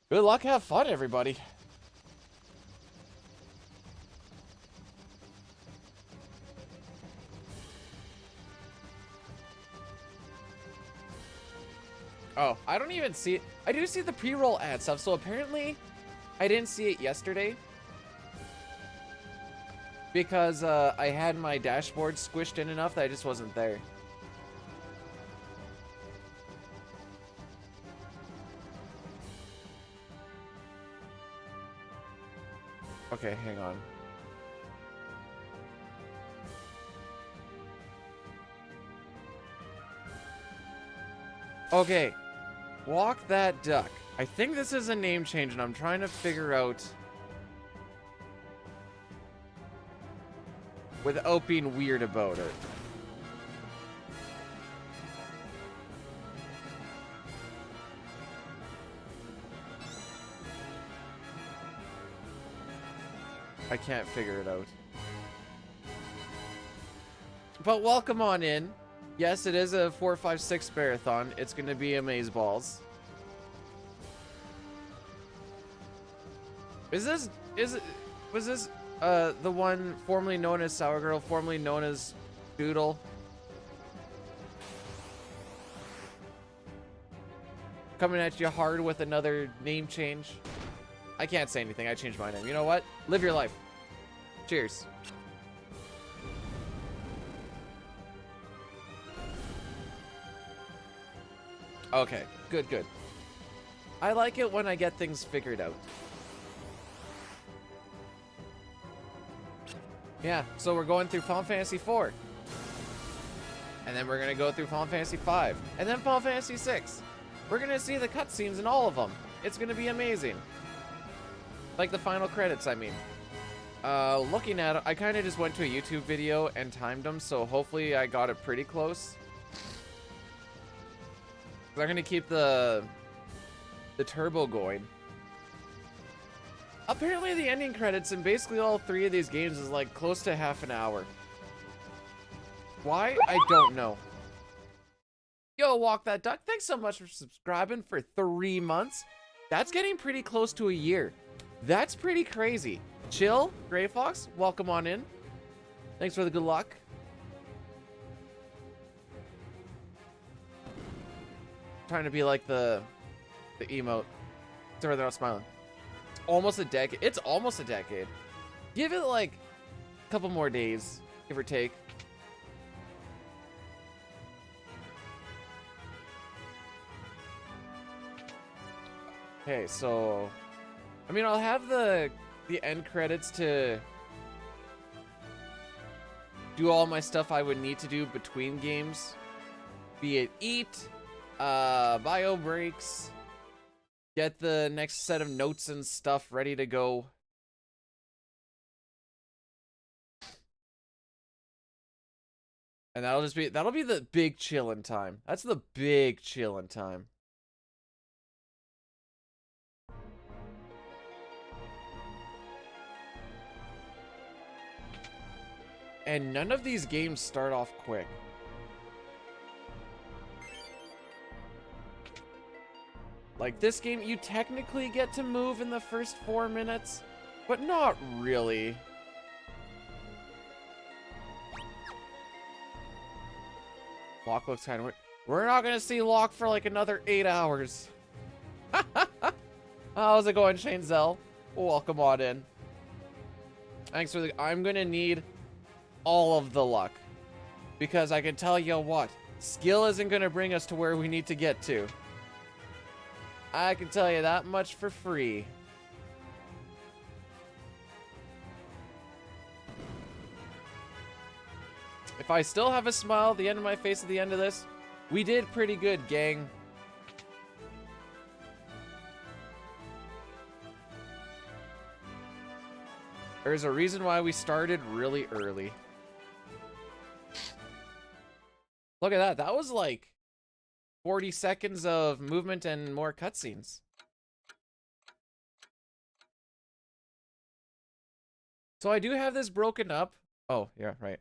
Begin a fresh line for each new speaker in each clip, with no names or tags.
Good luck, have fun, everybody. Oh, I don't even see it. I do see the pre-roll ad stuff, so apparently I didn't see it yesterday because I had my dashboard squished in enough that I just wasn't there. Okay, hang on. Okay, walk that duck. I think this is a name change, and I'm trying to figure out without being weird about it. I can't figure it out. But welcome on in. Yes, it is a 4-5-6 marathon. It's going to be amazeballs. Was this the one formerly known as Sour Girl, formerly known as Doodle? Coming at you hard with another name change. I can't say anything. I changed my name. You know what? Live your life. Cheers. Okay, good, good. I like it when I get things figured out. Yeah, so we're going through Final Fantasy 4. And then we're going to go through Final Fantasy 5. And then Final Fantasy 6. We're going to see the cutscenes in all of them. It's going to be amazing. Like the final credits, I mean. Looking at it, I kind of just went to a YouTube video and timed them, so hopefully I got it pretty close. I'm going to keep the turbo going. Apparently the ending credits in basically all three of these games is like close to half an hour. Why? I don't know. Yo, Walk That Duck, thanks so much for subscribing for 3 months. That's getting pretty close to a year. That's pretty crazy. Chill, Gray Fox, welcome on in. Thanks for the good luck. Trying to be like the emote. Sorry, they're not smiling. Almost a decade. It's almost a decade. Give it like a couple more days, give or take. Okay, so I mean, I'll have the end credits to do all my stuff I would need to do between games, be it eat, bio breaks, get the next set of notes and stuff ready to go. And that'll be the big chillin' time. That's the big chillin' time. And none of these games start off quick. Like this game, you technically get to move in the first 4 minutes, but not really. Locke looks kind of weird. We're not gonna see Locke for like another 8 hours. How's it going, Shane Zell? Welcome on in. Thanks for the... I'm gonna need all of the luck. Because I can tell you what, skill isn't gonna bring us to where we need to get to. I can tell you that much for free. If I still have a smile at the end of my face at the end of this, we did pretty good, gang. There's a reason why we started really early. Look at that. That was like 40 seconds of movement and more cutscenes. So I do have this broken up. Oh, yeah, right.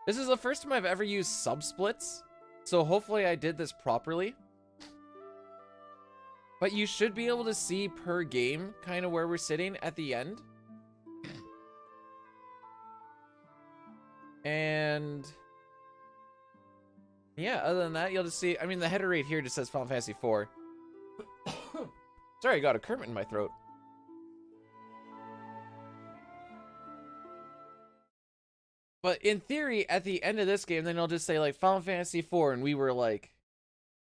This is the first time I've ever used sub-splits, so hopefully I did this properly. But you should be able to see per game kind of where we're sitting at the end. And yeah, other than that, you'll just see, I mean, the header rate here just says Final Fantasy IV. Sorry, I got a Kermit in my throat. But in theory, at the end of this game, then it'll just say like Final Fantasy IV, and we were like,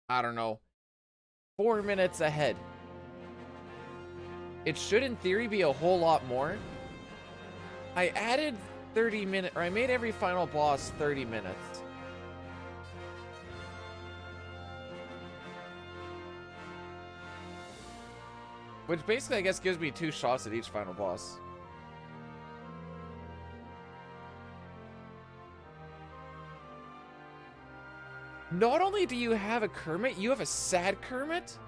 I don't know, 4 minutes ahead. It should, in theory, be a whole lot more. I added 30 minutes, or I made every final boss 30 minutes. Which basically, I guess, gives me 2 shots at each final boss. Not only do you have a Kermit, you have a sad Kermit?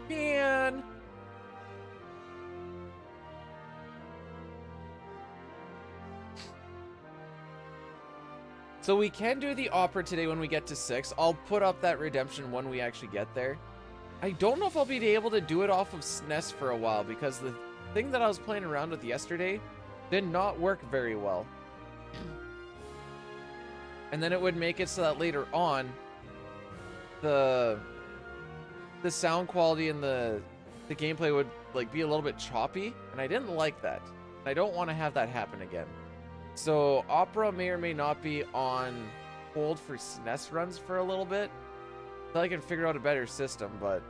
Man. So we can do the opera today when we get to 6. I'll put up that redemption when we actually get there. I don't know if I'll be able to do it off of SNES for a while, because the thing that I was playing around with yesterday did not work very well. And then it would make it so that later on, the sound quality and the gameplay would like be a little bit choppy, and I didn't like that. I don't want to have that happen again. So Opera may or may not be on hold for SNES runs for a little bit, until I can figure out a better system, but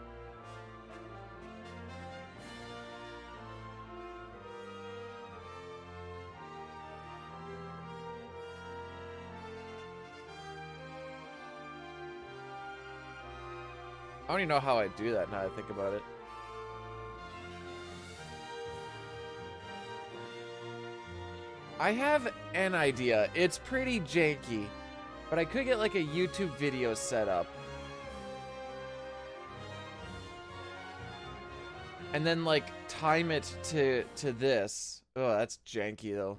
I don't even know how I do that now that I think about it. I have an idea. It's pretty janky, but I could get like a YouTube video set up. And then like time it to this. Oh, that's janky though.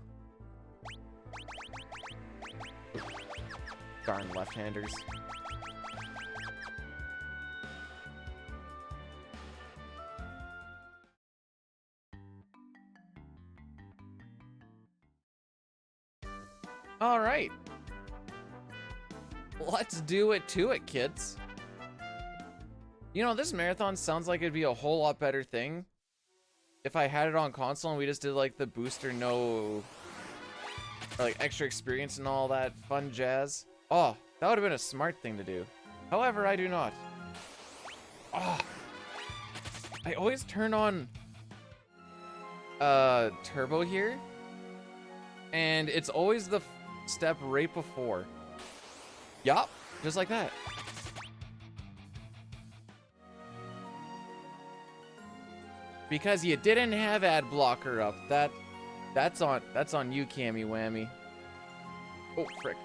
Darn left-handers. All right. Let's do it to it, kids. You know, this marathon sounds like it'd be a whole lot better thing if I had it on console and we just did like the booster no, or, like extra experience and all that fun jazz. Oh, that would have been a smart thing to do. However, I do not. Oh, I always turn on turbo here, and it's always the step right before. Yup, just like that. Because you didn't have ad blocker up. That's on you, Cammy Whammy. Oh, frick.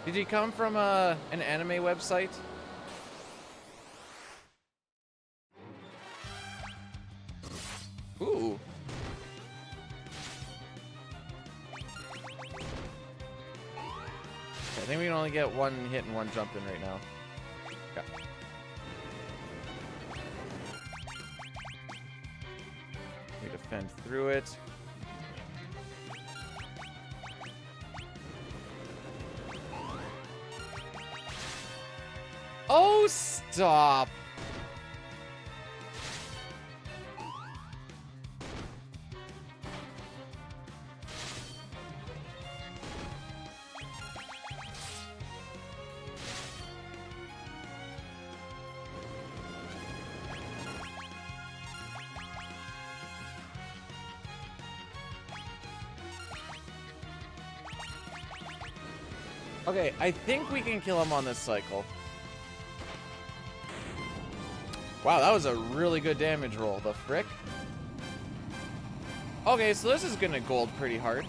Did you come from an anime website? Ooh. I think we can only get one hit and one jump in right now. Yeah. We defend through it. Oh, stop! Okay, I think we can kill him on this cycle. Wow, that was a really good damage roll. The frick? Okay, so this is gonna gold pretty hard.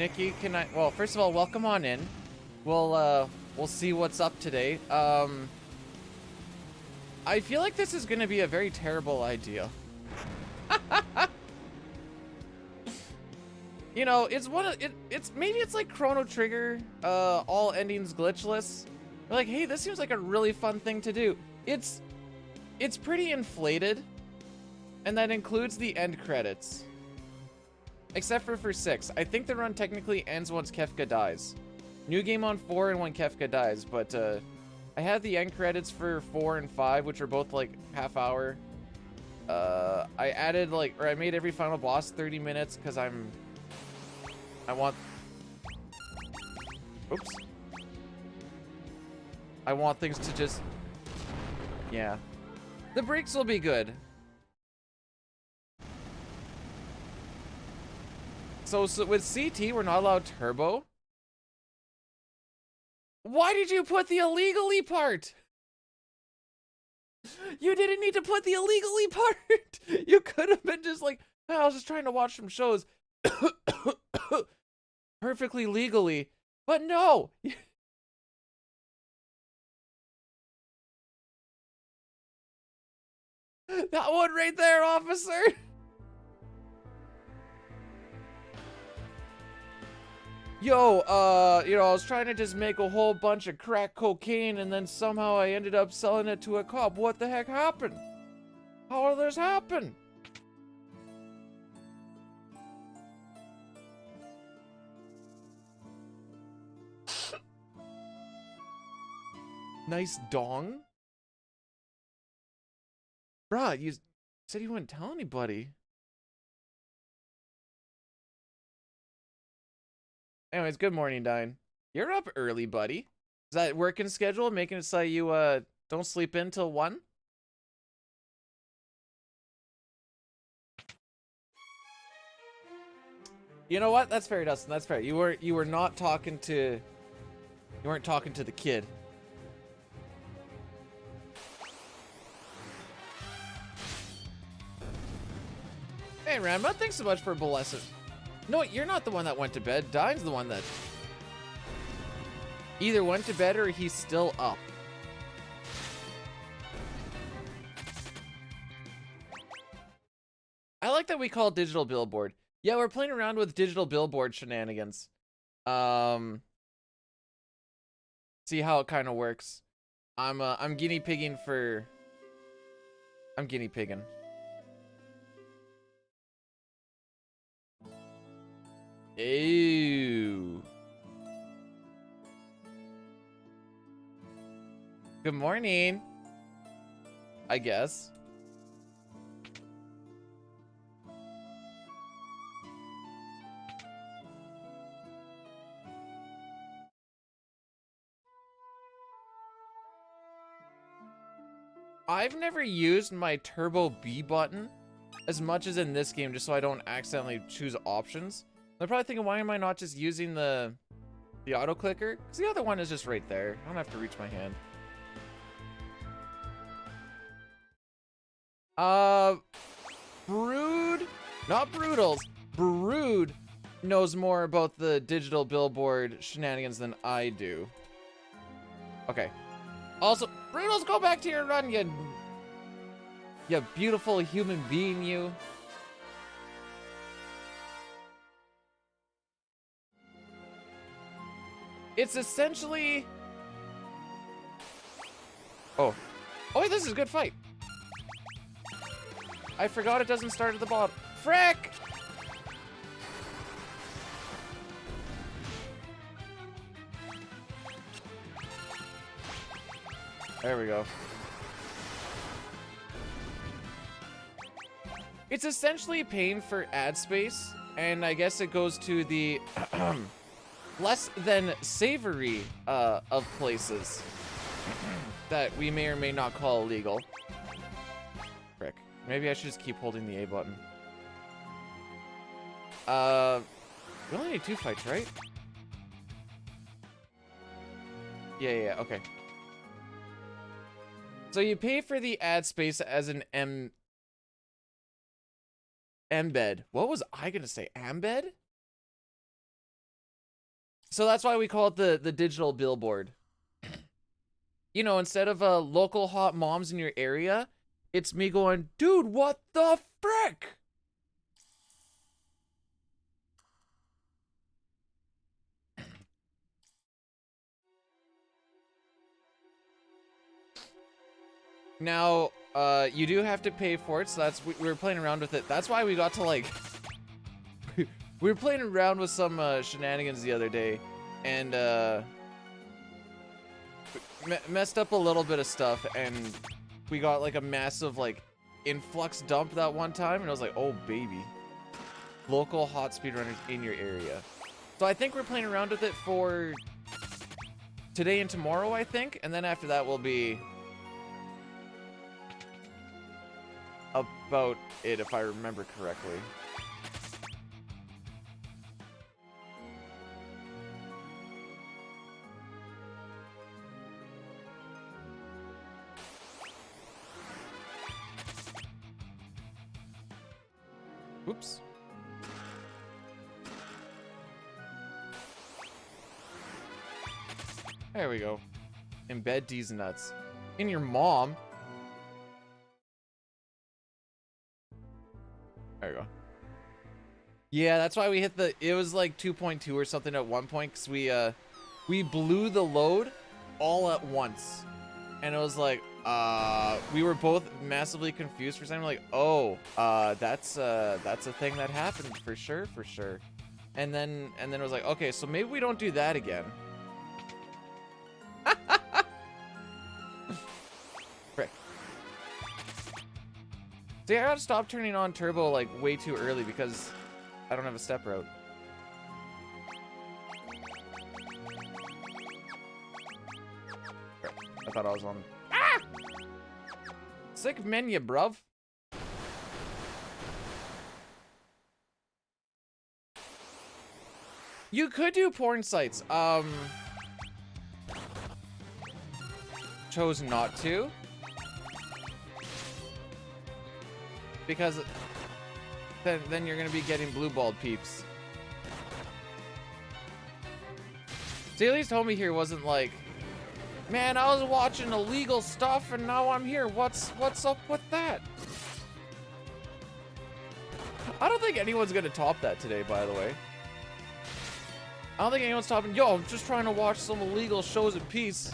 Nikki, can I... Well, first of all, welcome on in. We'll see what's up today. I feel like this is going to be a very terrible idea. You know, it's one of... maybe it's like Chrono Trigger, all endings glitchless. We're like, hey, this seems like a really fun thing to do. It's pretty inflated. And that includes the end credits. Except for 6. I think the run technically ends once Kefka dies. New game on 4 and when Kefka dies, but I had the end credits for 4 and 5, which are both like half hour. I added I made every final boss 30 minutes because I want... Oops. I want things to just... Yeah. The breaks will be good. So with CT, we're not allowed turbo. Why did you put the illegally part? You didn't need to put the illegally part. You could have been just like, oh, I was just trying to watch some shows perfectly legally. But no. That one right there, officer. Yo, you know, I was trying to just make a whole bunch of crack cocaine and then somehow I ended up selling it to a cop. What the heck happened? How did this happen? Nice dong. Bruh, you said you wouldn't tell anybody. Anyways, good morning, Dine. You're up early, buddy. Is that working schedule making it so you don't sleep in till 1? You know what? That's fair, Dustin. That's fair. You were not talking to... You weren't talking to the kid. Hey, Rambo, thanks so much for blessing. No, you're not the one that went to bed. Dine's the one that either went to bed or he's still up. I like that we call it digital billboard. Yeah, we're playing around with digital billboard shenanigans. See how it kind of works. I'm guinea pigging for... I'm guinea pigging. Ew. Good morning. I guess. I've never used my turbo B button as much as in this game, just so I don't accidentally choose options. They're probably thinking, why am I not just using the auto clicker? Because the other one is just right there. I don't have to reach my hand. Brood, not Broodals. Brood knows more about the digital billboard shenanigans than I do. Okay. Also, Broodals, go back to your run, you beautiful human being, you. It's essentially... Oh. Oh, wait, this is a good fight. I forgot it doesn't start at the bottom. Frick! There we go. It's essentially paying for ad space, and I guess it goes to the less than savory of places that we may or may not call illegal. Frick. Maybe I should just keep holding the A button. We only need 2 fights, right? Yeah, okay. So you pay for the ad space as an embed. What was I gonna say? Embed? So that's why we call it the digital billboard. You know, instead of local hot moms in your area, it's me going, dude, what the frick? Now, you do have to pay for it, so that's, we were playing around with it. That's why we got to, like, we were playing around with some shenanigans the other day, and messed up a little bit of stuff, and we got, like, a massive, like, influx dump that one time, and I was like, oh, baby. Local hot speedrunners in your area. So I think we're playing around with it for today and tomorrow, I think, and then after that will be about it, if I remember correctly. Oops. There we go. Embed these nuts in your mom. There you go. Yeah, that's why we hit the, it was like 2.2 or something at one point, because we blew the load all at once. And it was like, we were both massively confused for something, like, oh, that's a thing that happened for sure. And then it was like, okay, so maybe we don't do that again. Frick. See, I gotta stop turning on turbo like way too early because I don't have a step route. Frick. I thought I was on. Ah! Sick menu, bruv. You could do porn sites. Chose not to. Because then you're gonna be getting blue-balled peeps. See, at least homie here wasn't like, man, I was watching illegal stuff and now I'm here. What's up with that? I don't think anyone's gonna top that today, by the way. I don't think anyone's topping, yo, I'm just trying to watch some illegal shows in peace.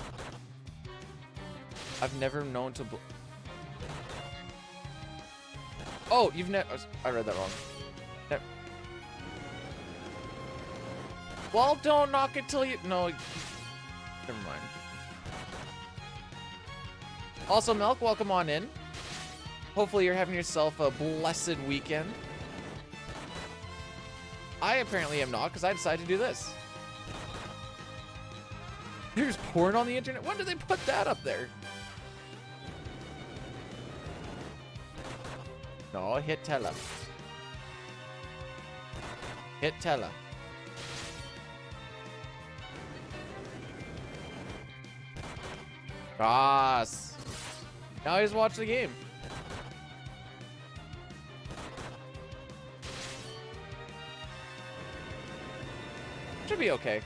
I've never known to oh, you've never, I read that wrong. Well, don't knock it till you, no, never mind. Also, Milk, welcome on in. Hopefully you're having yourself a blessed weekend. I apparently am not, because I decided to do this. There's porn on the internet? When did they put that up there? No, hit Tella. Hit Tella. Goss. Now he's watch the game. Should be okay.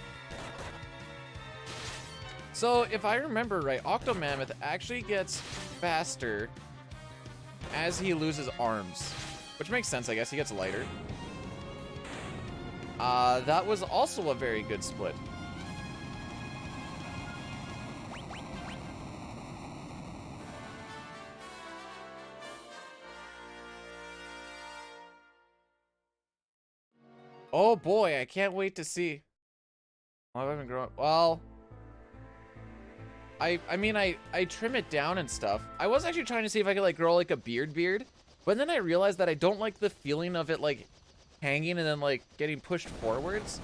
So, if I remember right, Octomammoth actually gets faster as he loses arms. Which makes sense, I guess. He gets lighter. That was also a very good split. Oh boy, I can't wait to see. Oh, I haven't grown. Well, I mean, I trim it down and stuff. I was actually trying to see if I could like grow like a beard, but then I realized that I don't like the feeling of it like hanging and then like getting pushed forwards.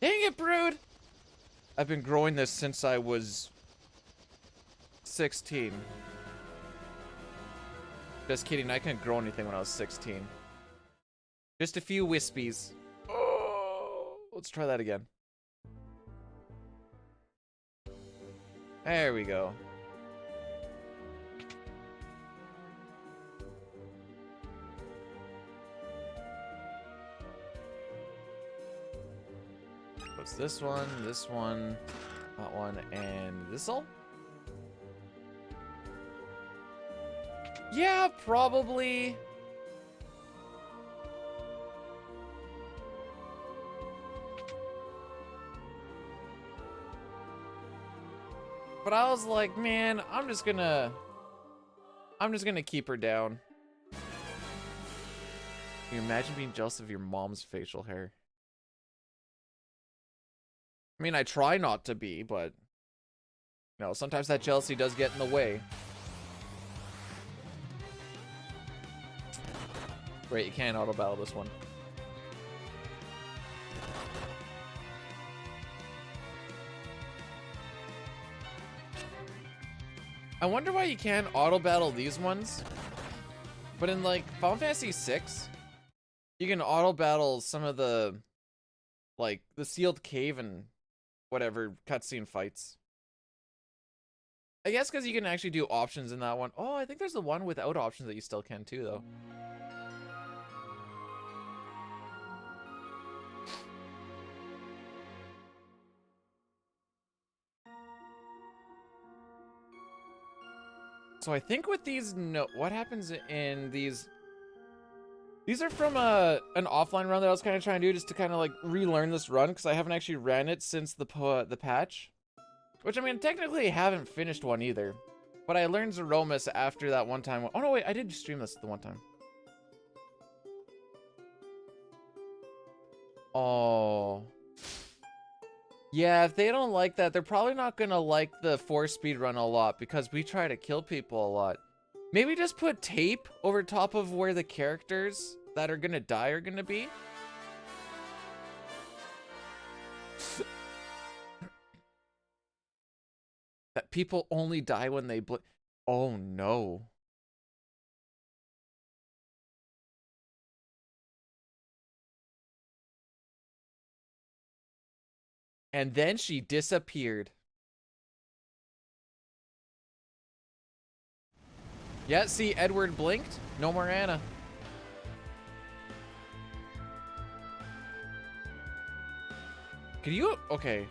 Dang it, Brood! I've been growing this since I was 16. Just kidding, I couldn't grow anything when I was 16. Just a few wispies. Oh, let's try that again. There we go. it's this one, that one, and this'll? Yeah, probably. But I was like, man, I'm just gonna keep her down. Can you imagine being jealous of your mom's facial hair? I mean, I try not to be, but you know, sometimes that jealousy does get in the way. Great, you can't auto battle this one. I wonder why you can't auto battle these ones, but in like Final Fantasy VI, you can auto battle some of the, like, the sealed cave and whatever cutscene fights. I guess because you can actually do options in that one. Oh, I think there's the one without options that you still can too, though. So I think with these, no, what happens in these? These are from an offline run that I was kind of trying to do just to kind of like relearn this run because I haven't actually ran it since the patch. Which, I mean, technically I haven't finished one either. But I learned Zeromus after that one time. Oh no, wait, I did stream this the one time. Oh. Yeah, if they don't like that, they're probably not gonna like the force speedrun a lot because we try to kill people a lot. Maybe just put tape over top of where the characters that are gonna die are gonna be. That people only die when they oh no. And then she disappeared. Yeah, see, Edward blinked. No more Anna. Could you? Okay,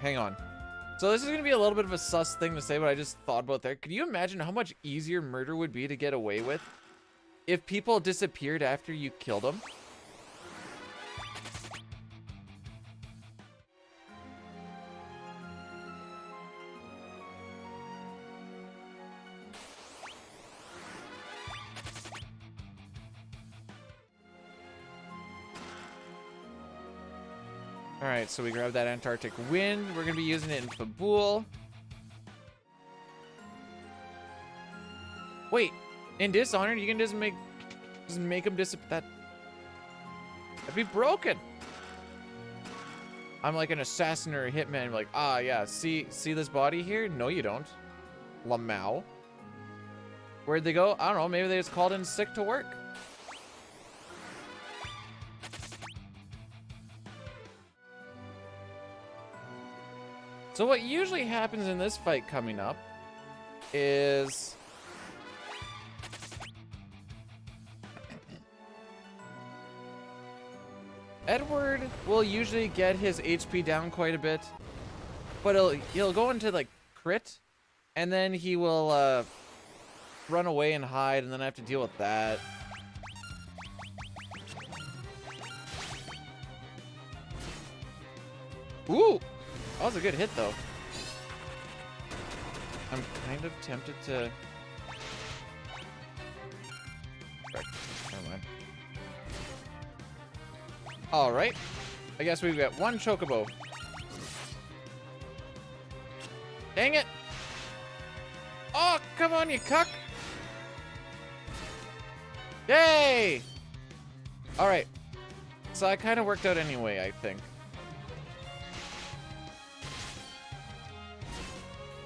hang on. So this is gonna be a little bit of a sus thing to say, but I just thought about there. Could you imagine how much easier murder would be to get away with if people disappeared after you killed them? Alright, so we grab that Antarctic Wind. We're going to be using it in Fabul. Wait, in Dishonored, you can just make them disappear. That'd be broken. I'm like an assassin or a hitman. I'm like, ah, yeah, see this body here? No, you don't. Lamau. Where'd they go? I don't know. Maybe they just called in sick to work. So what usually happens in this fight coming up is Edward will usually get his HP down quite a bit, but he'll go into like crit, and then he will run away and hide, and then I have to deal with that. Ooh! That was a good hit, though. I'm kind of tempted to... Never mind. Alright. I guess we've got one chocobo. Dang it! Oh, come on, you cuck! Yay! Alright. So I kind of worked out anyway, I think.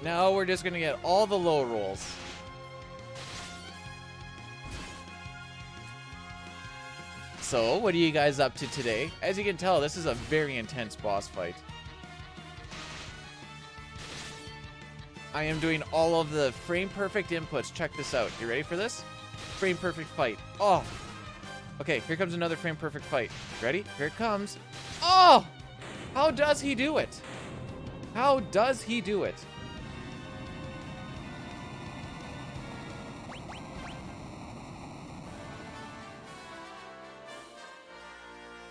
Now we're just gonna get all the low rolls. So, what are you guys up to today? As you can tell, this is a very intense boss fight. I am doing all of the frame perfect inputs. Check this out. You ready for this? Frame perfect fight. Oh! Okay, here comes another frame perfect fight. Ready? Here it comes. Oh! How does he do it? How does he do it?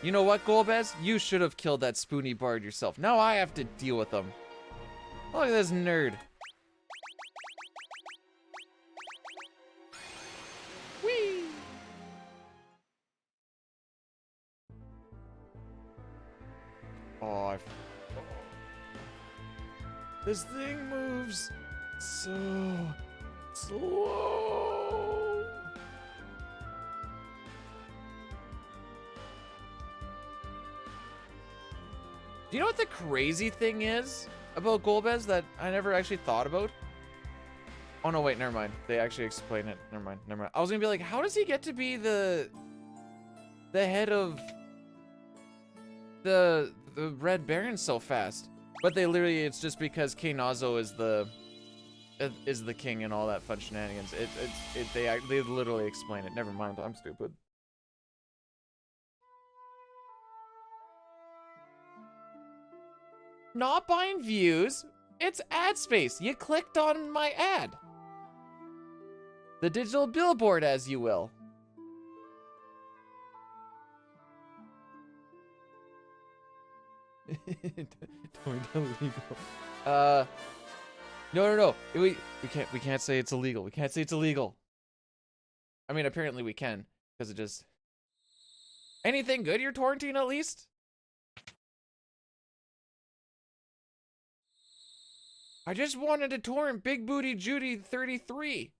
You know what, Golbez? You should have killed that Spoony Bard yourself. Now I have to deal with him. Look at this nerd. Whee! Oh, this thing moves so slow. Do you know what the crazy thing is about Golbez that I never actually thought about? Oh no, wait, never mind. They actually explain it. Never mind, never mind. I was gonna be like, how does he get to be the head of the Red Baron so fast? But they literally, it's just because Knazo is the king and all that fun shenanigans. They literally explain it. Never mind, I'm stupid. Not buying views, it's ad space. You clicked on my ad. The digital billboard, as you will. No. We can't say it's illegal. We can't say it's illegal. I mean, apparently we can, because it just... Anything good you're torrenting at least? I just wanted to torrent Big Booty Judy 33.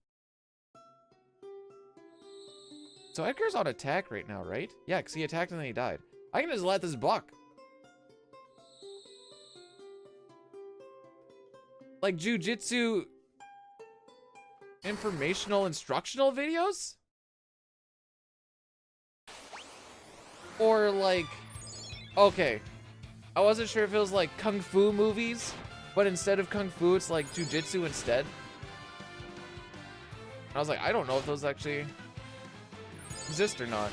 So Edgar's on attack right now, right? Yeah, because he attacked and then he died. I can just let this buck. Like jujitsu informational instructional videos? Or like, okay. I wasn't sure if it was like kung fu movies, but instead of kung fu, it's like jujitsu instead. I was like, I don't know if those actually exist or not.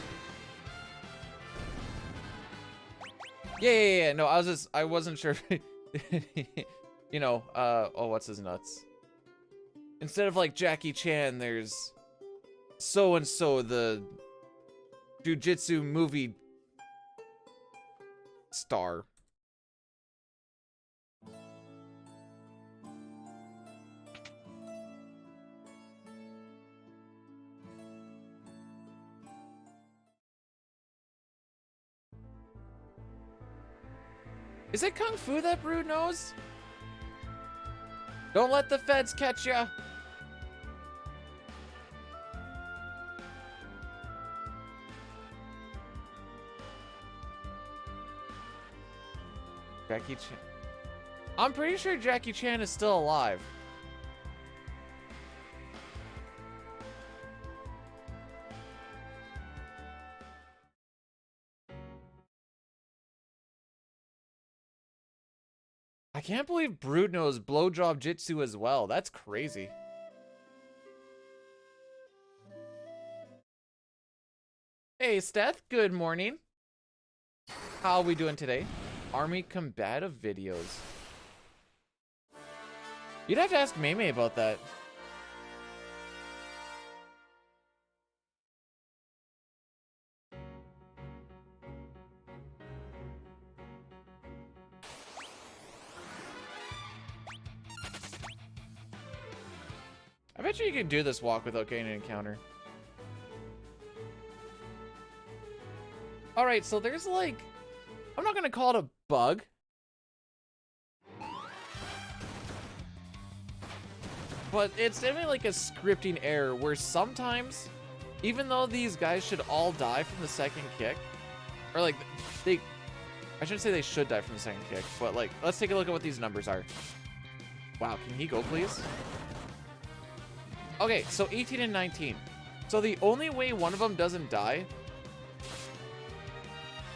Yeah. No, I wasn't sure. You know, oh, what's his nuts? Instead of like Jackie Chan, there's so-and-so, the jujitsu movie star. Is it kung fu that Brood knows? Don't let the feds catch ya. Jackie Chan. I'm pretty sure Jackie Chan is still alive. I can't believe Brood knows blowjob jitsu as well. That's crazy. Hey, Steph. Good morning. How are we doing today? Army combative videos. You'd have to ask Maymay about that. I bet you can do this walk without getting an encounter. Alright, so there's like... I'm not gonna call it a bug. But it's definitely like a scripting error where sometimes, even though these guys should all die from the second kick, or like, I shouldn't say they should die from the second kick, but like, let's take a look at what these numbers are. Wow, can he go please? Okay, so 18 and 19. So the only way one of them doesn't die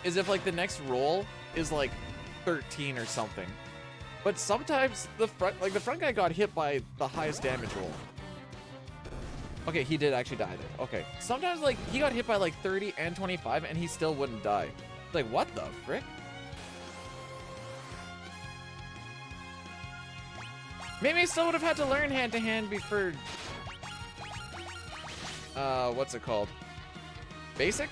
is if like the next roll is like 13 or something. But sometimes the front guy got hit by the highest damage roll. Okay, he did actually die then. Okay. Sometimes like he got hit by like 30 and 25 and he still wouldn't die. Like what the frick? Maybe I still would have had to learn hand-to-hand before... what's it called? Basic?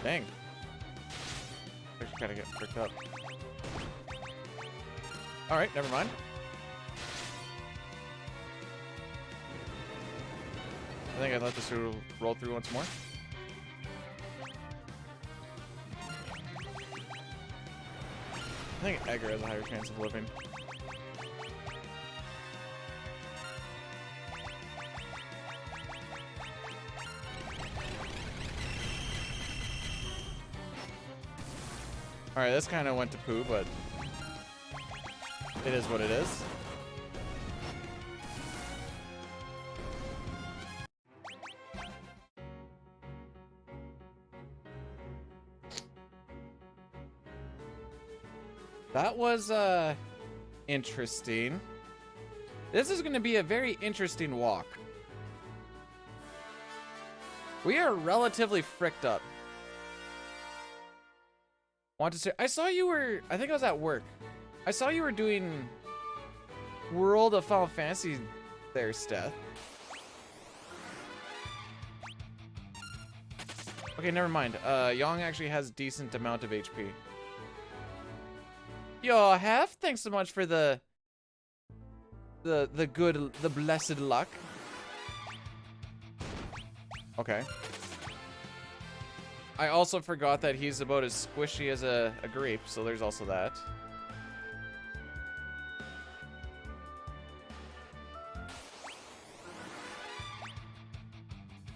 Dang. I just gotta get fricked up. Alright, never mind. I think I'd let this roll through once more. I think Edgar has a higher chance of living. Alright, this kind of went to poo, but it is what it is. That was, interesting. This is going to be a very interesting walk. We are relatively fricked up. Want to say, I saw you were, I think I was at work. I saw you were doing World of Final Fantasy there, Steph. Okay, never mind. Yang actually has decent amount of HP. Yo, Hef, thanks so much for the blessed luck. Okay. I also forgot that he's about as squishy as a grape, so there's also that.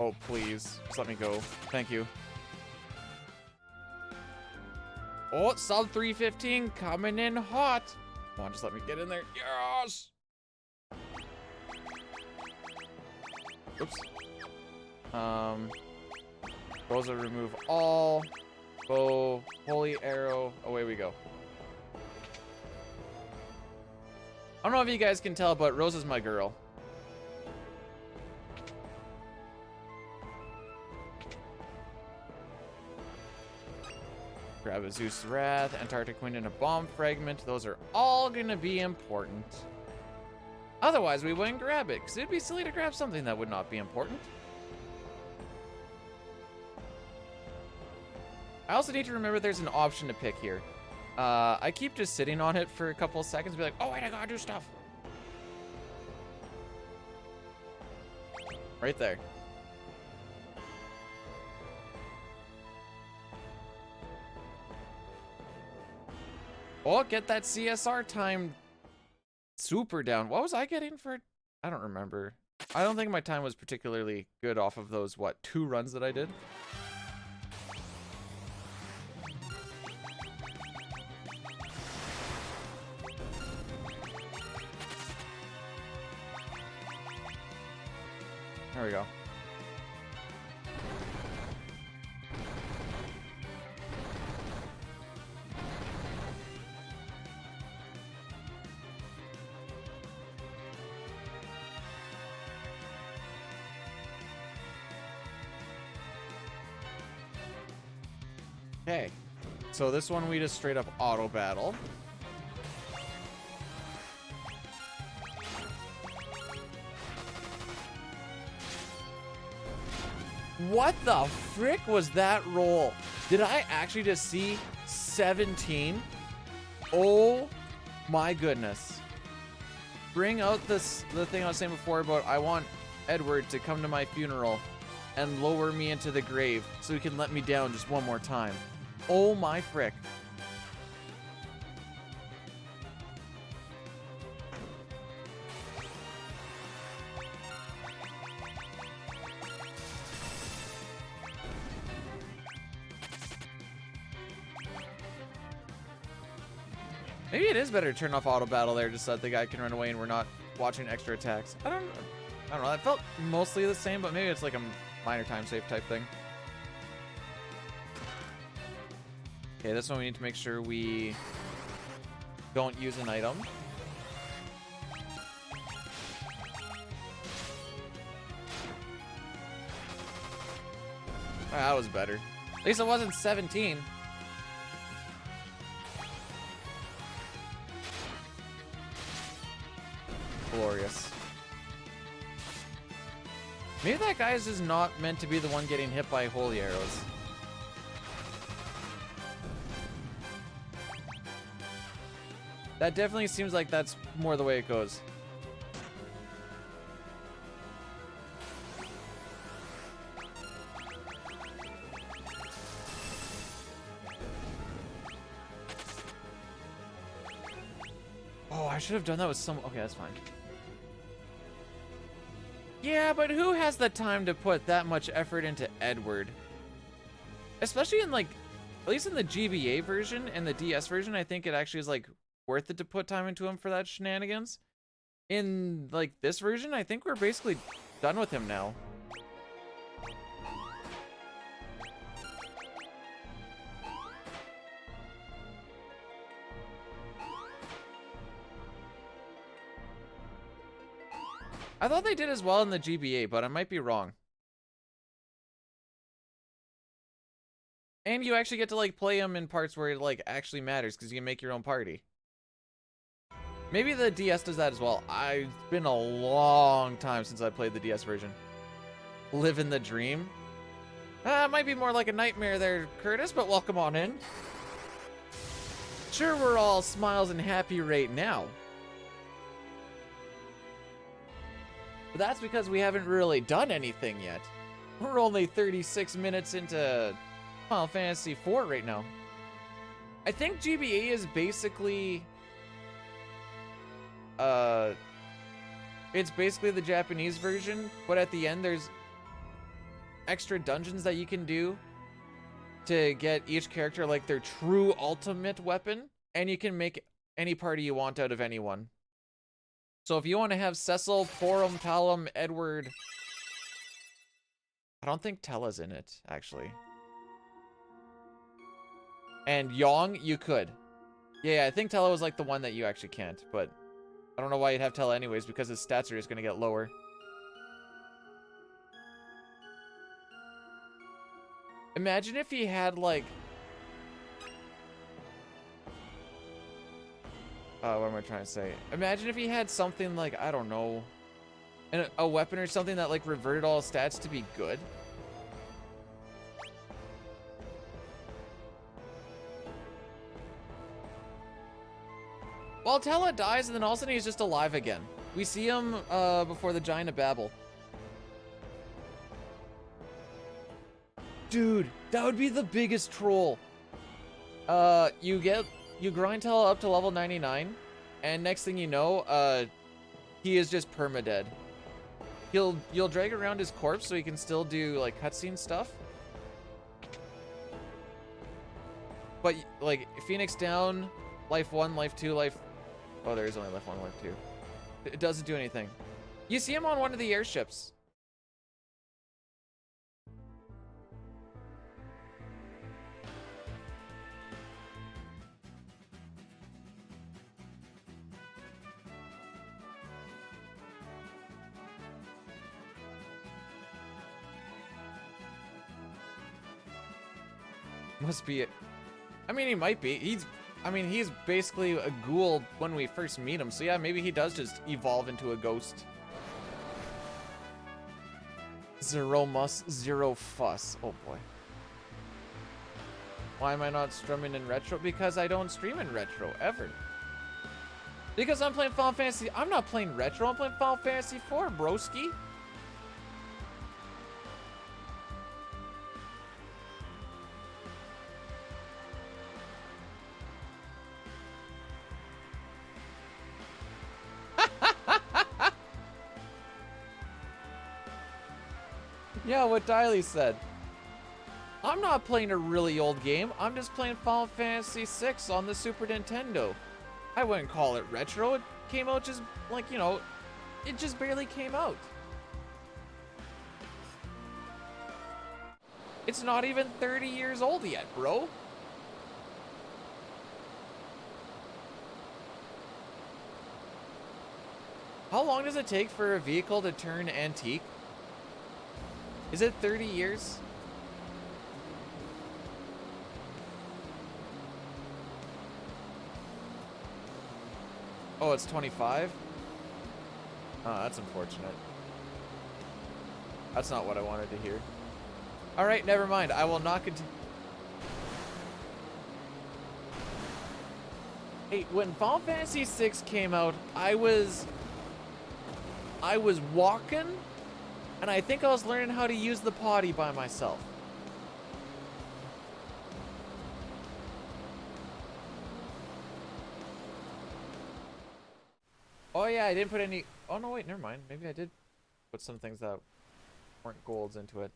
Oh, please. Just let me go. Thank you. Oh, sub 315 coming in hot. Come on, just let me get in there. Yes! Oops. Rosa, remove all. Bow, holy arrow. Away we go. I don't know if you guys can tell, but Rosa's my girl. Grab a Zeus Wrath, Antarctic Wind, and a bomb fragment. Those are all gonna be important. Otherwise, we wouldn't grab it, because it'd be silly to grab something that would not be important. I also need to remember there's an option to pick here. I keep just sitting on it for a couple of seconds and be like, oh wait, I gotta do stuff. Right there. Oh, get that CSR time super down. What was I getting for? I don't remember. I don't think my time was particularly good off of those, what, 2 runs that I did? There we go. Okay, so this one we just straight up auto battle. What the frick was that roll? Did I actually just see 17? Oh my goodness. Bring out the thing I was saying before about I want Edward to come to my funeral and lower me into the grave so he can let me down just one more time. Oh my frick. Maybe it is better to turn off auto battle there just so that the guy can run away and we're not watching extra attacks. I don't know. That felt mostly the same, but maybe it's like a minor time save type thing. Okay, this one we need to make sure we don't use an item. Oh, that was better. At least it wasn't 17. Glorious. Maybe that guy is just not meant to be the one getting hit by holy arrows. That definitely seems like that's more the way it goes. Oh, I should have done that with some... Okay, that's fine. Yeah, but who has the time to put that much effort into Edward? Especially in, like, at least in the GBA version and the DS version, I think it actually is, like, worth it to put time into him for that shenanigans. In, like, this version, I think we're basically done with him now. I thought they did as well in the GBA, but I might be wrong. And you actually get to, like, play him in parts where it, like, actually matters, because you can make your own party. Maybe the DS does that as well. It's been a long time since I played the DS version. Living the dream. It might be more like a nightmare there, Curtis, but welcome on in. Sure, we're all smiles and happy right now. But that's because we haven't really done anything yet. We're only 36 minutes into Final Fantasy IV right now. I think GBA is basically... it's basically the Japanese version, but at the end there's extra dungeons that you can do to get each character like their true ultimate weapon, and you can make any party you want out of anyone. So if you want to have Cecil, Porum, Talum, Edward... I don't think Tella's in it, actually. And Yong, you could. Yeah, I think Tella was like the one that you actually can't, but I don't know why you'd have Tella anyways, because his stats are just going to get lower. Imagine if he had, like... what am I trying to say? Imagine if he had something like, I don't know, a weapon or something that, like, reverted all stats to be good. Well, Tella dies, and then all of a sudden he's just alive again. We see him before the Giant of Babel. Dude, that would be the biggest troll. You grind Tella up to level 99, and next thing you know, he is just permadead. You'll drag around his corpse so he can still do like cutscene stuff. But like Phoenix down, life 1, life 2, life... Oh, there is only life 1, life 2. It doesn't do anything. You see him on one of the airships. Must be it. I mean, he might be. He's basically a ghoul when we first meet him. So yeah, maybe he does just evolve into a ghost. Zero muss, zero fuss. Oh boy. Why am I not streaming in retro? Because I don't stream in retro ever. Because I'm playing Final Fantasy. I'm not playing retro. I'm playing Final Fantasy IV, broski. Yeah, what Diley said. I'm not playing a really old game. I'm just playing Final Fantasy VI on the Super Nintendo. I wouldn't call it retro. It came out just like, you know, it just barely came out. It's not even 30 years old yet, bro. How long does it take for a vehicle to turn antique? Is it 30 years? Oh, it's 25? Oh, that's unfortunate. That's not what I wanted to hear. Alright, never mind. I will not continue. Hey, when Final Fantasy VI came out, I was walking, and I think I was learning how to use the potty by myself. Oh yeah, I didn't put any... Oh no, wait, never mind. Maybe I did put some things that weren't golds into it.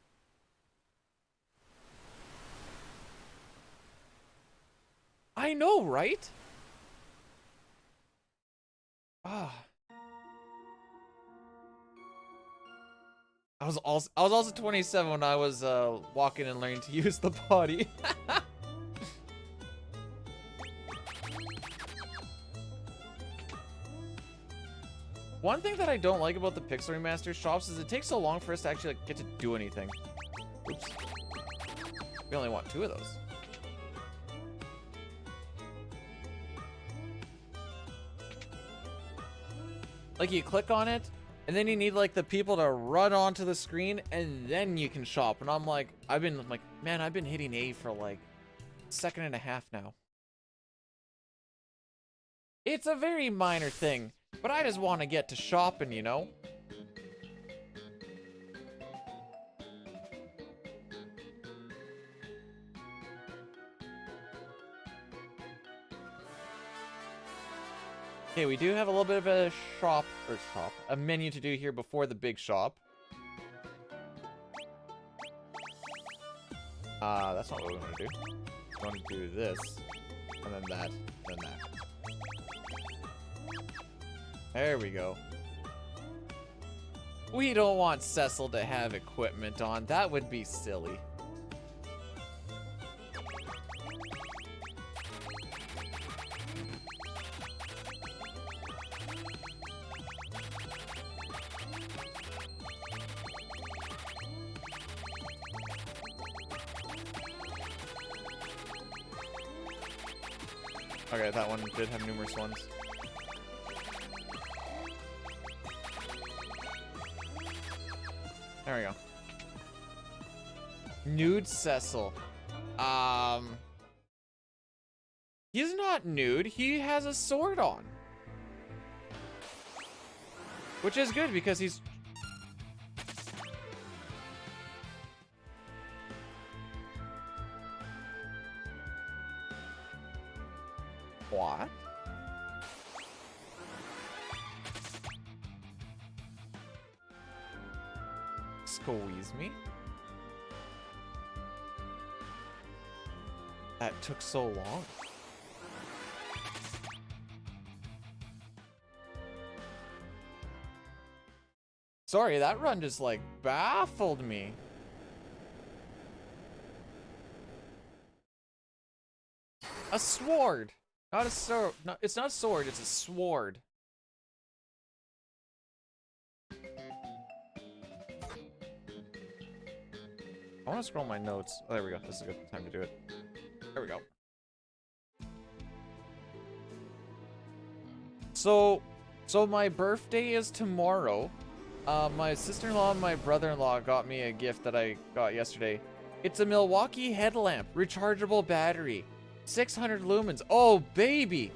I know, right? Ah. I was also 27 when I was walking and learning to use the potty. One thing that I don't like about the Pixel Remaster shops is it takes so long for us to actually like, get to do anything. Oops. We only want 2 of those. Like you click on it, and then you need like the people to run onto the screen, and then you can shop. And I'm like, I've been hitting A for like a second and a half now. It's a very minor thing, but I just want to get to shopping, you know? Okay, we do have a little bit of a a menu to do here before the big shop. That's not what we want to do. We want to do this, and then that, and then that. There we go. We don't want Cecil to have equipment on. That would be silly. Okay, that one did have numerous ones. There we go. Nude Cecil. He's not nude. He has a sword on. Which is good because he's... What? Squeeze me? That took so long. Sorry, that run just like baffled me. A sword. Not a sword. No, it's not a sword, it's a sword. I want to scroll my notes. Oh, there we go. This is a good time to do it. There we go. So my birthday is tomorrow. My sister-in-law and my brother-in-law got me a gift that I got yesterday. It's a Milwaukee headlamp, rechargeable battery, 600 lumens. Oh, baby!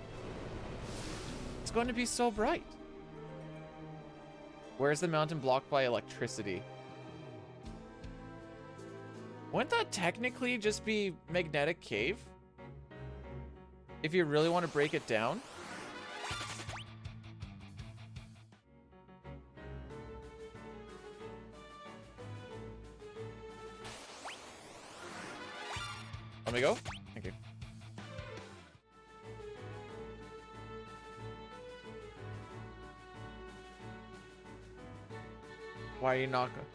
It's going to be so bright. Where's the mountain blocked by electricity? Wouldn't that technically just be magnetic cave? If you really want to break it down? Let me go. Thank you. Why are you not going?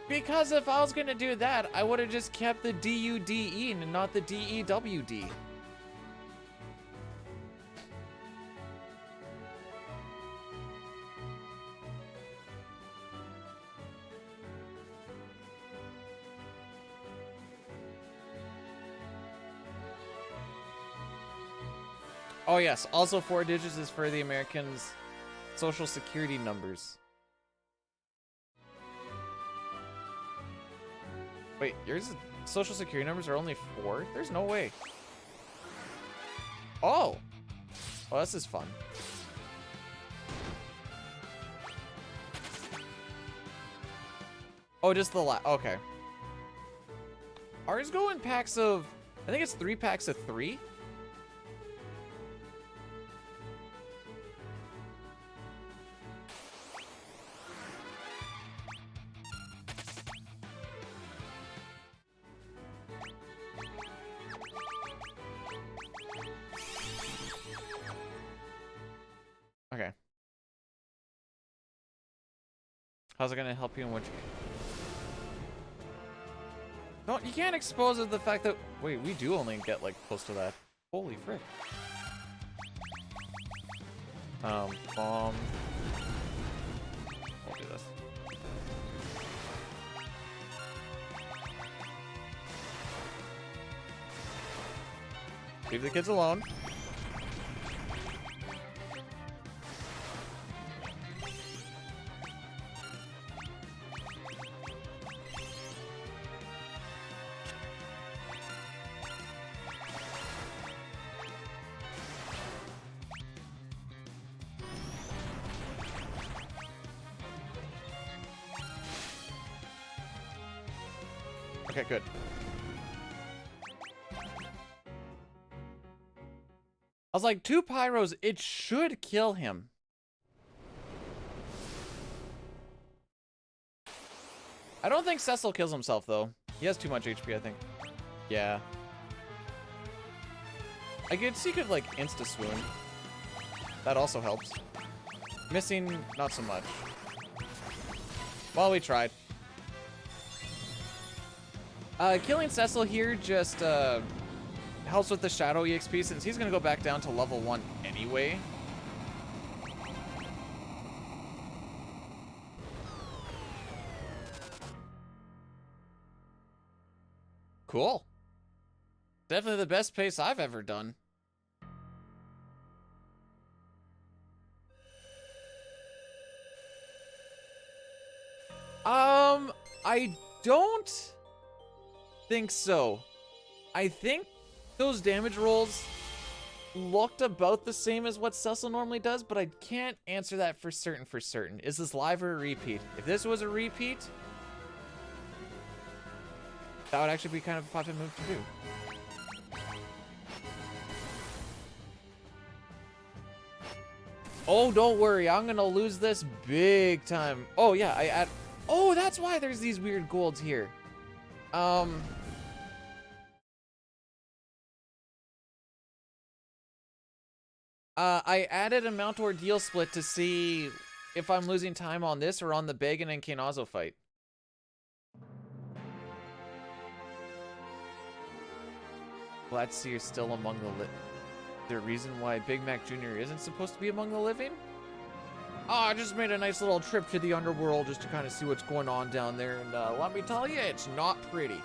Because if I was gonna do that, I would have just kept the DUDE and not the DEWD. Oh, yes. Also, 4 digits is for the Americans' social security numbers. Wait, yours social security numbers are only 4? There's no way. Oh! Well, this is fun. Oh, just the okay. Ours go in packs of... I think it's 3 packs of 3. Okay. How's it gonna help you in which game? Don't, you can't expose the fact that... Wait, we do only get, like, close to that. Holy frick. Bomb. We'll do this. Leave the kids alone. Okay, good. I was like, 2 pyros, it should kill him. I don't think Cecil kills himself, though. He has too much HP, I think. Yeah. I guess he could, like, insta-swoon. That also helps. Missing, not so much. Well, we tried. Killing Cecil here just helps with the Shadow EXP since he's gonna go back down to level 1 anyway. Cool. Definitely the best pace I've ever done. I don't think so. I think those damage rolls looked about the same as what Cecil normally does, but I can't answer that for certain. Is this live or a repeat? If this was a repeat, that would actually be kind of a fun move to do. Oh, don't worry, I'm gonna lose this big time. Oh yeah, oh, that's why there's these weird golds here. I added a Mount Ordeal split to see if I'm losing time on this or on the Bagan and Kainazo fight. Glad to see you're still among the the reason why Big Mac Jr. isn't supposed to be among the living? Oh, I just made a nice little trip to the underworld just to kind of see what's going on down there, and let me tell you, it's not pretty.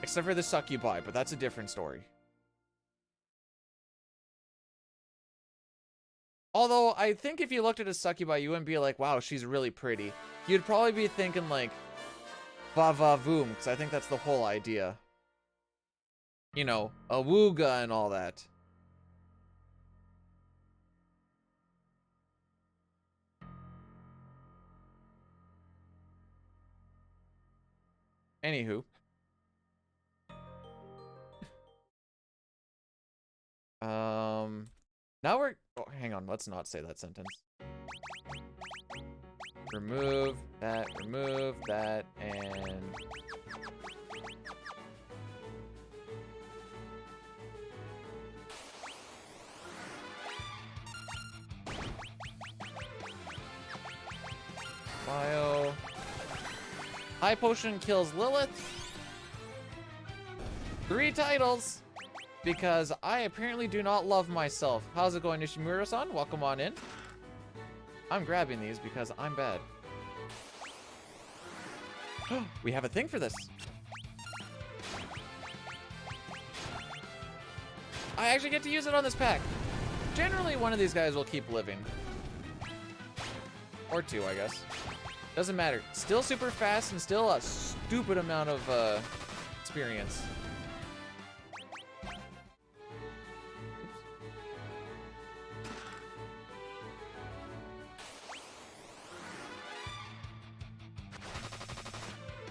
Except for the succubi, but that's a different story. Although, I think if you looked at a succubi, you wouldn't be like, wow, she's really pretty. You'd probably be thinking, like, va-va-voom, because I think that's the whole idea. You know, a wooga and all that. Anywho. Now we're... Oh, hang on, let's not say that sentence. Remove that, and... Bio. High Potion kills Lilith. 3 titles. Because I apparently do not love myself. How's it going, Nishimura-san? Welcome on in. I'm grabbing these because I'm bad. We have a thing for this. I actually get to use it on this pack. Generally, one of these guys will keep living. Or two, I guess. Doesn't matter. Still super fast and still a stupid amount of experience.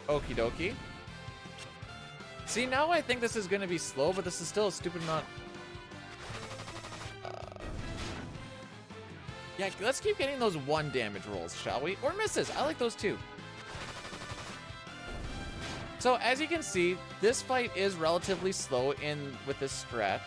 Okie dokie. See, now I think this is going to be slow, but this is still a stupid amount. Yeah, let's keep getting those 1 damage rolls, shall we? Or misses. I like those too. So, as you can see, this fight is relatively slow with this strat.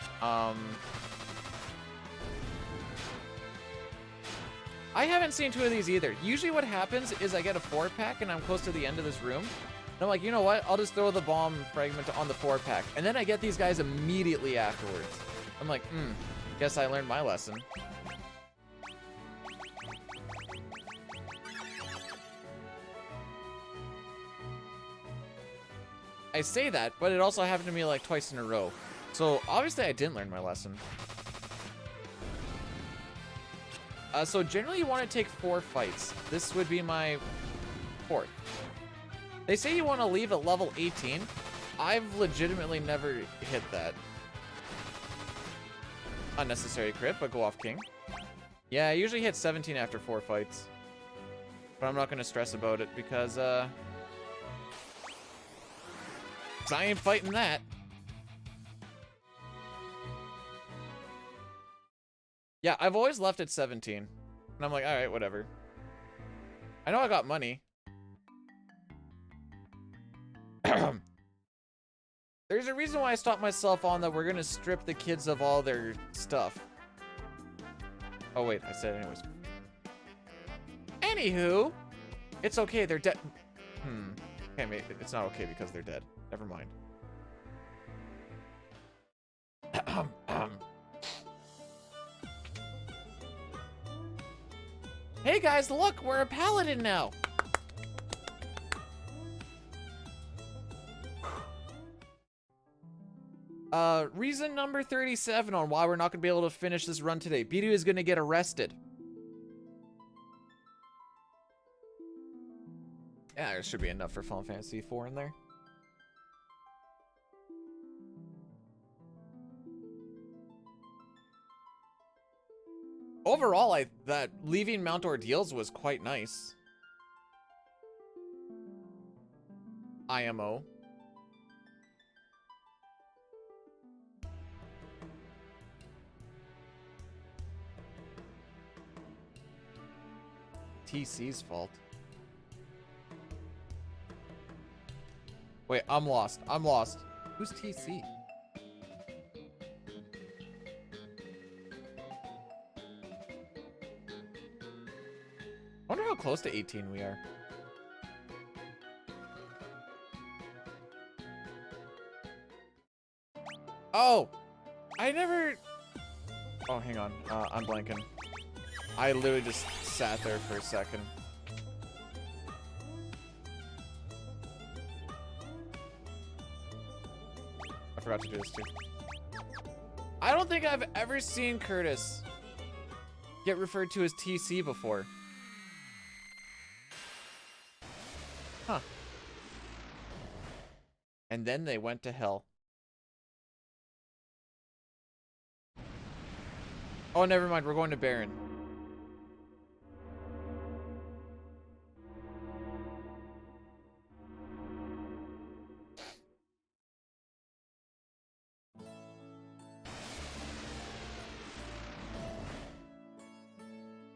I haven't seen 2 of these either. Usually what happens is I get a 4-pack and I'm close to the end of this room. And I'm like, you know what? I'll just throw the bomb fragment on the 4-pack. And then I get these guys immediately afterwards. I'm like, guess I learned my lesson. I say that, but it also happened to me like twice in a row. So obviously I didn't learn my lesson. So generally you want to take 4 fights. This would be my 4th. They say you want to leave at level 18. I've legitimately never hit that. Unnecessary crit, but go off king. Yeah, I usually hit 17 after 4 fights. But I'm not going to stress about it because I ain't fighting that. Yeah, I've always left at 17. And I'm like, alright, whatever. I know I got money. There's a reason why I stopped myself on that we're gonna strip the kids of all their stuff. Oh wait, I said anyways. Anywho, it's okay, they're dead. Okay, it's not okay because they're dead. Never mind. Hey guys, look, we're a paladin now. Reason number 37 on why we're not gonna be able to finish this run today. Bidu is gonna get arrested. Yeah, there should be enough for Final Fantasy IV in there. Overall, that leaving Mount Ordeals was quite nice. IMO. TC's fault. Wait, I'm lost. I'm lost. Who's TC? I wonder how close to 18 we are. Oh! I never... Oh, hang on. I'm blanking. I literally just sat there for a second. I forgot to do this too. I don't think I've ever seen Curtis get referred to as TC before. Huh. And then they went to hell. Oh, never mind. We're going to Baron.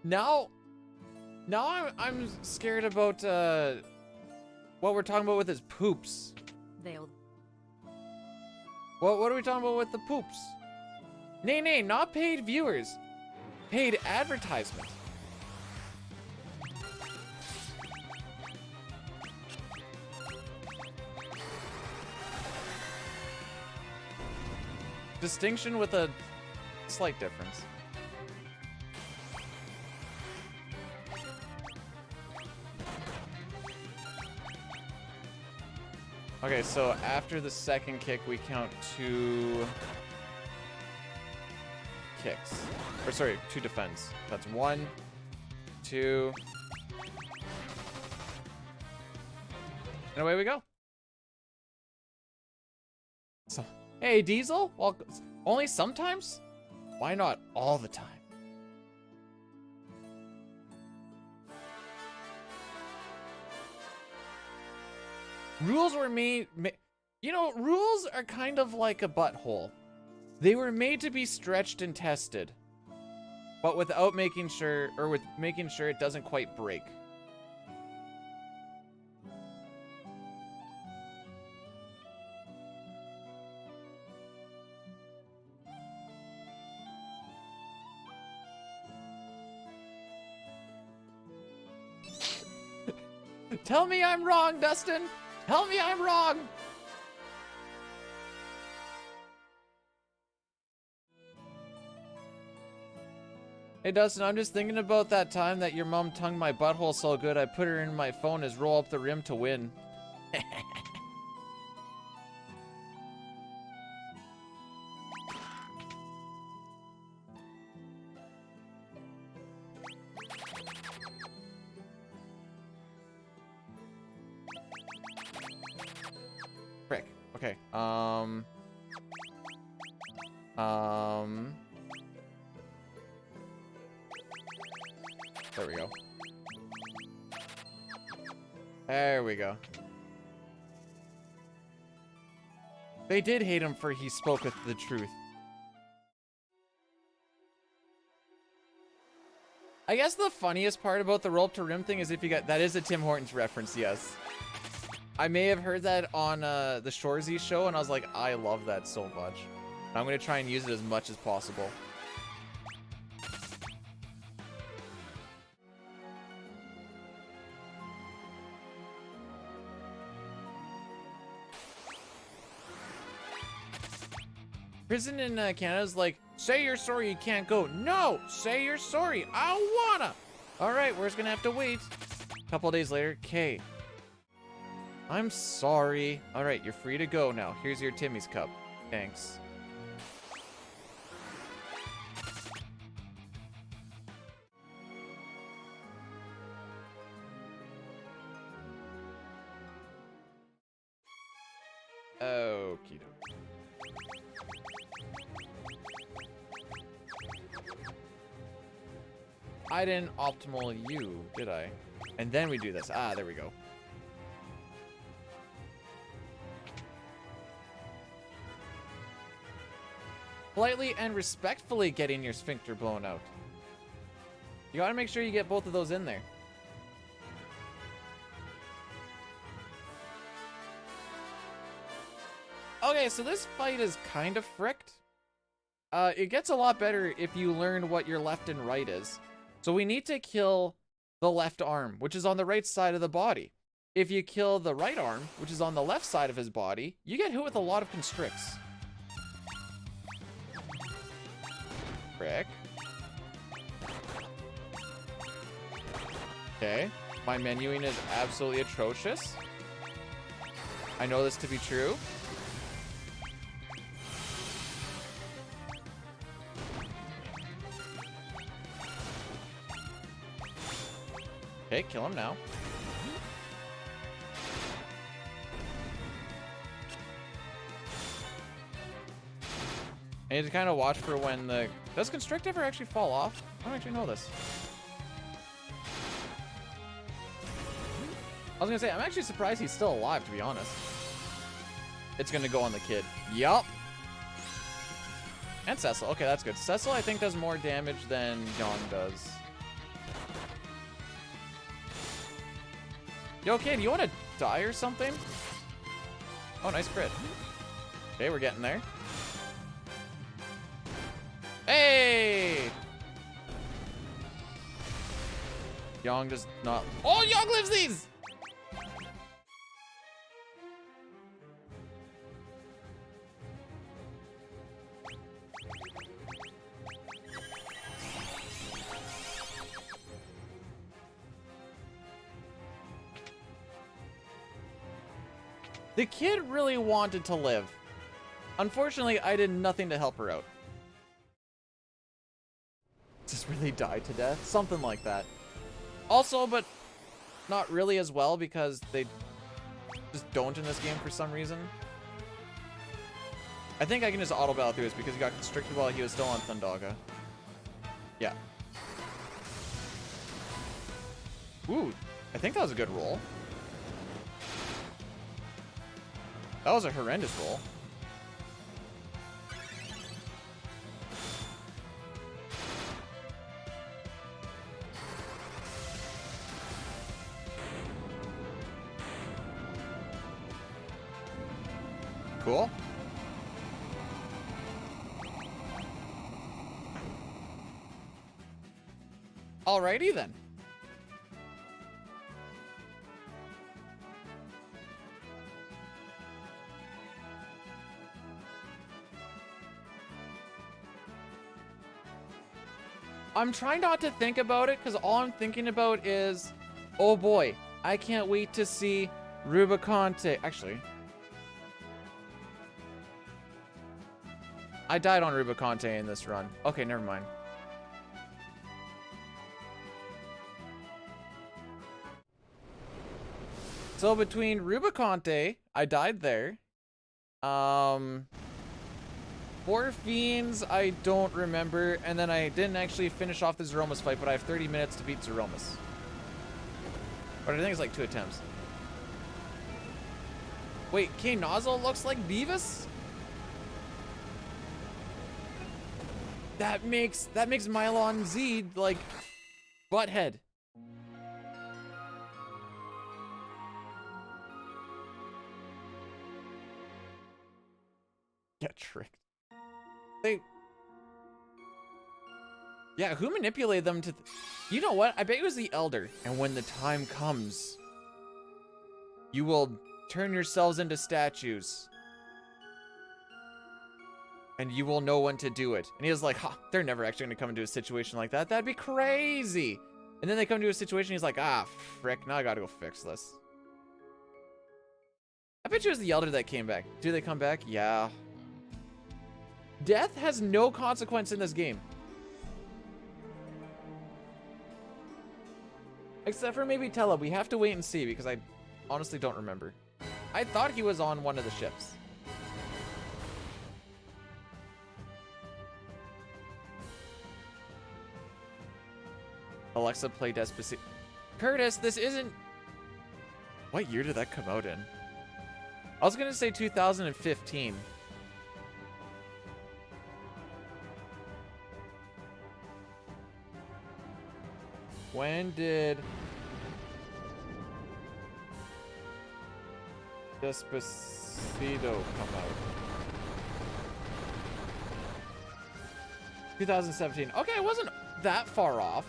Now I'm scared about what we're talking about with his poops. What are we talking about with the poops? Nay, not paid viewers. Paid advertisement. Distinction with a slight difference. Okay, so after the second kick, we count 2, kicks. Or sorry, 2 defense. That's 1, 2. And away we go. So, hey, Diesel? Well, only sometimes? Why not all the time? Rules were made... You know, rules are kind of like a butthole. They were made to be stretched and tested, but without making sure, or with making sure it doesn't quite break. Tell me I'm wrong, Dustin. Tell me I'm wrong. Hey, Dustin, I'm just thinking about that time that your mom tongued my butthole so good I put her in my phone as roll up the rim to win. Frick. Okay. There we go. There we go. They did hate him for he spoke with the truth. I guess the funniest part about the roll up to rim thing is if you got... That is a Tim Hortons reference, yes. I may have heard that on the Shorzy show, and I was like, I love that so much. I'm going to try and use it as much as possible. Prison in Canada is like, say you're sorry you can't go. No, say you're sorry. I wanna. All right, we're just gonna have to wait. A couple days later, Kay. I'm sorry. All right, you're free to go now. Here's your Timmy's cup. Thanks. Okie doke. I didn't optimal you, did I? And then we do this. Ah, there we go. Politely and respectfully getting your sphincter blown out. You gotta make sure you get both of those in there. Okay, so this fight is kind of fricked. It gets a lot better if you learn what your left and right is. So we need to kill the left arm, which is on the right side of the body. If you kill the right arm, which is on the left side of his body, you get hit with a lot of constricts. Frick. Okay, my menuing is absolutely atrocious. I know this to be true. Okay, kill him now. I need to kind of watch for when the... Does Constrict ever actually fall off? I don't actually know this. I was gonna say, I'm actually surprised he's still alive, to be honest. It's gonna go on the kid. Yup. And Cecil. Okay, that's good. Cecil, I think, does more damage than Yong does. Yo, kid, you want to die or something? Oh, nice crit. Okay, we're getting there. Hey! Yong does not... Oh, Yong lives these! The kid really wanted to live. Unfortunately, I did nothing to help her out. Just really die to death. Something like that. Also, but not really as well because they just don't in this game for some reason. I think I can just auto battle through this because he got constricted while he was still on Thundaga. Yeah. Ooh, I think that was a good roll. That was a horrendous roll. Cool. Alrighty then. I'm trying not to think about it because all I'm thinking about is, oh boy, I can't wait to see Rubicante. Actually, I died on Rubicante in this run. Okay, never mind. So between Rubicante, I died there. Four Fiends, I don't remember. And then I didn't actually finish off the Zeromus fight, but I have 30 minutes to beat Zeromus. But I think it's like 2 attempts. Wait, K Nozzle looks like Beavis? That makes Mylon Z like Butthead. Get tricked. Yeah, who manipulated them to... You know what? I bet it was the Elder. And when the time comes, you will turn yourselves into statues. And you will know when to do it. And he was like, ha, they're never actually going to come into a situation like that. That'd be crazy. And then they come to a situation, he's like, ah, frick, now I gotta go fix this. I bet you it was the Elder that came back. Do they come back? Yeah. Death has no consequence in this game. Except for maybe Tella. We have to wait and see because I honestly don't remember. I thought he was on one of the ships. Alexa, play Despacito. Curtis, this isn't... What year did that come out in? I was gonna say 2015. When did Despacito come out? 2017. Okay, it wasn't that far off.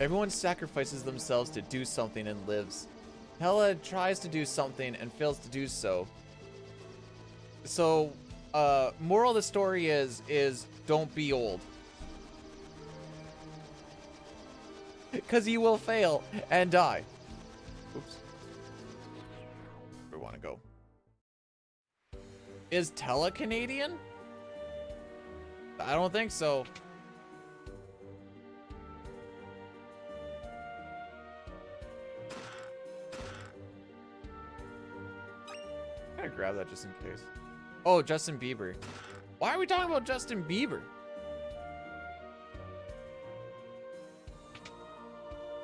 Everyone sacrifices themselves to do something and lives. Hella tries to do something and fails to do so. So, moral of the story is don't be old. Because you will fail and die. Oops. Where do we want to go? Is Tella Canadian? I don't think so. I'm gonna grab that just in case. Oh, Justin Bieber. Why are we talking about Justin Bieber?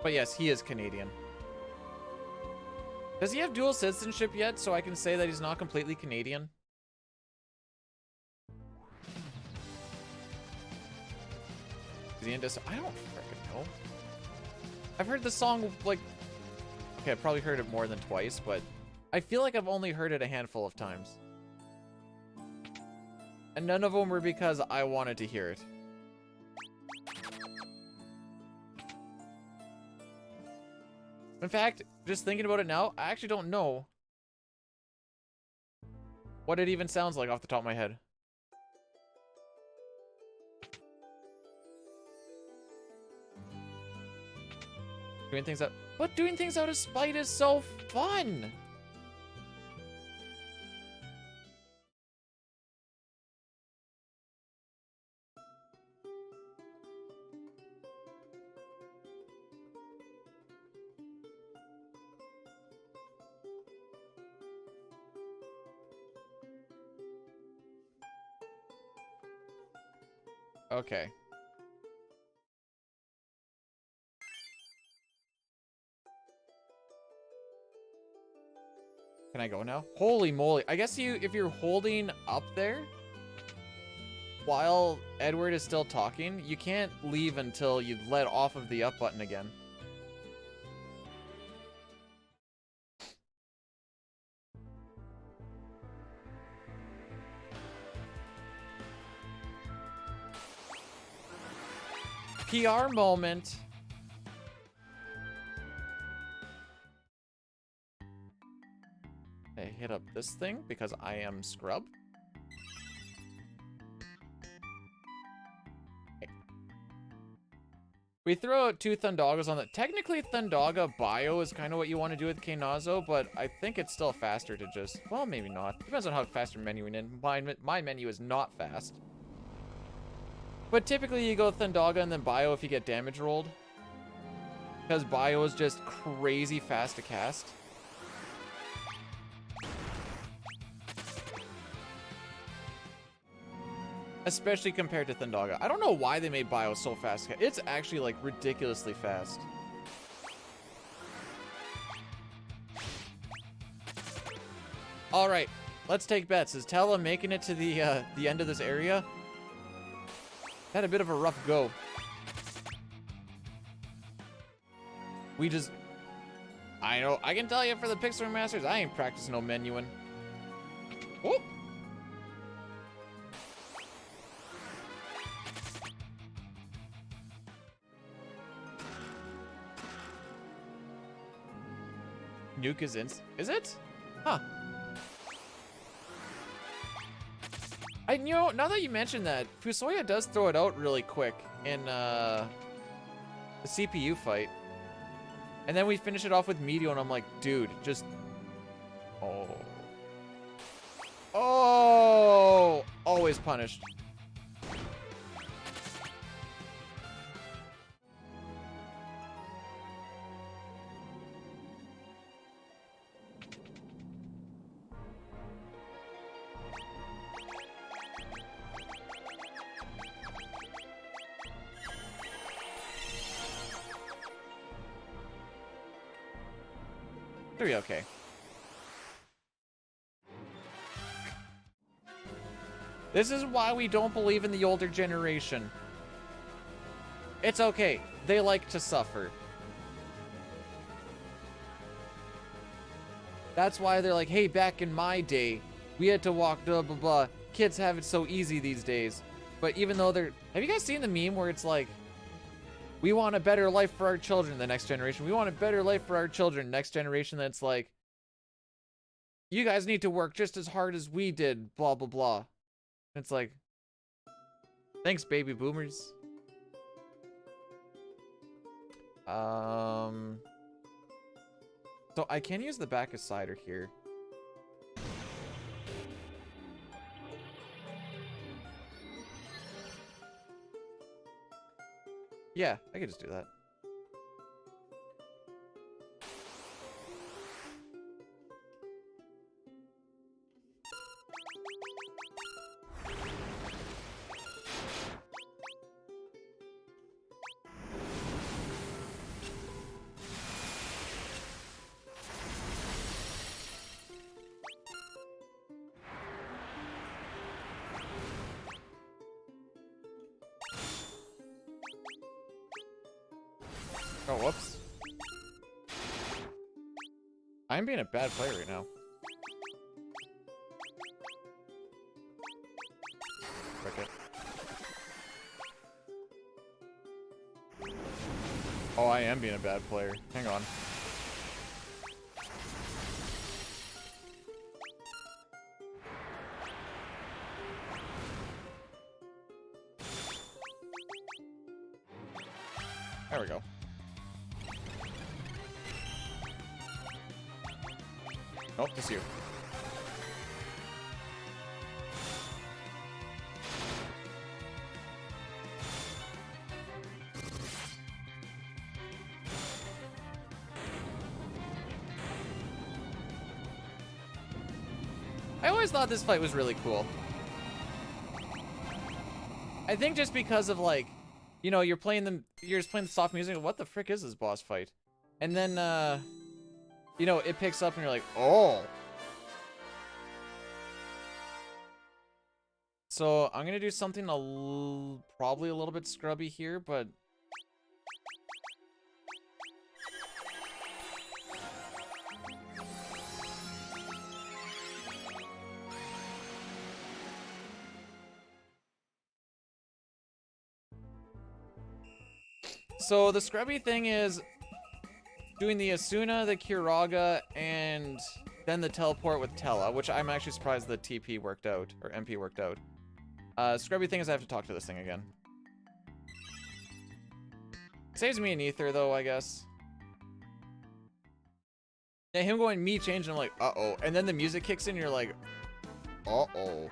But yes, he is Canadian. Does he have dual citizenship yet so I can say that he's not completely Canadian? Is he into... I don't freaking know. I've heard the song like... Okay, I've probably heard it more than twice, but I feel like I've only heard it a handful of times. And none of them were because I wanted to hear it. In fact, just thinking about it now, I actually don't know what it even sounds like off the top of my head. Doing things out. But doing things out of spite is so fun. Okay. Can I go now? Holy moly. I guess if you're holding up there while Edward is still talking, you can't leave until you let off of the up button again. PR moment. I hit up this thing because I am scrub. Okay. We throw out 2 Thundagas on that. Technically, Thundaga bio is kind of what you want to do with Knazo, but I think it's still faster to just... Well, maybe not. Depends on how fast you're menuing in. My menu is not fast. But typically you go Thundaga and then bio if you get damage rolled. Because bio is just crazy fast to cast. Especially compared to Thundaga. I don't know why they made bio so fast. It's actually like ridiculously fast. Alright, let's take bets. Is Tella making it to the end of this area? Had a bit of a rough go. We just... I know, I can tell you for the Pixel Remasters, I ain't practicing no menuing. Whoop! Nuke is in... Is it? Huh. You know, now that you mentioned that, Fusoya does throw it out really quick in the CPU fight. And then we finish it off with Meteor, and I'm like, dude, just... Oh. Oh! Always punished. Okay. This is why we don't believe in the older generation. It's okay. They like to suffer. That's why they're like, hey, back in my day, we had to walk blah, blah, blah. Kids have it so easy these days. But even though they're... Have you guys seen the meme where it's like, we want a better life for our children, the next generation. We want a better life for our children, next generation. That's like, you guys need to work just as hard as we did, blah, blah, blah. It's like, thanks, baby boomers. So I can use the back of cider here. Yeah, I could just do that. Oh, whoops. I'm being a bad player right now. Cricket. Oh, I am being a bad player. Hang on. There we go. Nope, just you. I always thought this fight was really cool. I think just because of like, you know, you're just playing the soft music. What the frick is this boss fight? And then, you know, it picks up and you're like, oh. So I'm gonna do something probably a little bit scrubby here, but so the scrubby thing is doing the Asuna, the Kiraga, and then the teleport with Tella, which I'm actually surprised the TP worked out, or MP worked out. Scrubby thing is I have to talk to this thing again. Saves me an ether though, I guess. Yeah, him going me change, and I'm like, uh-oh. And then the music kicks in, and you're like, uh-oh.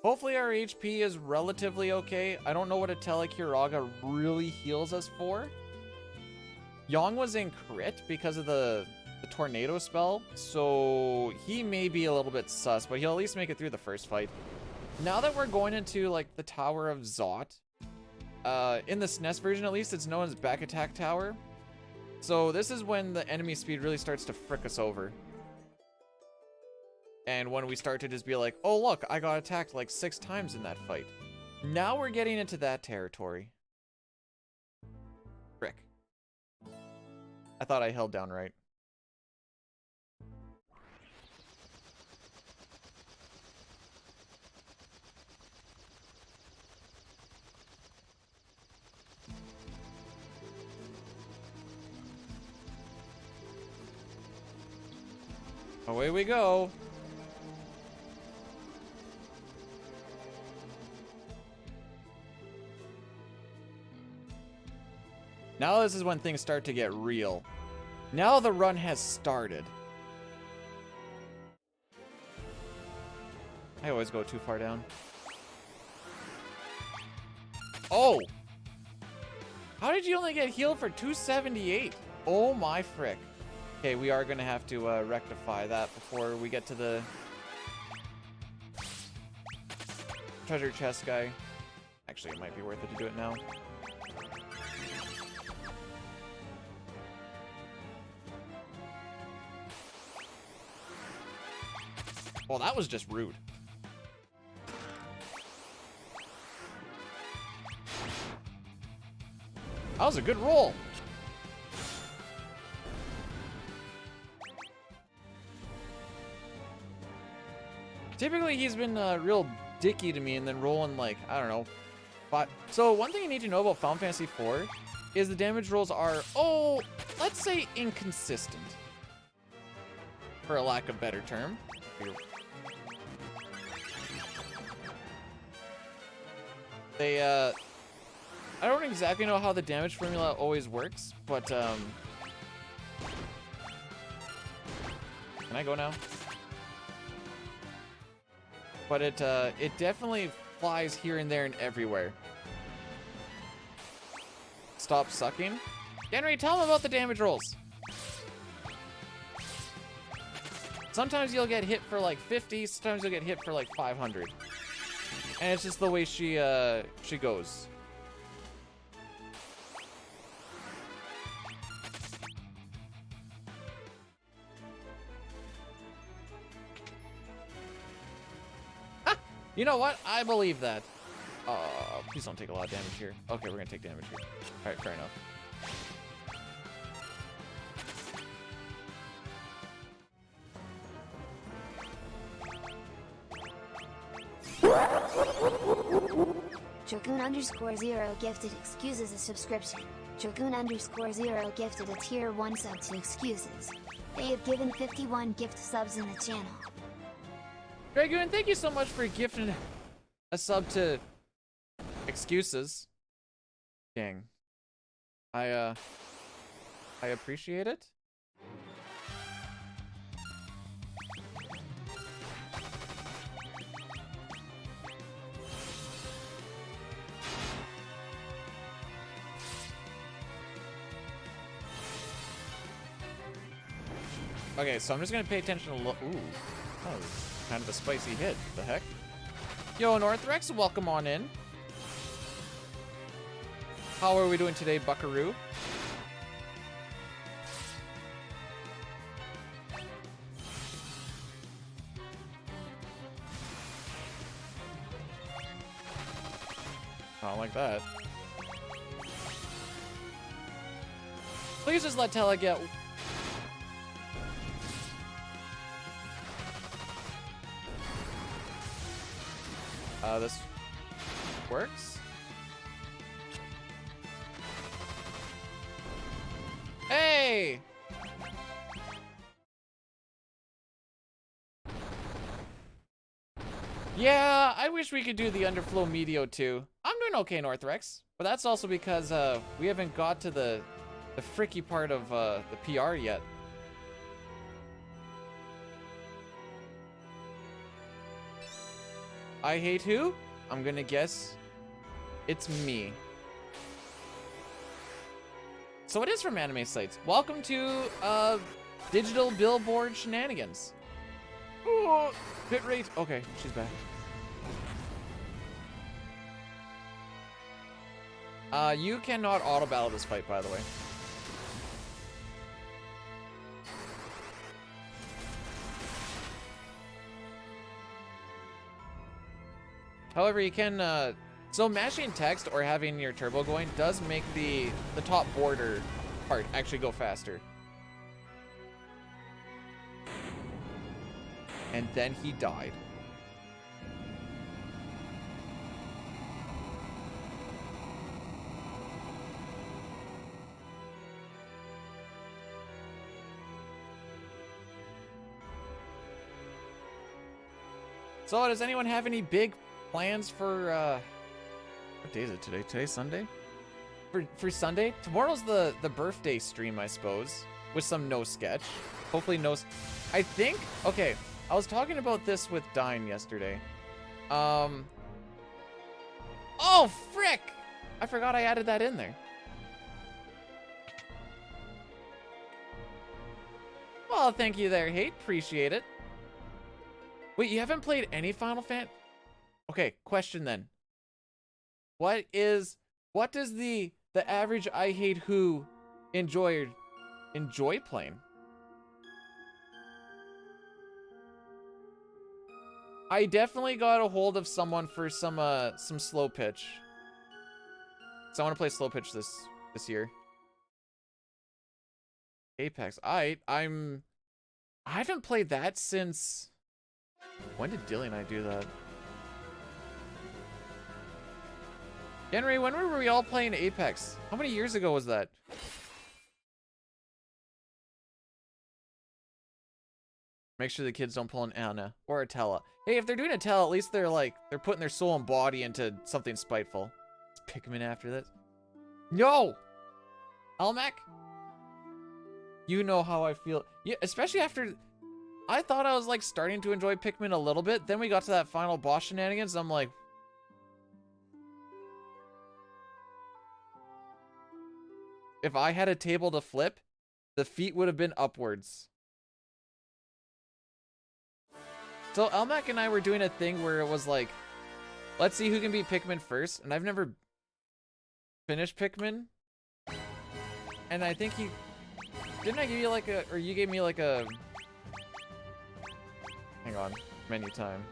Hopefully our HP is relatively okay. I don't know what a Telekiraga really heals us for. Yang was in crit because of the tornado spell, so he may be a little bit sus, but he'll at least make it through the first fight. Now that we're going into like the Tower of Zot, in the SNES version at least, it's known as Back Attack Tower. So this is when the enemy speed really starts to frick us over. And when we start to just be like, oh look, I got attacked like 6 times in that fight. Now we're getting into that territory. Frick. I thought I held down right. Away we go. Now this is when things start to get real. Now the run has started. I always go too far down. Oh! How did you only get healed for 278? Oh my frick. Okay, we are gonna have to rectify that before we get to the treasure chest guy. Actually, it might be worth it to do it now. Well, that was just rude. That was a good roll. Typically, he's been real dicky to me and then rolling like, I don't know. But so one thing you need to know about Final Fantasy IV is the damage rolls are, oh, let's say inconsistent. For a lack of a better term. They, I don't exactly know how the damage formula always works, but, can I go now? But it definitely flies here and there and everywhere. Stop sucking. Henry, tell him about the damage rolls. Sometimes you'll get hit for like 50, sometimes you'll get hit for like 500. And it's just the way she goes. Ah! You know what? I believe that. Please don't take a lot of damage here. Okay, we're gonna take damage here. Alright, fair enough.
Dragoon_0 gifted excuses a subscription. Dragoon_0 gifted a tier 1 sub to excuses. They have given 51 gift subs in the channel.
Dragoon, thank you so much for gifting a sub to excuses. Dang. I appreciate it. Okay, so I'm just gonna pay attention to ooh, that was kind of a spicy hit. The heck? Yo, Northrex, welcome on in. How are we doing today, Buckaroo? Not like that. Please just let Tella get... this works. Hey! Yeah, I wish we could do the underflow medio too. I'm doing okay, Northrex, but that's also because we haven't got to the fricky part of the PR yet. I hate who? I'm gonna guess it's me. So it is from anime sites. Welcome to digital billboard shenanigans. Oh, hit rate. Okay, she's back. You cannot auto battle this fight, by the way. However, you can, so mashing text or having your turbo going does make the top border part actually go faster. And then he died. So, does anyone have any big plans for, what day is it today? Today's Sunday? For Sunday? Tomorrow's the birthday stream, I suppose, with some no sketch. Hopefully no... I think... Okay, I was talking about this with Dine yesterday. Oh, frick! I forgot I added that in there. Well, thank you there, Hate. Appreciate it. Wait, you haven't played any Final Fantasy? Okay, question then. What does the average I hate who enjoy playing? I definitely got a hold of someone for some slow pitch. So I want to play slow pitch this year. Apex. I haven't played that since... When did Dilly and I do that? Henry, when were we all playing Apex? How many years ago was that? Make sure the kids don't pull an Anna or a Tella. Hey, if they're doing a Tella, at least they're putting their soul and body into something spiteful. Let's pick him in after this. No! Almac? You know how I feel. Yeah, especially after... I thought I was starting to enjoy Pikmin a little bit. Then we got to that final boss shenanigans. I'm like... If I had a table to flip, the feet would have been upwards. So Elmac and I were doing a thing where it was like, let's see who can beat Pikmin first. And I've never finished Pikmin. And I think didn't I give you or you gave me a, hang on, menu time.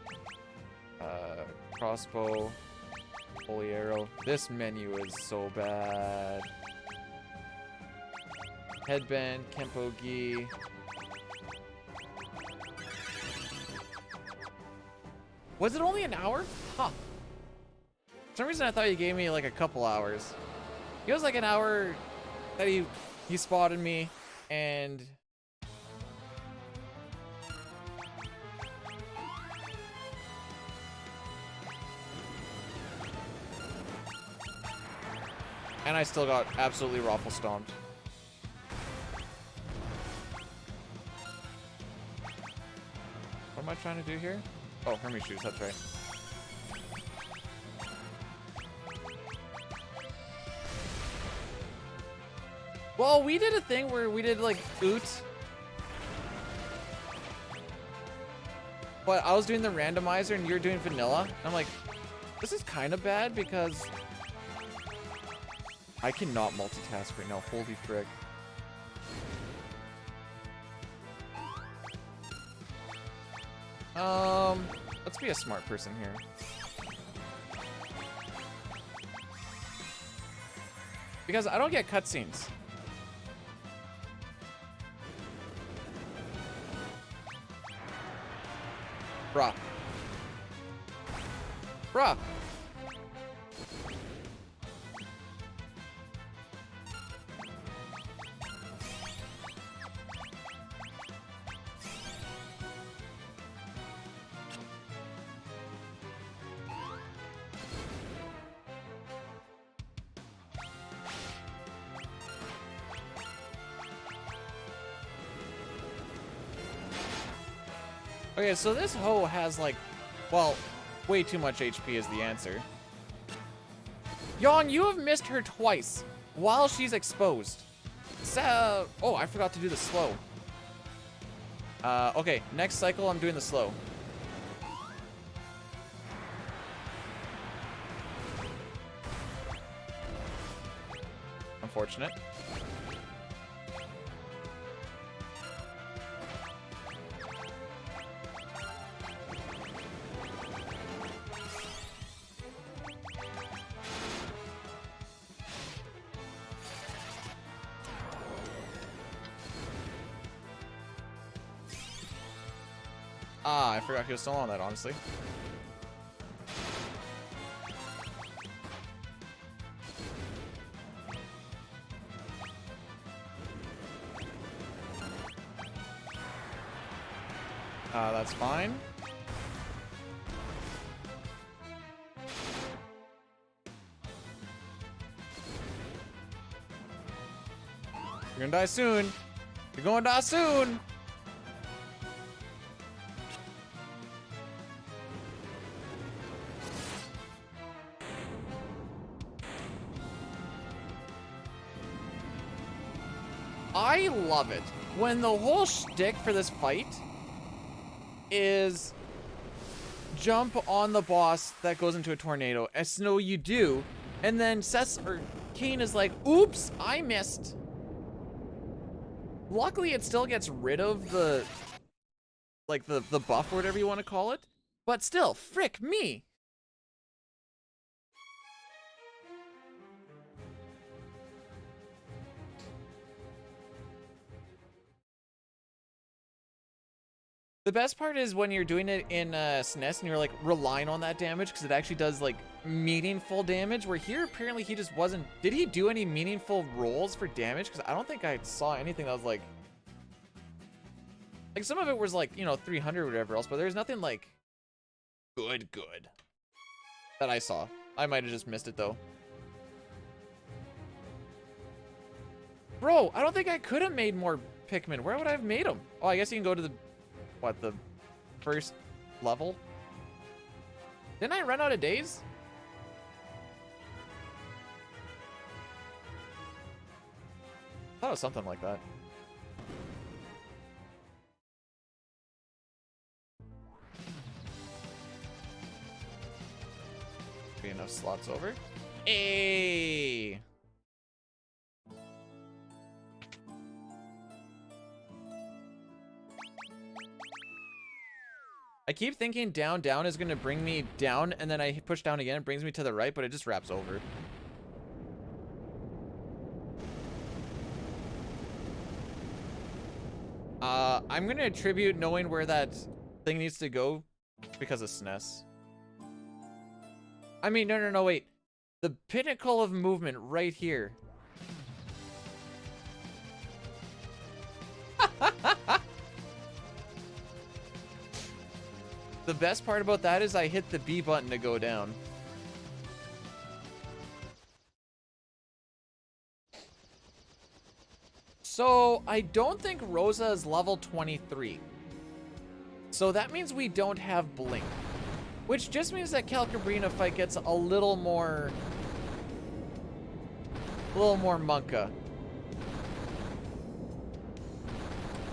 Crossbow, holy arrow. This menu is so bad. Headband, Kempo Gi. Was it only an hour? Huh. For some reason I thought you gave me a couple hours. It was an hour that he spotted me and... And I still got absolutely raffle stomped. What am I trying to do here? Oh, Hermes shoes, that's right. Well, we did a thing where we did like oot. But I was doing the randomizer and you're doing vanilla. And I'm like, this is kind of bad because I cannot multitask right now. Holy frick. Let's be a smart person here. Because I don't get cutscenes. Bruh. Bruh. Okay, so this hoe has like, well, way too much HP is the answer. Yang, you have missed her twice while she's exposed. So, oh, I forgot to do the slow. Okay, next cycle I'm doing the slow. Unfortunate. Ah, I forgot he was still on that, honestly. That's fine. You're gonna die soon. You're gonna die soon. I love it when the whole shtick for this fight is jump on the boss that goes into a tornado. And so you do, and then Kane is like, oops, I missed. Luckily, it still gets rid of the, like, the buff or whatever you want to call it. But still, frick me. The best part is when you're doing it in SNES and you're like relying on that damage because it actually does like meaningful damage, where here apparently he just wasn't. Did he do any meaningful rolls for damage? Because I don't think I saw anything that was like some of it was like, you know, 300 or whatever else, but there's nothing like good that I saw. I might have just missed it though. Bro, I don't think I could have made more Pikmin. Where would I have made them? Oh, I guess you can go to the first level? Didn't I run out of days? I thought it was something like that. Be enough slots over. Hey! I keep thinking down is gonna bring me down, and then I push down again, it brings me to the right, but it just wraps over. I'm gonna attribute knowing where that thing needs to go because of SNES. I mean, no, wait. The pinnacle of movement right here. The best part about that is I hit the B button to go down. So I don't think Rosa is level 23. So that means we don't have Blink. Which just means that Calcabrina fight gets a little more Monka.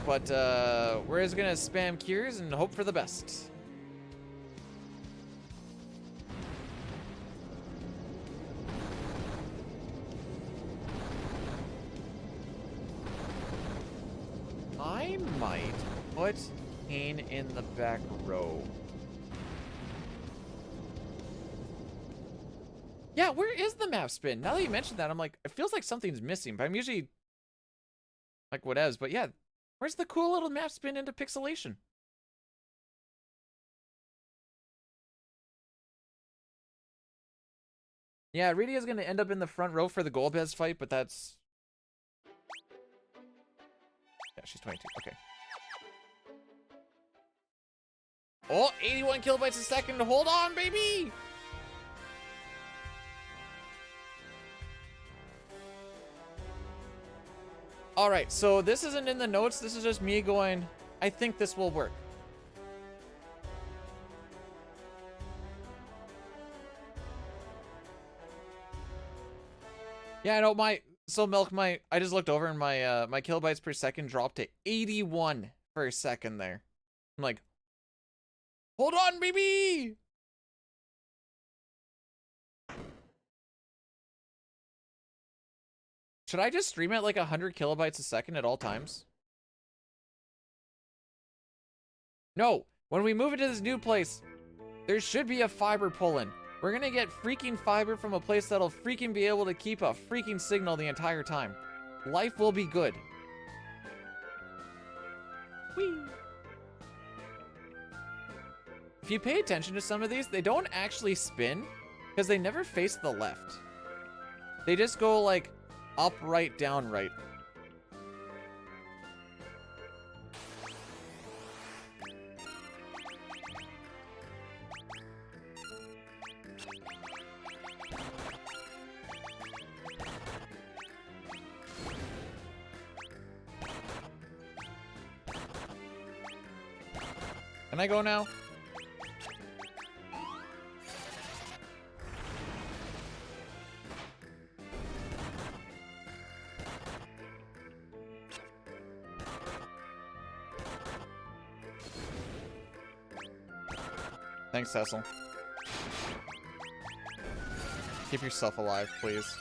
But we're just gonna spam cures and hope for the best. I might put Kane in the back row. Yeah, where is the map spin? Now that you mentioned that, I'm like, it feels like something's missing, but I'm usually like whatevs. But yeah, where's the cool little map spin into pixelation? Yeah, Rydia is going to end up in the front row for the Golbez fight, but that's... Yeah, she's 22. Okay. Oh, 81 kilobytes a second. Hold on, baby! Alright, so this isn't in the notes. This is just me going, I think this will work. Yeah, I know Milk, I just looked over and my my kilobytes per second dropped to 81 for a second there. I'm like, hold on, baby! Should I just stream at like 100 kilobytes a second at all times? No, when we move into this new place, there should be a fiber pull-in. We're gonna get freaking fiber from a place that'll freaking be able to keep a freaking signal the entire time. Life will be good. Whee! If you pay attention to some of these, they don't actually spin because they never face the left. They just go like up, right, down, right. Can I go now? Thanks, Cecil. Keep yourself alive, please.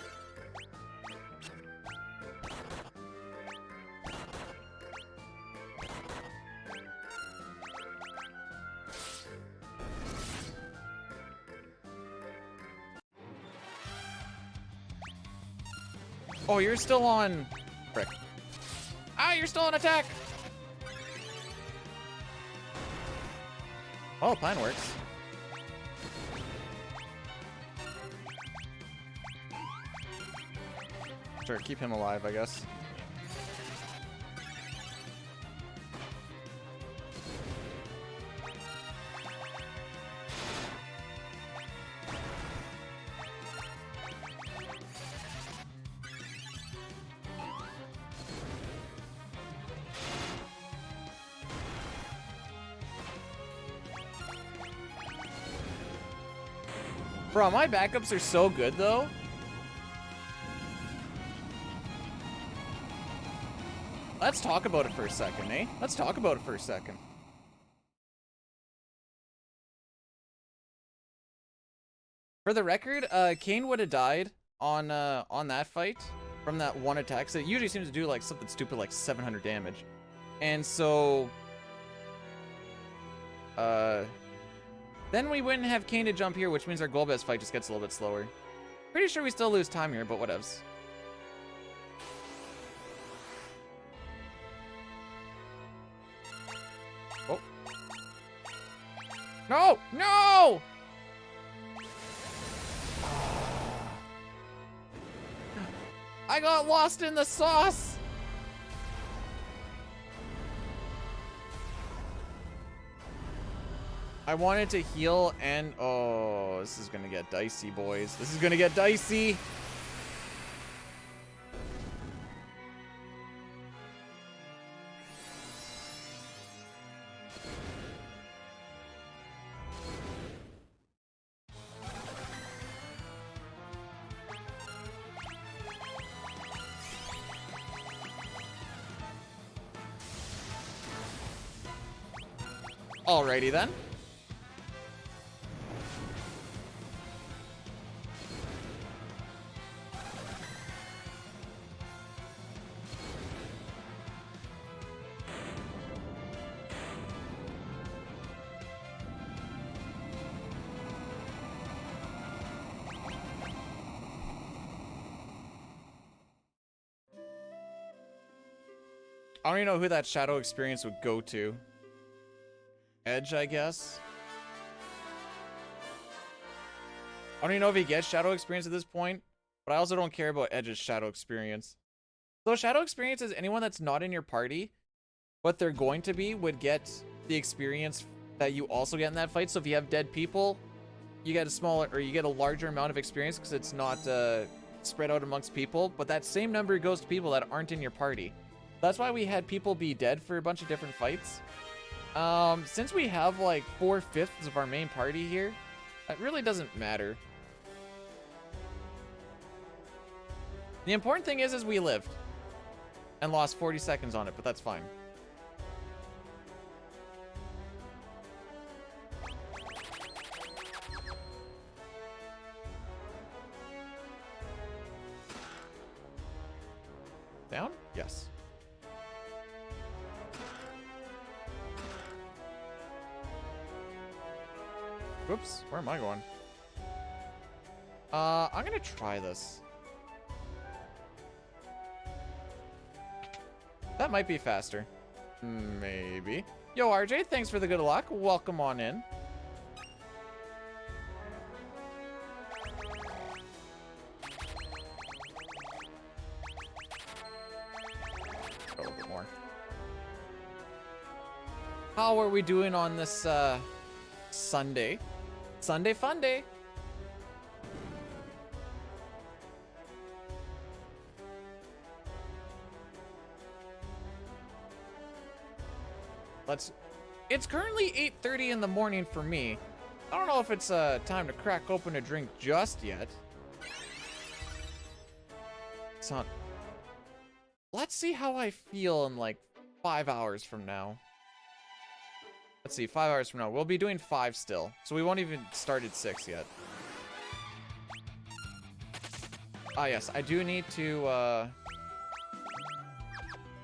Oh, you're still on... Frick. Ah, you're still on attack! Oh, plan works. Sure, keep him alive, I guess. Bro, my backups are so good, though. Let's talk about it for a second, eh? Let's talk about it for a second. For the record, Kane would have died on that fight from that one attack. So it usually seems to do like something stupid like 700 damage. And so... then we wouldn't have Kane to jump here, which means our Golbez fight just gets a little bit slower. Pretty sure we still lose time here, but whatevs. Oh. No! No! I got lost in the sauce! I wanted to heal and... Oh, this is gonna get dicey, boys. This is gonna get dicey! Alrighty then. I don't even know who that shadow experience would go to. Edge, I guess. I don't even know if he gets shadow experience at this point, but I also don't care about Edge's shadow experience. So shadow experience is anyone that's not in your party, but they're going to be, would get the experience that you also get in that fight. So if you have dead people, you get a smaller, or you get a larger amount of experience because it's not spread out amongst people, but that same number goes to people that aren't in your party. That's why we had people be dead for a bunch of different fights. Since we have like 4/5 of our main party here, it really doesn't matter. The important thing is we lived and lost 40 seconds on it, but that's fine. Down? Yes. Whoops, where am I going? I'm gonna try this. That might be faster. Maybe. Yo, RJ, thanks for the good luck. Welcome on in. A little bit more. How are we doing on this, Sunday? Sunday fun day. It's currently 8:30 in the morning for me. I don't know if it's time to crack open a drink just yet. It's not. Let's see how I feel in like 5 hours from now. Let's see, 5 hours from now. We'll be doing 5 still, so we won't even start at 6 yet. Ah, yes, I do need to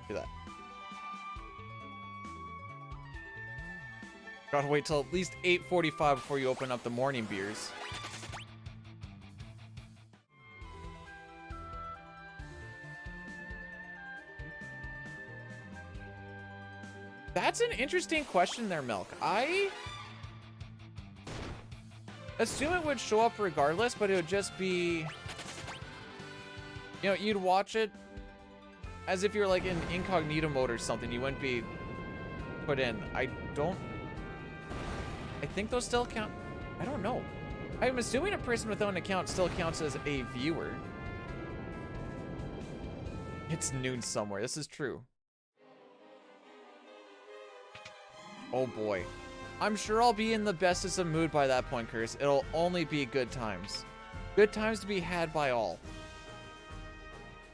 do that. Gotta wait till at least 8:45 before you open up the morning beers. That's an interesting question there, Milk. I assume it would show up regardless, but it would just be, you know, you'd watch it as if you're like in incognito mode or something. You wouldn't be put in. I think those still count. I don't know. I'm assuming a person without an account still counts as a viewer. It's noon somewhere. This is true. Oh boy. I'm sure I'll be in the bestest of mood by that point, Curse. It'll only be good times. Good times to be had by all.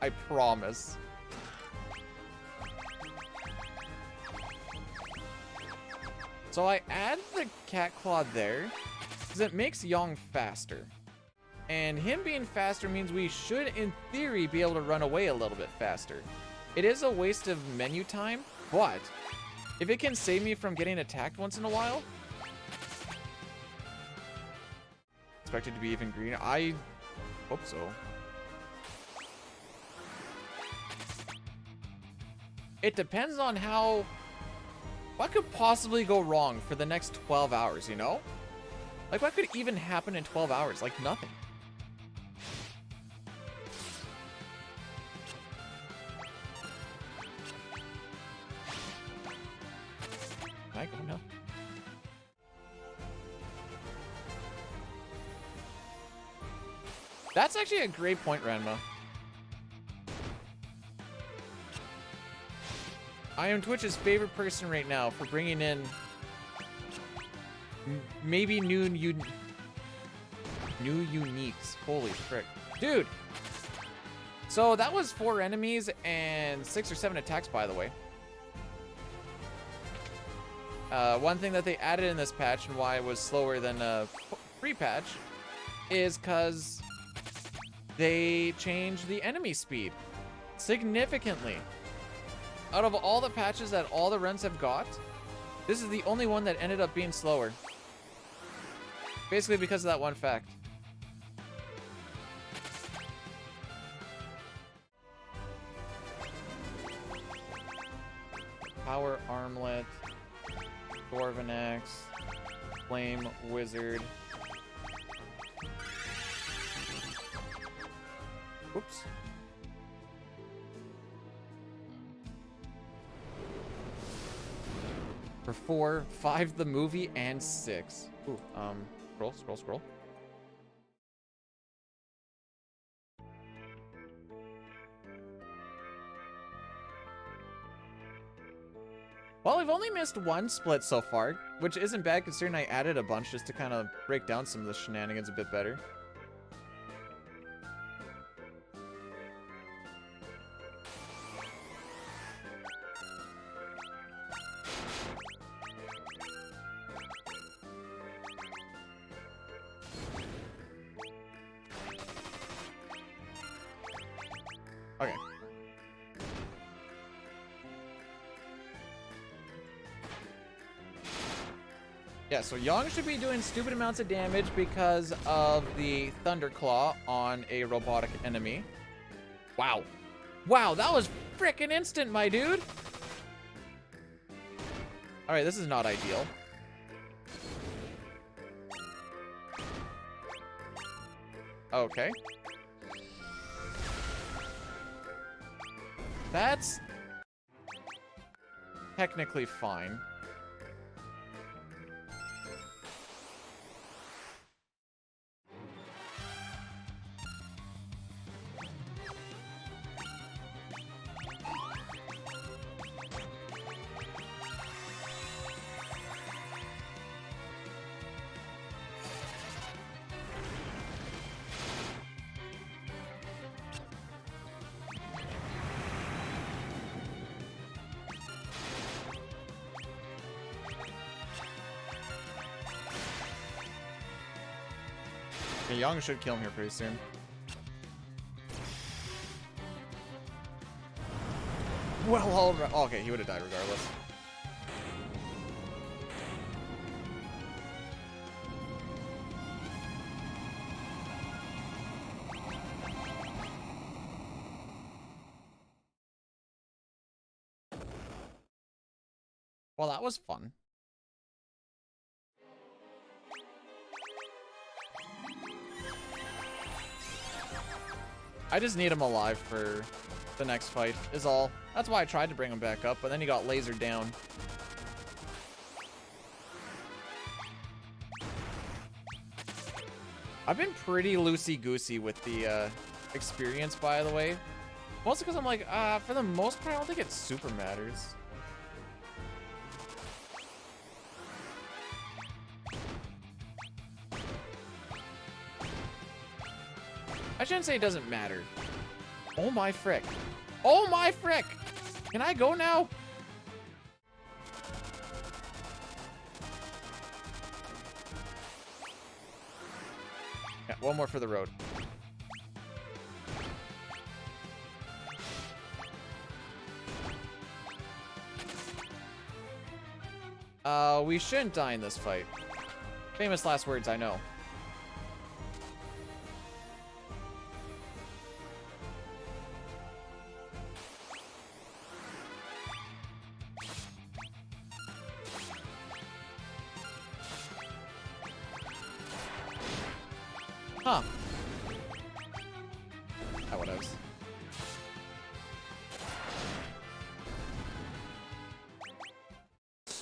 I promise. So I add the cat claw there because it makes Yang faster. And him being faster means we should, in theory, be able to run away a little bit faster. It is a waste of menu time, but if it can save me from getting attacked once in a while. Expect it to be even greener. I hope so. It depends on how... What could possibly go wrong for the next 12 hours, you know? Like, what could even happen in 12 hours? Like, nothing. Can I go now? That's actually a great point, Ranma. I am Twitch's favorite person right now for bringing in maybe new uniques. Holy frick. Dude! So that was 4 enemies and 6 or 7 attacks, by the way. One thing that they added in this patch and why it was slower than a pre-patch is because they changed the enemy speed significantly. Out of all the patches that all the runs have got, this is the only one that ended up being slower. Basically because of that one fact. Power Armlet, Dwarven Axe, Flame Wizard. Oops. For 4, 5 the movie, and 6. Ooh, scroll. Well, we've only missed one split so far, which isn't bad considering I added a bunch just to kind of break down some of the shenanigans a bit better. Okay. Yeah, so Yang should be doing stupid amounts of damage because of the Thunderclaw on a robotic enemy. Wow. Wow, that was frickin' instant, my dude. Alright, this is not ideal. Okay. That's technically fine. Okay, Young should kill him here pretty soon. Well, all right. Okay, he would have died regardless. Well, that was fun. I just need him alive for the next fight, is all. That's why I tried to bring him back up, but then he got lasered down. I've been pretty loosey-goosey with the experience, by the way. Mostly because I'm like, for the most part, I don't think it super matters. I shouldn't say it doesn't matter. Oh my frick. Oh my frick! Can I go now? Yeah, one more for the road. We shouldn't die in this fight. Famous last words, I know. Huh. That what else?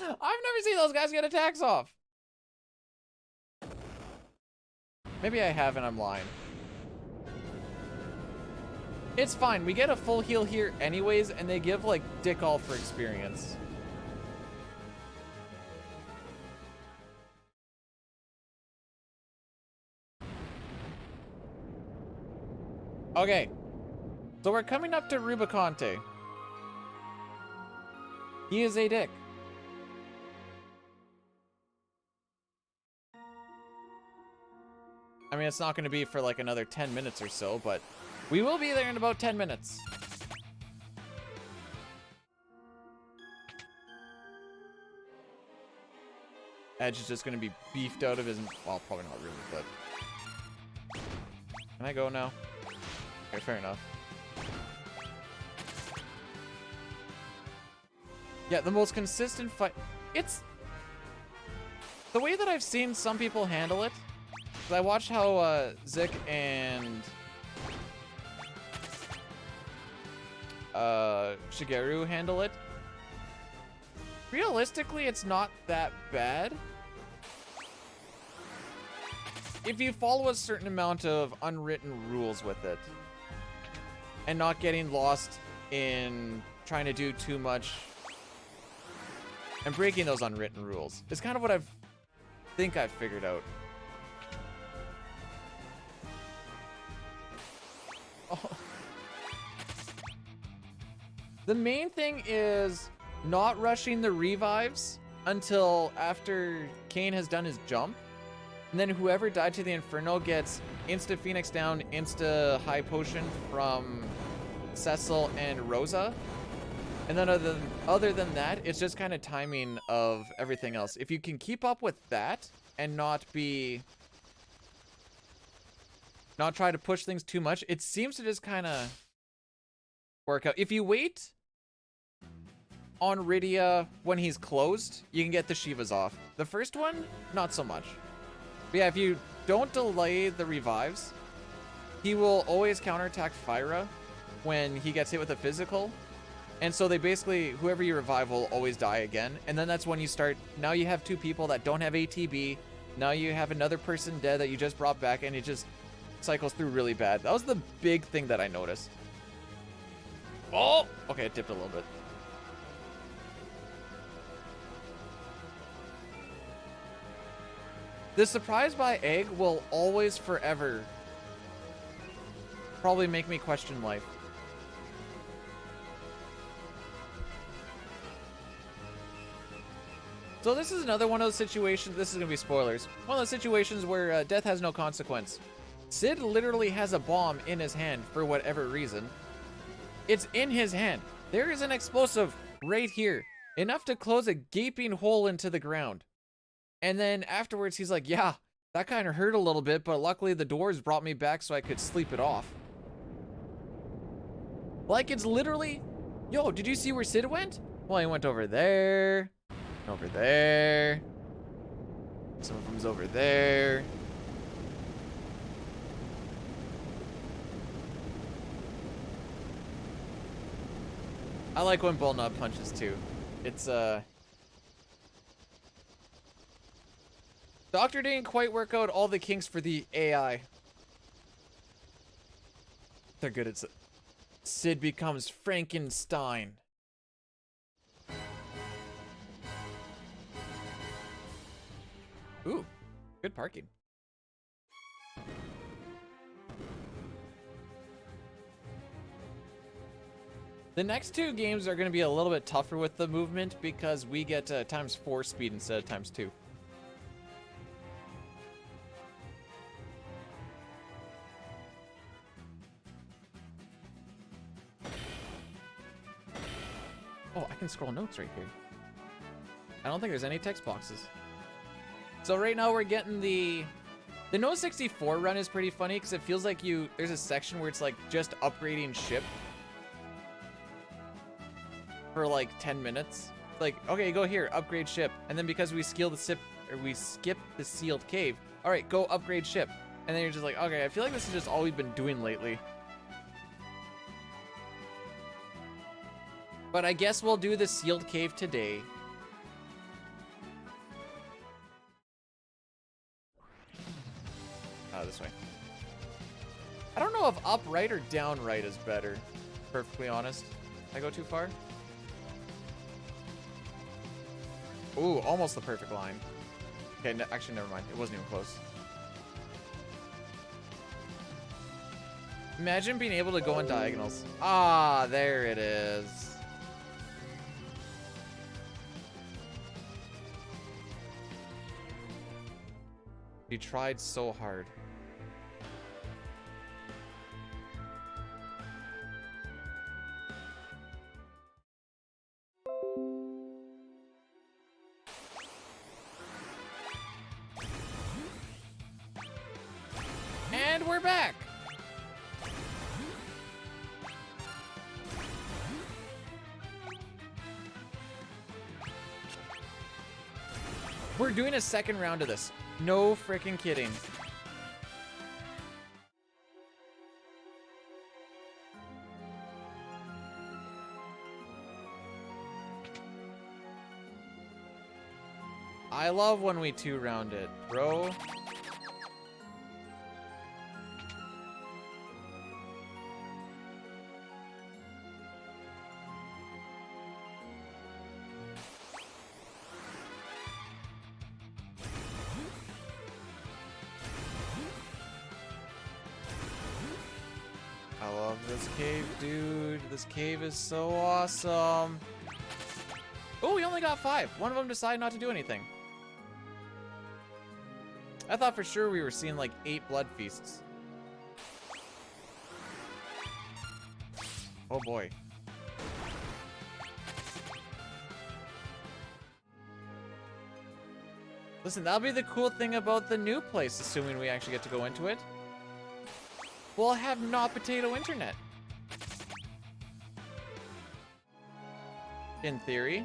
I've never seen those guys get attacks off. Maybe I have and I'm lying. It's fine. We get a full heal here anyways, and they give like dick all for experience. Okay, so we're coming up to Rubicante. He is a dick. I mean, it's not going to be for like another 10 minutes or so, but we will be there in about 10 minutes. Edge is just going to be beefed out of his... Well, probably not really, but... Can I go now? Okay, fair enough. Yeah, the most consistent fight... It's... The way that I've seen some people handle it... I watched how Zik and... Shigeru handle it. Realistically, it's not that bad. If you follow a certain amount of unwritten rules with it. And not getting lost in trying to do too much. And breaking those unwritten rules. It's kind of what I've figured out. Oh. The main thing is not rushing the revives until after Kane has done his jump. And then whoever died to the Inferno gets insta Phoenix down, insta high potion from Cecil and Rosa. And then other than that, it's just kind of timing of everything else. If you can keep up with that and not try to push things too much, it seems to just kind of work out. If you wait on Rydia when he's closed, you can get the Shivas off. The first one, not so much. But yeah, if you don't delay the revives, he will always counterattack Fyra when he gets hit with a physical. And so they basically, whoever you revive will always die again. And then that's when you start, now you have two people that don't have ATB. Now you have another person dead that you just brought back, and it just cycles through really bad. That was the big thing that I noticed. Oh! Okay, it dipped a little bit. The surprise by egg will always forever probably make me question life. So this is another one of those situations, this is going to be spoilers, one of those situations where death has no consequence. Sid literally has a bomb in his hand for whatever reason. It's in his hand. There is an explosive right here, enough to close a gaping hole into the ground. And then afterwards he's like, yeah, that kind of hurt a little bit, but luckily the doors brought me back so I could sleep it off. Like, it's literally, yo, did you see where Sid went? Well, he went over there. Over there. Some of them's over there. I like when Bullnut punches too. It's Doctor didn't quite work out all the kinks for the AI. They're good at Sid becomes Frankenstein. Ooh, good parking. The next two games are going to be a little bit tougher with the movement because we get ×4 speed instead of ×2. Oh, I can scroll notes right here. I don't think there's any text boxes. So right now we're getting the No 64 run is pretty funny because it feels like there's a section where it's like just upgrading ship for like 10 minutes. Like, okay, go here, upgrade ship. And then because we skip the sealed cave, all right, go upgrade ship. And then you're just like, okay, I feel like this is just all we've been doing lately. But I guess we'll do the sealed cave today. Oh, this way. I don't know if up right or down right is better. Perfectly honest. Did I go too far? Ooh, almost the perfect line. Okay, actually, never mind. It wasn't even close. Imagine being able to go on diagonals. Ah, there it is. He tried so hard. And we're back. We're doing a second round of this. No freaking kidding. I love when we 2-round it, bro. I love this cave, dude. This cave is so awesome. Oh, we only got 5. One of them decided not to do anything. I thought for sure we were seeing like 8 blood feasts. Oh boy. Listen, that'll be the cool thing about the new place, assuming we actually get to go into it. We'll have not potato internet. In theory.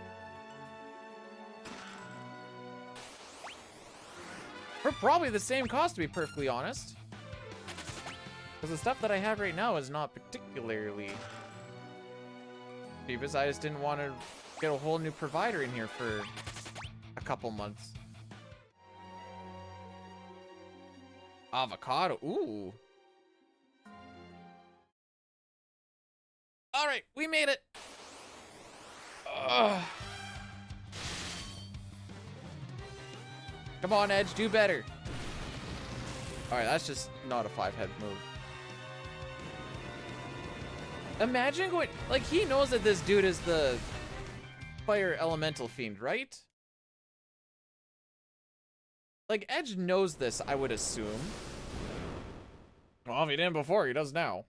For probably the same cost, to be perfectly honest. Because the stuff that I have right now is not particularly cheap. I just didn't want to get a whole new provider in here for a couple months. Avocado, ooh. All right, we made it. Ugh. Come on, Edge, do better. All right, that's just not a 5-head move. Imagine going, like, he knows that this dude is the fire elemental fiend, right? Like, Edge knows this, I would assume. Well, if he didn't before, he does now.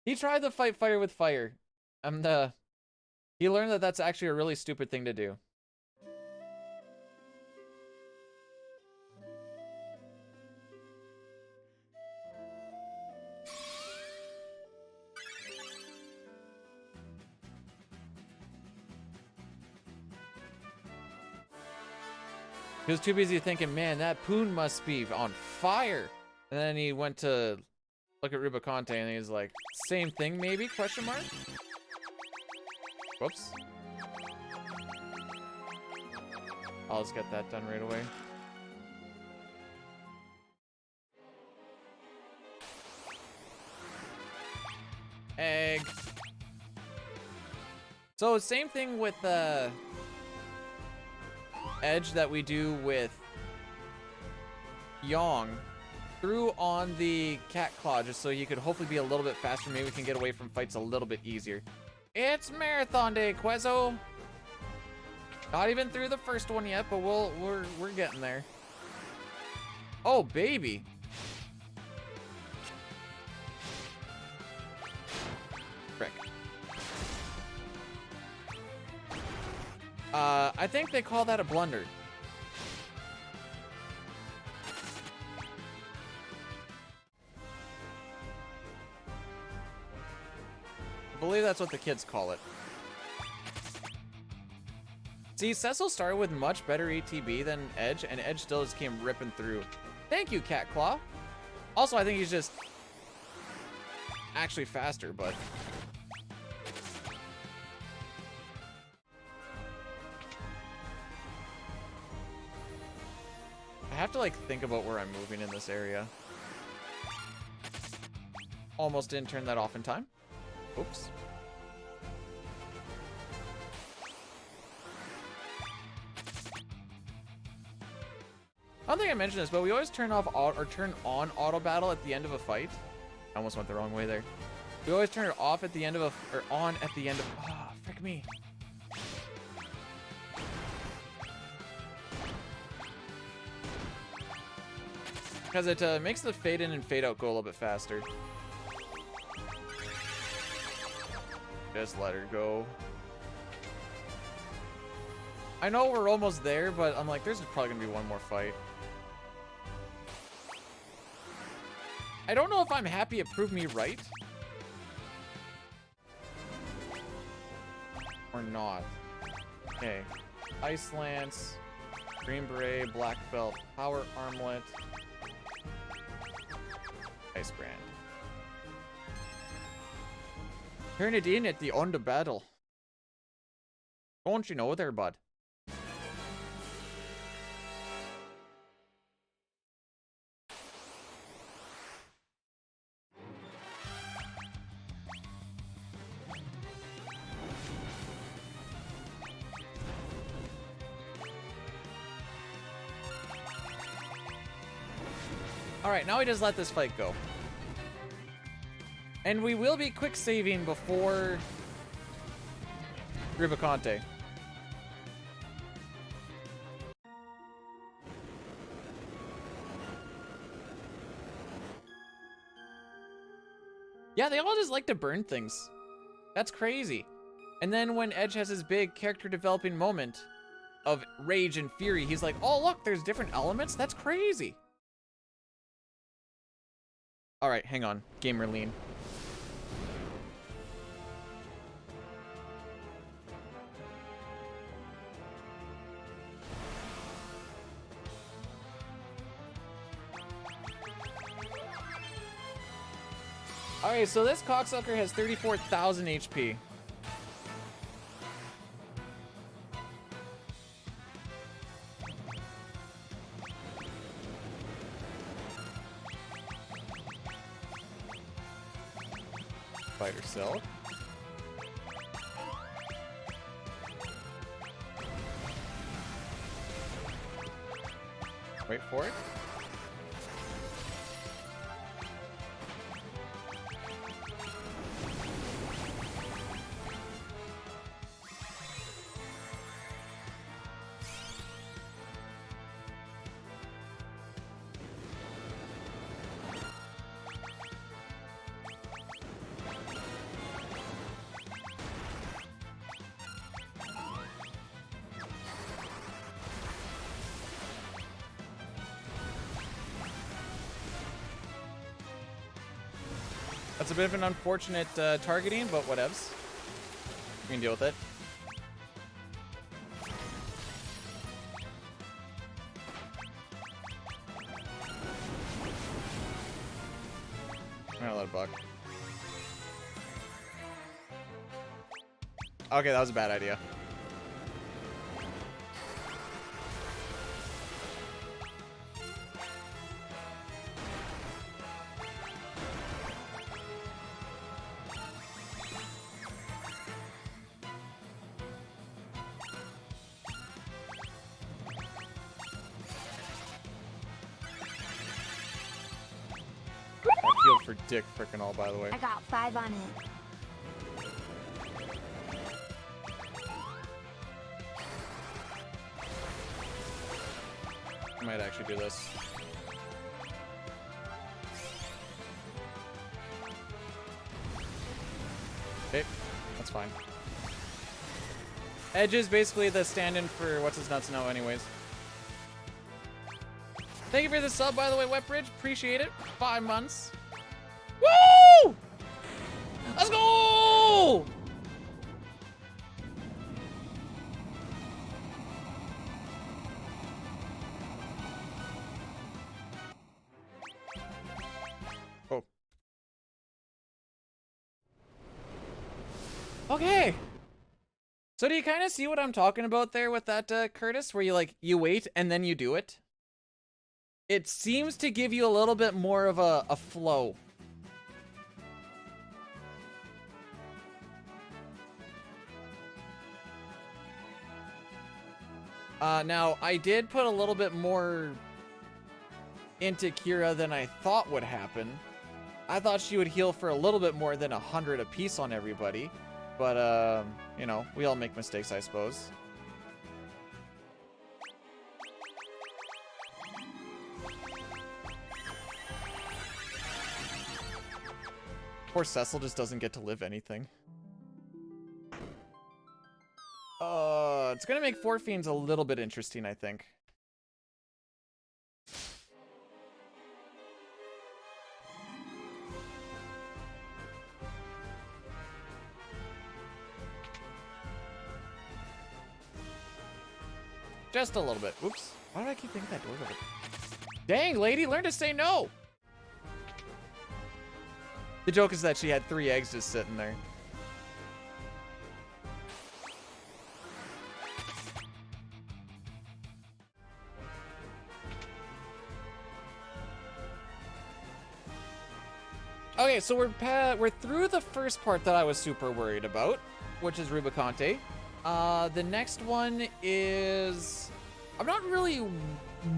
He tried to fight fire with fire. And, he learned that that's actually a really stupid thing to do. He was too busy thinking, man, that Poon must be on fire. And then he went to look at Rubicante and he's like, same thing maybe, question mark? Whoops. I'll just get that done right away. Egg. So same thing with Edge that we do with Yong. Threw on the cat claw just so you could hopefully be a little bit faster. Maybe we can get away from fights a little bit easier. It's marathon day, Quezzo. Not even through the first one yet, but we're getting there. Oh baby. Frick. I think they call that a blunder. I believe that's what the kids call it. See, Cecil started with much better ATB than Edge, and Edge still just came ripping through. Thank you, Cat Claw. Also, I think he's just actually faster, but... I have to, like, think about where I'm moving in this area. Almost didn't turn that off in time. Oops. I don't think I mentioned this, but we always turn off or turn on auto battle at the end of a fight. I almost went the wrong way there. We always turn it off at the end of a, or on at the end of, ah, frick me. Because it makes the fade in and fade out go a little bit faster. Just let her go. I know we're almost there, but I'm like, there's probably gonna be one more fight. I don't know if I'm happy it proved me right. Or not. Okay. Ice Lance, Green Beret, Black Belt, Power Armlet, Ice Brand. Turn it in at the end of battle. Don't you know there, bud? Alright, now we just let this fight go. And we will be quick saving before Rubicante. Yeah, they all just like to burn things. That's crazy. And then when Edge has his big character developing moment of rage and fury, he's like, oh, look, there's different elements? That's crazy. All right, hang on. Gamer lean. All right, so this cocksucker has 34,000 HP. Fighter Cell. Wait for it. That's a bit of an unfortunate targeting, but whatevs. We can deal with it. I'm gonna let it buck. Okay, that was a bad idea. For dick frickin' all, by the way.
I got 5 on it.
I might actually do this. Okay, that's fine. Edge is basically the stand-in for what's his nuts now anyways. Thank you for the sub, by the way, Wetbridge. Appreciate it. 5 months. Woo! Let's go! Oh. Okay. So do you kind of see what I'm talking about there with that, Curtis? Where you wait and then you do it? It seems to give you a little bit more of a flow. Now, I did put a little bit more into Kira than I thought would happen. I thought she would heal for a little bit more than 100 apiece on everybody. But, you know, we all make mistakes, I suppose. Poor Cecil just doesn't get to live anything. It's gonna make 4 Fiends a little bit interesting, I think. Just a little bit. Oops. Why do I keep thinking that door's open? Dang, lady, learn to say no! The joke is that she had 3 eggs just sitting there. Okay, so we're through the first part that I was super worried about, which is Rubicante. The next one is... I'm not really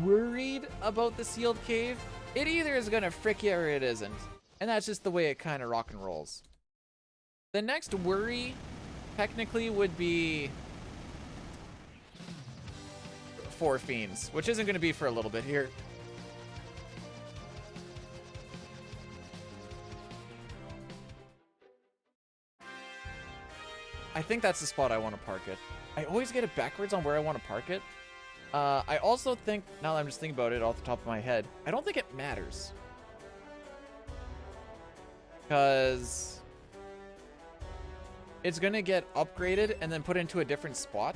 worried about the sealed cave. It either is gonna frick you or it isn't. And that's just the way it kind of rock and rolls. The next worry, technically, would be 4 Fiends, which isn't gonna be for a little bit here. I think that's the spot I want to park it. I always get it backwards on where I want to park it. I also think, now that I'm just thinking about it off the top of my head, I don't think it matters. Because it's going to get upgraded and then put into a different spot.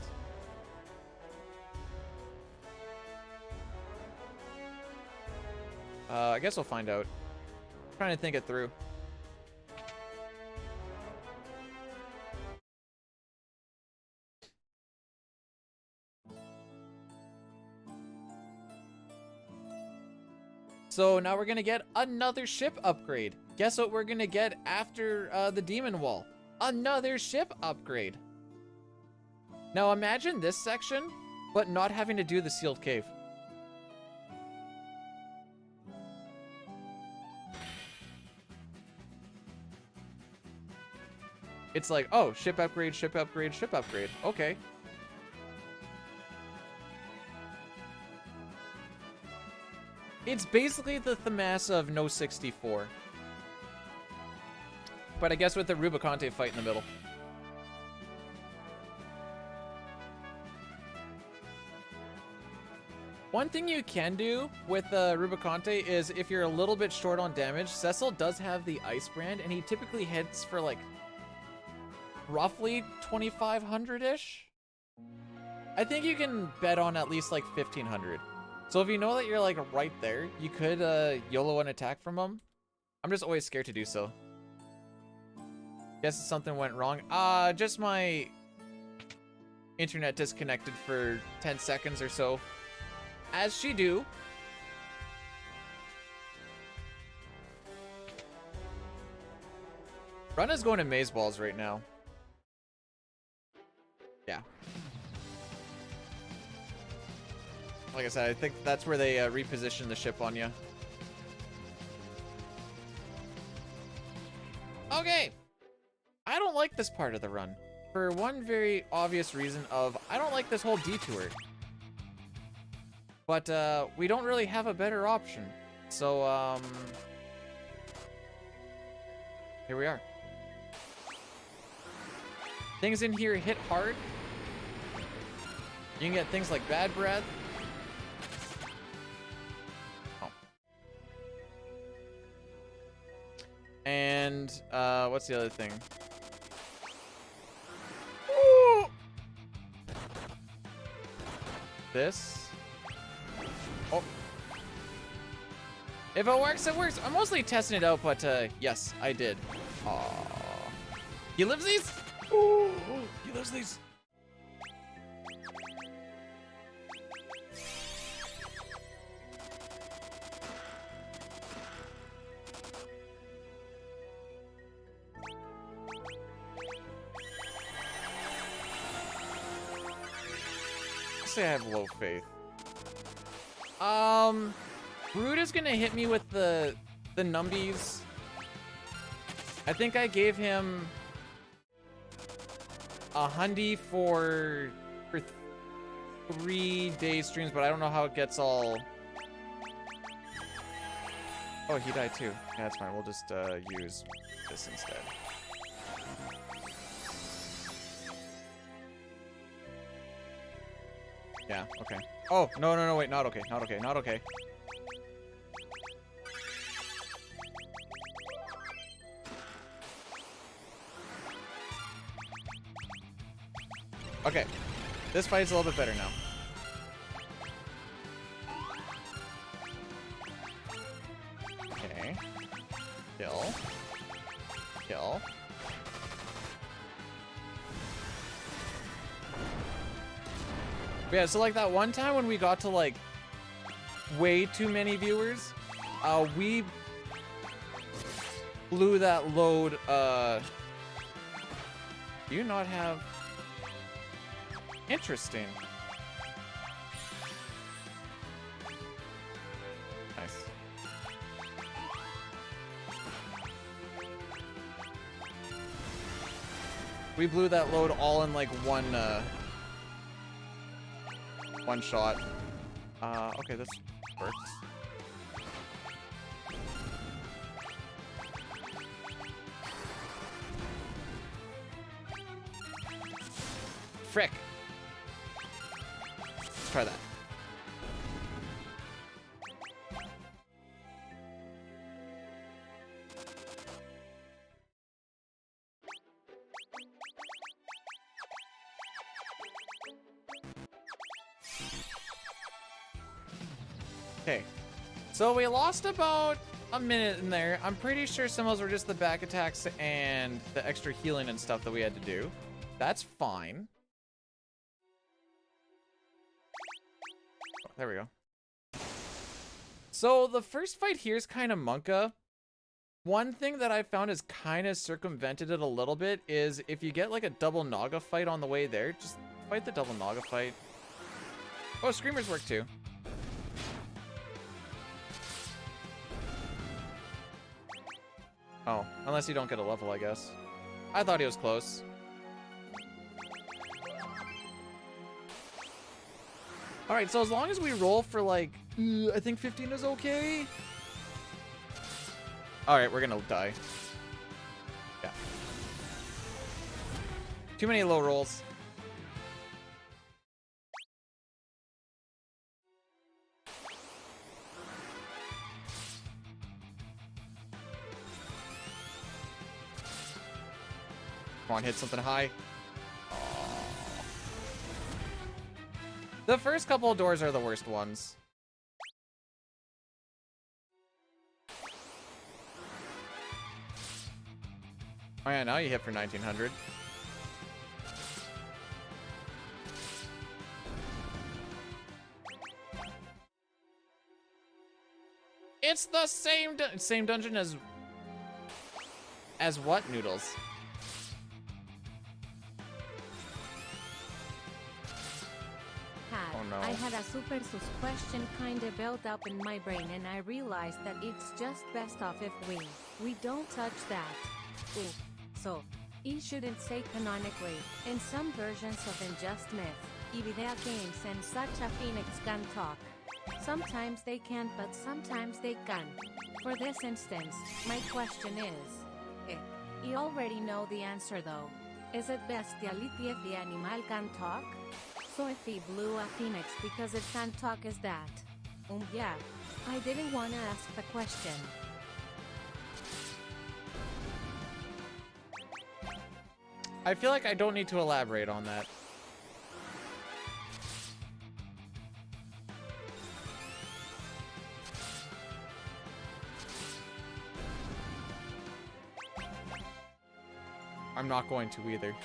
I guess we'll find out. I'm trying to think it through. So now we're gonna get another ship upgrade. Guess what we're gonna get after the demon wall? Another ship upgrade. Now imagine this section, but not having to do the sealed cave. It's like, oh, ship upgrade, ship upgrade, ship upgrade. Okay. It's basically the Thamas of No 64. But I guess with the Rubicante fight in the middle. One thing you can do with Rubicante is if you're a little bit short on damage, Cecil does have the Ice Brand, and he typically hits for like roughly 2,500-ish. I think you can bet on at least like 1,500. So if you know that you're like right there, you could YOLO an attack from him. I'm just always scared to do so. Guess something went wrong. Just my internet disconnected for 10 seconds or so. As she do. Runna's going to Maze Balls right now. Yeah. Like I said, I think that's where they reposition the ship on you. Okay. I don't like this part of the run. For one very obvious reason of, I don't like this whole detour. But we don't really have a better option. So, here we are. Things in here hit hard. You can get things like Bad Breath. And, what's the other thing? Ooh! This. Oh. If it works, it works. I'm mostly testing it out, but, yes, I did. Aww. He lives these? Ooh, he lives these. Say I have low faith. Brood is gonna hit me with the numbies. I think I gave him a hundy for 3 day streams, but I don't know how it gets all. Oh, he died too. Yeah, that's fine. We'll just use this instead. Yeah, okay. Oh, no, no, no, wait, not okay, not okay, not okay. Okay, this fight's a little bit better now. Okay. Kill. Kill. But yeah, so like that one time when we got to like way too many viewers, we blew that load. Do you not have? Interesting. Nice. We blew that load all in like one shot. Okay, this works. Frick. Let's try that. Okay, so we lost about a minute in there. I'm pretty sure some of those were just the back attacks and the extra healing and stuff that we had to do. That's fine. Oh, there we go. So the first fight here is kind of Monka. One thing that I found is kind of circumvented it a little bit is if you get like a double Naga fight on the way there, just fight the double Naga fight. Oh, Screamers work too. Oh, unless you don't get a level, I guess. I thought he was close. Alright, so as long as we roll for like, I think 15 is okay. Alright, we're gonna die. Yeah. Too many low rolls. Come on, hit something high. Aww. The first couple of doors are the worst ones. Oh yeah, now you hit for 1900. It's the same dungeon as what, Noodles? Oh no.
I had a super sus question kinda built up in my brain and I realized that it's just best off if we don't touch that. Ooh. So, E shouldn't say canonically. In some versions of Unjust Myth, video games and such a Phoenix can talk. Sometimes they can't but sometimes they can. For this instance, my question is, you already know the answer though. Is it bestiality if the animal can talk? So if he blew a phoenix because it can talk is that? Yeah. I didn't wanna ask the question.
I feel like I don't need to elaborate on that. I'm not going to either.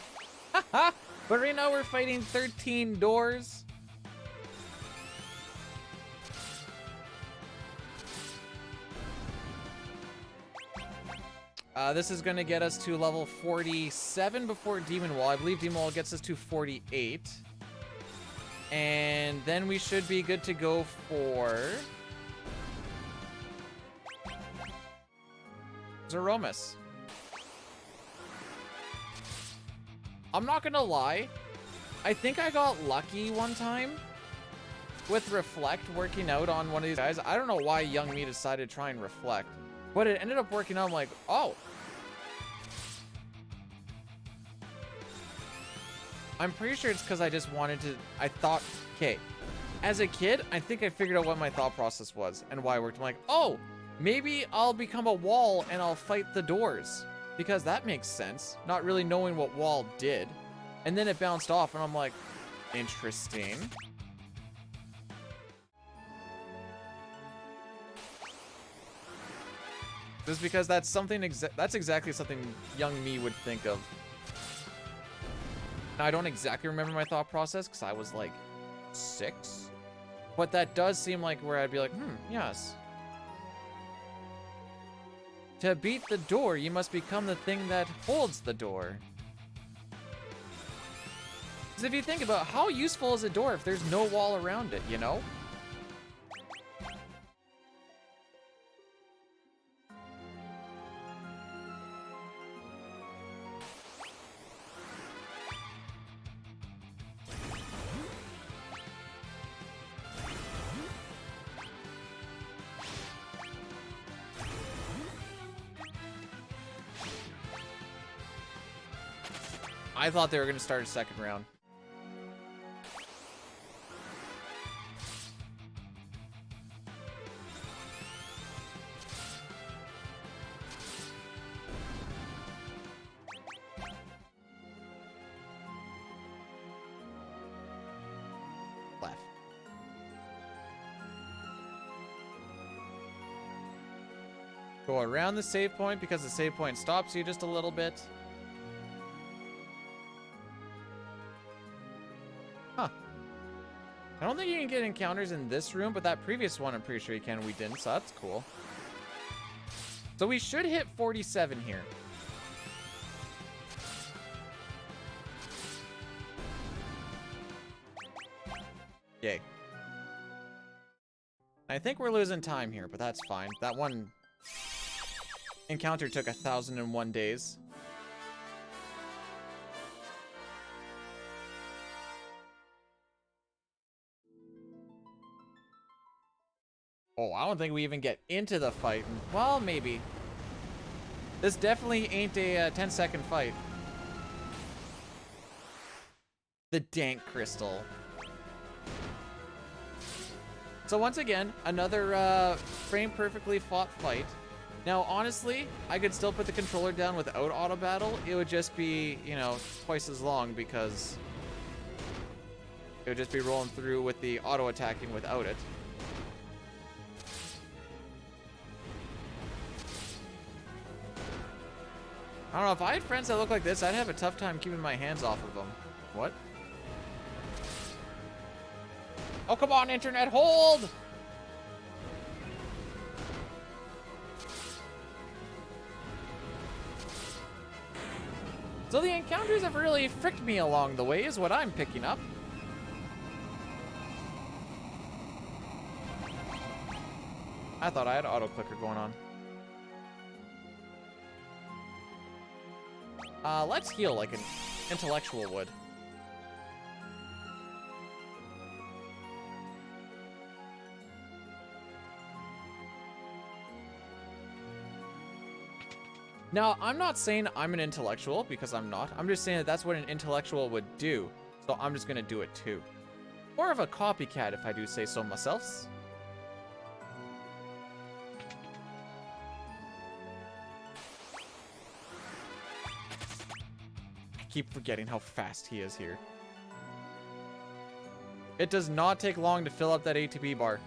Haha! But right now we're fighting 13 doors. This is going to get us to level 47 before Demon Wall. I believe Demon Wall gets us to 48. And then we should be good to go for Zeromus. I'm not gonna lie, I think I got lucky one time with Reflect working out on one of these guys. I don't know why Young Me decided to try and Reflect, but it ended up working out. I'm like, oh. I'm pretty sure it's because I just wanted to, I thought Okay. As a kid, I think I figured out what my thought process was and why it worked. I'm like, oh, maybe I'll become a wall and I'll fight the doors. Because that makes sense. Not really knowing what wall did. And then it bounced off and I'm like, interesting. Just because that's something that's exactly something young me would think of. Now, I don't exactly remember my thought process because I was like 6. But that does seem like where I'd be like, yes. To beat the door, you must become the thing that holds the door. Because if you think about how useful is a door if there's no wall around it, you know? I thought they were going to start a second round. Left. Go around the save point because the save point stops you just a little bit. I don't think you can get encounters in this room, but that previous one I'm pretty sure you can. We didn't, so that's cool. So we should hit 47 here. Yay. I think we're losing time here, but that's fine. That one encounter took 1,001 days. Oh, I don't think we even get into the fight. Well, maybe. This definitely ain't a 10-second fight. The dank crystal. So once again, another frame perfectly fought fight. Now, honestly, I could still put the controller down without auto battle. It would just be, you know, twice as long because it would just be rolling through with the auto attacking without it. I don't know, if I had friends that look like this, I'd have a tough time keeping my hands off of them. What? Oh, come on, internet, hold! So the encounters have really fricked me along the way, is what I'm picking up. I thought I had auto clicker going on. Let's heal like an intellectual would. Now, I'm not saying I'm an intellectual, because I'm not. I'm just saying that that's what an intellectual would do. So I'm just gonna do it too. More of a copycat, if I do say so myself. I keep forgetting how fast he is here. It does not take long to fill up that ATB bar.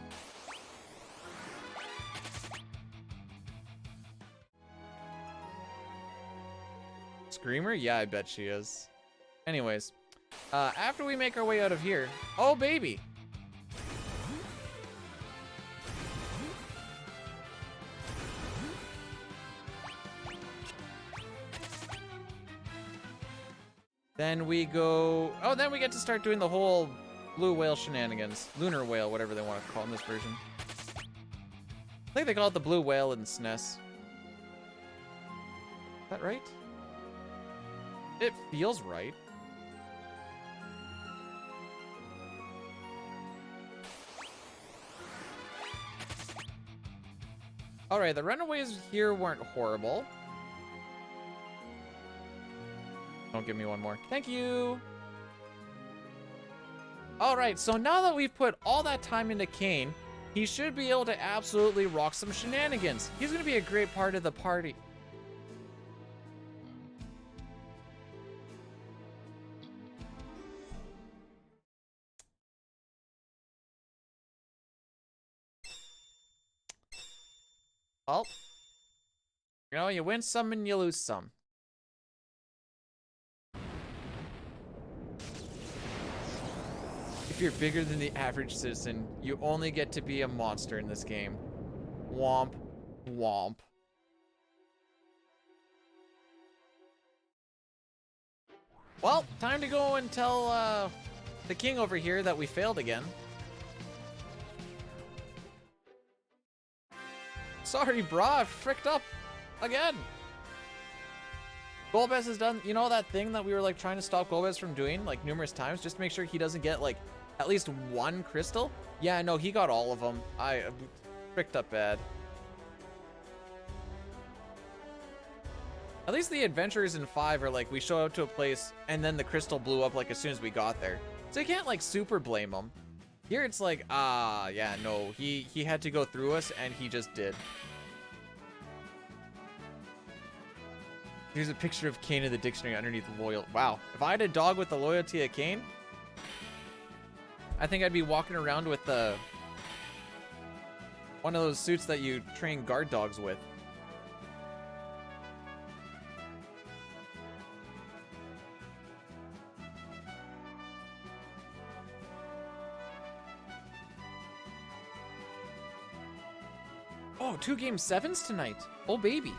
Screamer? Yeah, I bet she is. Anyways, after we make our way out of here... Oh, baby! Then we go... Oh, then we get to start doing the whole blue whale shenanigans. Lunar whale, whatever they want to call it in this version. I think they call it the blue whale in SNES. Is that right? It feels right. Alright, the runaways here weren't horrible. Don't give me one more. Thank you! All right, so now that we've put all that time into Kane, he should be able to absolutely rock some shenanigans. He's gonna be a great part of the party. Well, you know, you win some and you lose some. If you're bigger than the average citizen, you only get to be a monster in this game. Womp, womp. Well, time to go and tell the king over here that we failed again. Sorry, brah, I fricked up again. Golbez has done, you know, that thing that we were like trying to stop Golbez from doing like numerous times just to make sure he doesn't get like at least one crystal? Yeah, no, he got all of them. I fricked up bad. At least the adventures in 5 are like we show up to a place and then the crystal blew up like as soon as we got there. So you can't like super blame him. Here it's like, yeah, no, he had to go through us and he just did. Here's a picture of Kane in the dictionary underneath loyal. Wow, if I had a dog with the loyalty of Kane, I think I'd be walking around with one of those suits that you train guard dogs with. Oh, 2 game 7s tonight. Oh, baby.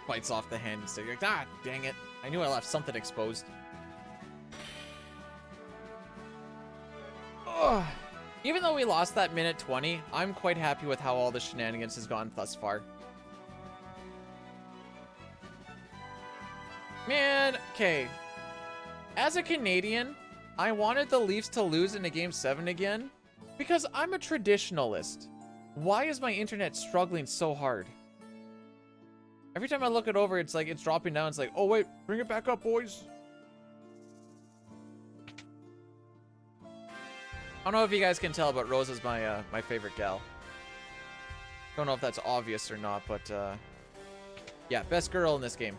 Bites off the hand and stick. Like, ah, dang it. I knew I left something exposed. Ugh. Even though we lost that minute 20, I'm quite happy with how all the shenanigans has gone thus far. Man, okay. As a Canadian, I wanted the Leafs to lose in a game 7 again because I'm a traditionalist. Why is my internet struggling so hard? Every time I look it over, it's like it's dropping down. It's like, oh wait, bring it back up, boys. I don't know if you guys can tell, but Rose is my my favorite gal. Don't know if that's obvious or not, but yeah, best girl in this game.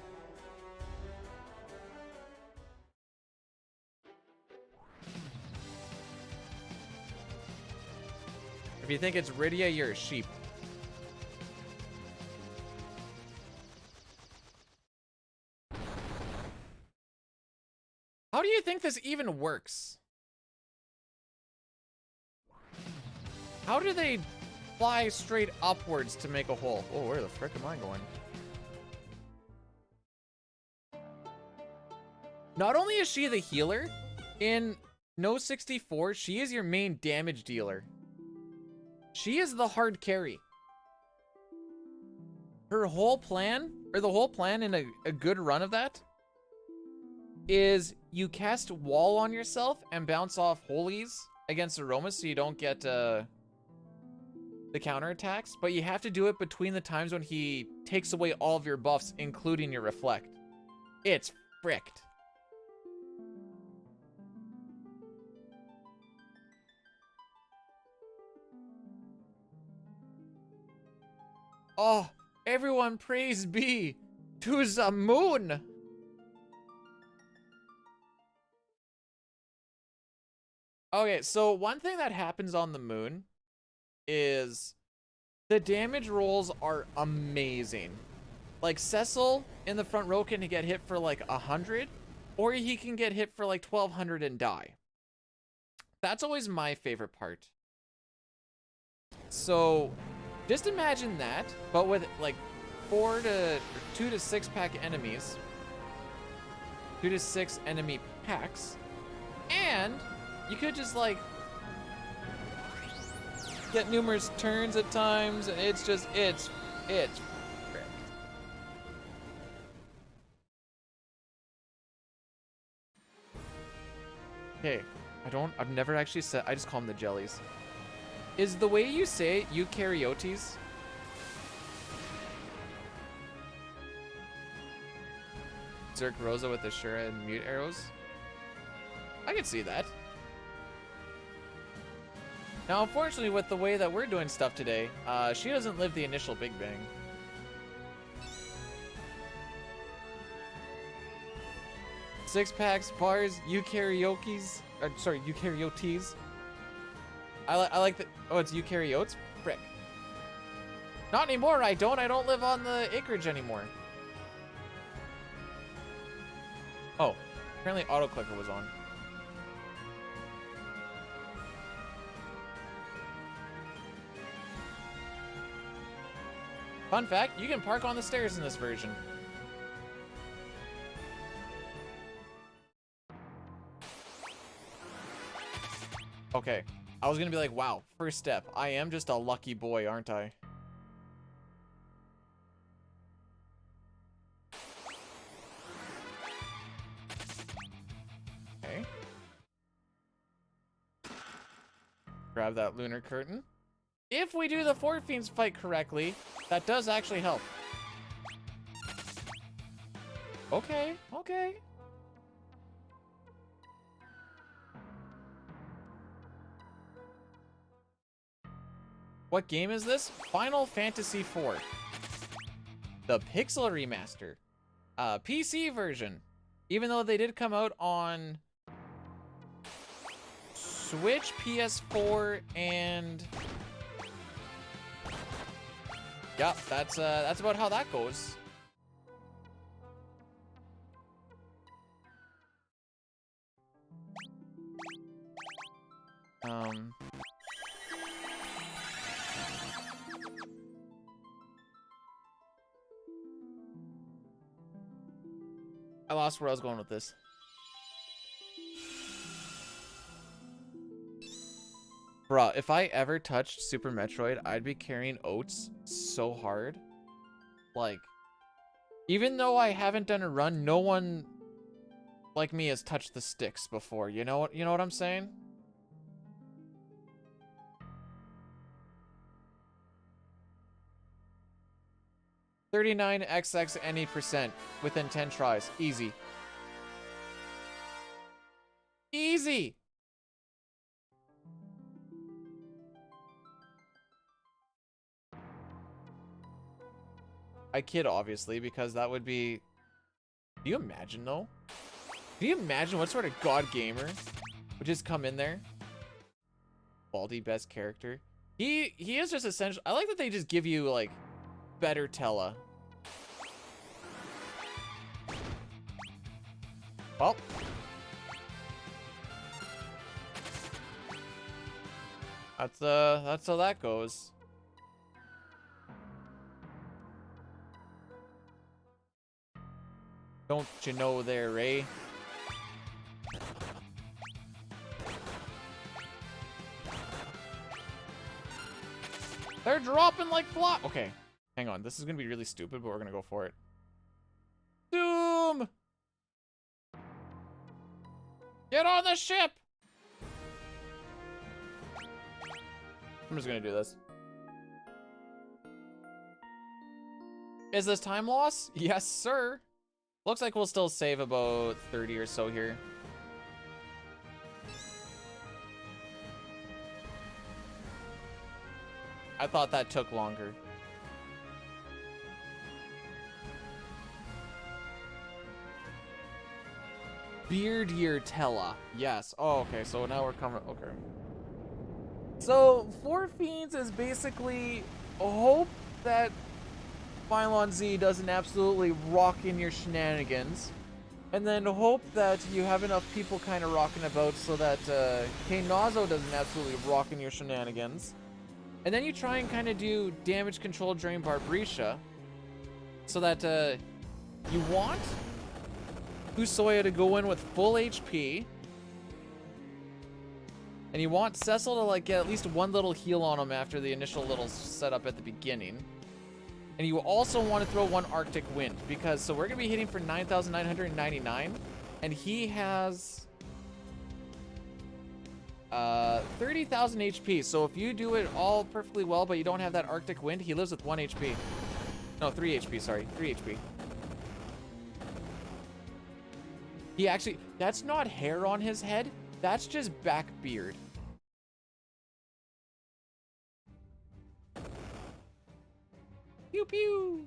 If you think it's Rydia, you're a sheep. How do you think this even works? How do they fly straight upwards to make a hole? Oh, where the frick am I going? Not only is she the healer, in No 64, she is your main damage dealer. She is the hard carry. Her whole plan, or the whole plan in a good run of that, is you cast wall on yourself and bounce off holies against aromas so you don't get the counterattacks, but you have to do it between the times when he takes away all of your buffs, including your reflect. It's fricked. Oh, everyone praise be to the moon. Okay, so one thing that happens on the moon is the damage rolls are amazing. Like Cecil in the front row can get hit for like 100, or he can get hit for like 1200 and die. That's always my favorite part. So just imagine that, but with like 2 to 6 pack enemies, 2 to 6 enemy packs, and you could just like get numerous turns at times, and it's just it's fricked. Okay, I've never actually said, I just call them the jellies. Is the way you say it eukaryotes? Zerk Rosa with Ashura and mute arrows. I could see that. Now, unfortunately, with the way that we're doing stuff today, she doesn't live the initial Big Bang. Six packs, bars, eukaryotes. Or, sorry, eukaryotes. I like that. Oh, it's eukaryotes? Frick. Not anymore, I don't live on the acreage anymore. Oh, apparently auto clicker was on. Fun fact, you can park on the stairs in this version. Okay, I was gonna be like, wow, first step. I am just a lucky boy, aren't I? Okay. Grab that lunar curtain. If we do the Four Fiends fight correctly, that does actually help. Okay, okay. What game is this? Final Fantasy IV. The Pixel Remaster. PC version. Even though they did come out on Switch, PS4, and... yeah, that's about how that goes. I lost where I was going with this. Bruh, if I ever touched Super Metroid, I'd be carrying oats so hard. Like, even though I haven't done a run, no one like me has touched the sticks before. You know what I'm saying? $39xx any percent within 10 tries. Easy. Easy. I kid, obviously, because that would be... Do you imagine, though? Can you imagine what sort of god gamer would just come in there? Baldy, best character. He is just essential. I like that they just give you, like, better Tella. Well. That's how that goes. Don't you know there, Ray? They're dropping like fly. Okay, hang on. This is gonna be really stupid, but we're gonna go for it. Doom! Get on the ship! I'm just gonna do this. Is this time loss? Yes, sir. Looks like we'll still save about 30 or so here. I thought that took longer. Beard Year Tella. Yes. Oh, okay. So now we're coming. Okay. So, Four Fiends is basically hope that Phylon Z doesn't absolutely rock in your shenanigans, and then hope that you have enough people kind of rocking about so that K-Nazo doesn't absolutely rock in your shenanigans, and then you try and kind of do damage control during Barbrisha so that you want Usoya to go in with full HP, and you want Cecil to like get at least one little heal on him after the initial little setup at the beginning. And you also want to throw one Arctic Wind, because so we're going to be hitting for 9,999, and he has 30,000 HP. So if you do it all perfectly well, but you don't have that Arctic Wind, he lives with 1 HP. No, 3 HP, sorry. 3 HP. He actually, that's not hair on his head. That's just back beard. Pew pew.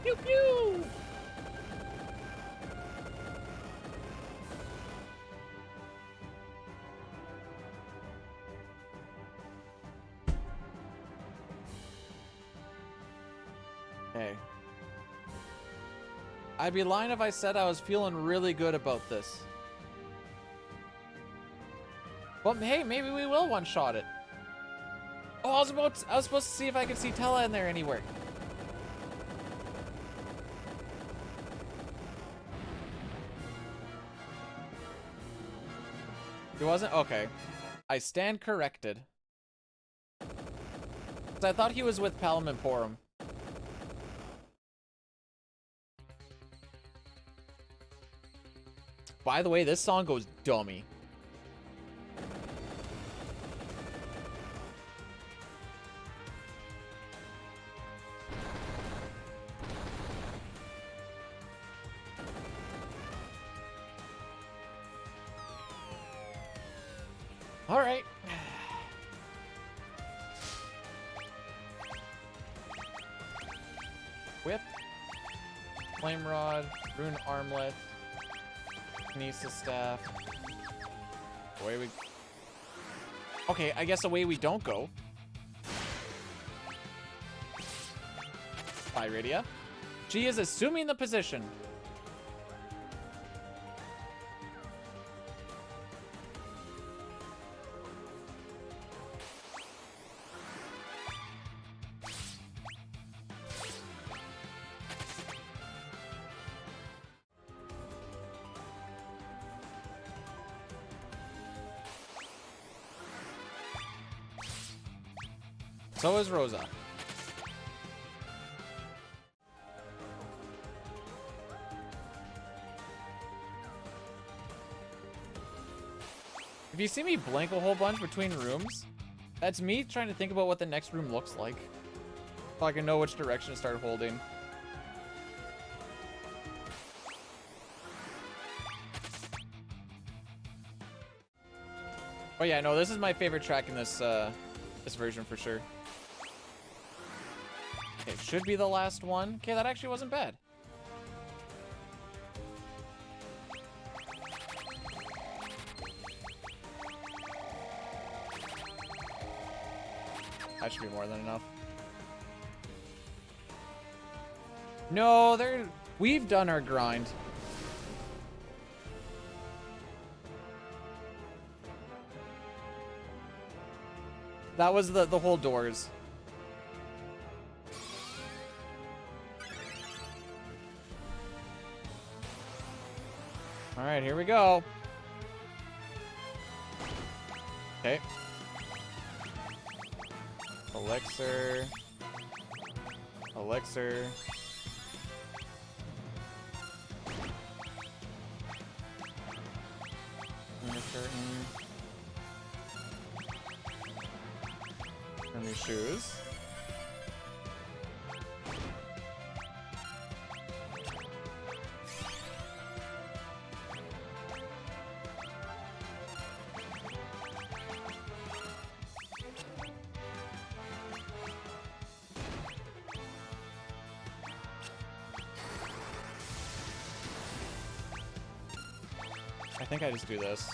Pew pew. Hey. I'd be lying if I said I was feeling really good about this. But hey, maybe we will one-shot it. Oh, I was supposed to see if I could see Tella in there anywhere. He wasn't? Okay. I stand corrected. 'Cause I thought he was with Palom and Porum. By the way, this song goes dummy. All right. Whip. Flame Rod. Rune Armlet. Kinesis Staff. Away we... Okay, I guess away we don't go. Iridia. She is assuming the position. So is Rosa. If you see me blank a whole bunch between rooms, that's me trying to think about what the next room looks like. So I can know which direction to start holding. Oh yeah, no, this is my favorite track in this this version for sure. Okay, should be the last one. Okay, that actually wasn't bad. That should be more than enough. No, we've done our grind. That was the whole doors. All right, here we go. Okay. Elixir. Elixir. Curtain. And these shoes. I think I just do this.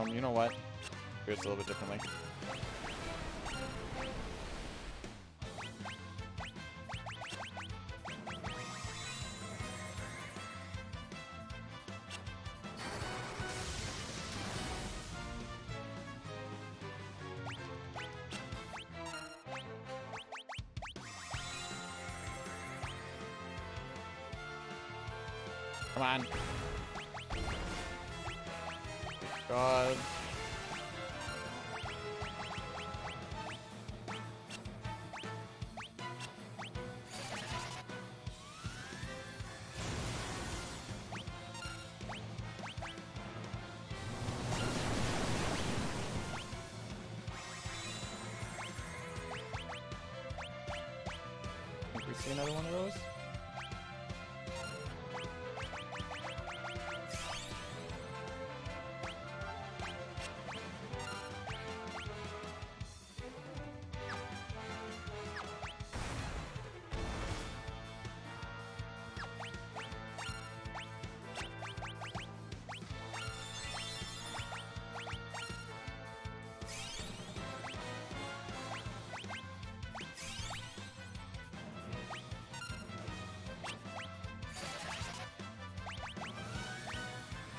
You know what? Do it a little bit differently. Come on. God. We see another one of those?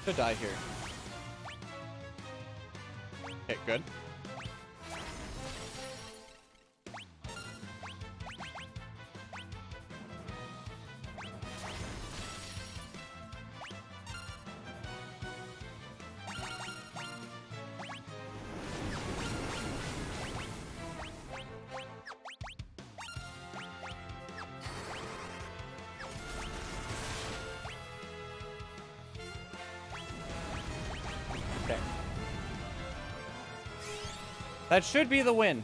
To die here. Okay, good. That should be the win.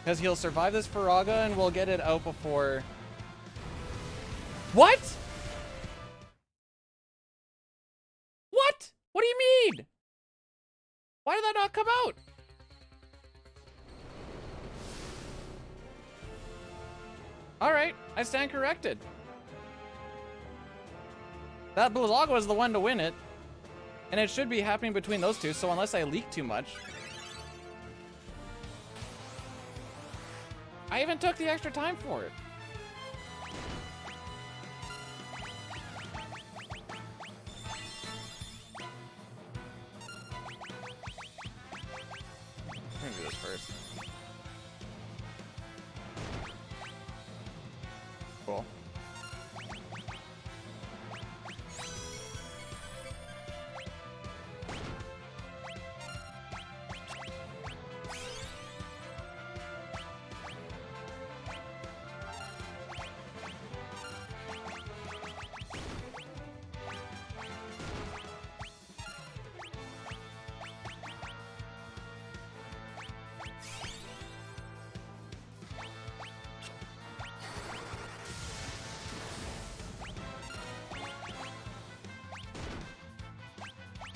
Because he'll survive this Faraga and we'll get it out before... What? What? What do you mean? Why did that not come out? Alright, I stand corrected. That Bulaga was the one to win it. And it should be happening between those two, so unless I leak too much. I even took the extra time for it. I'm gonna do this first. Cool.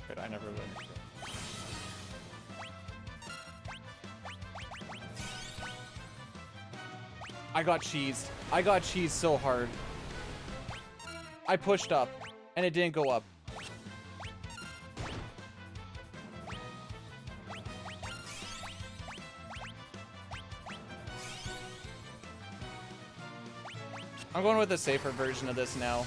Good, I never really understood. I got cheesed. I got cheesed so hard. I pushed up, and it didn't go up. I'm going with the safer version of this now.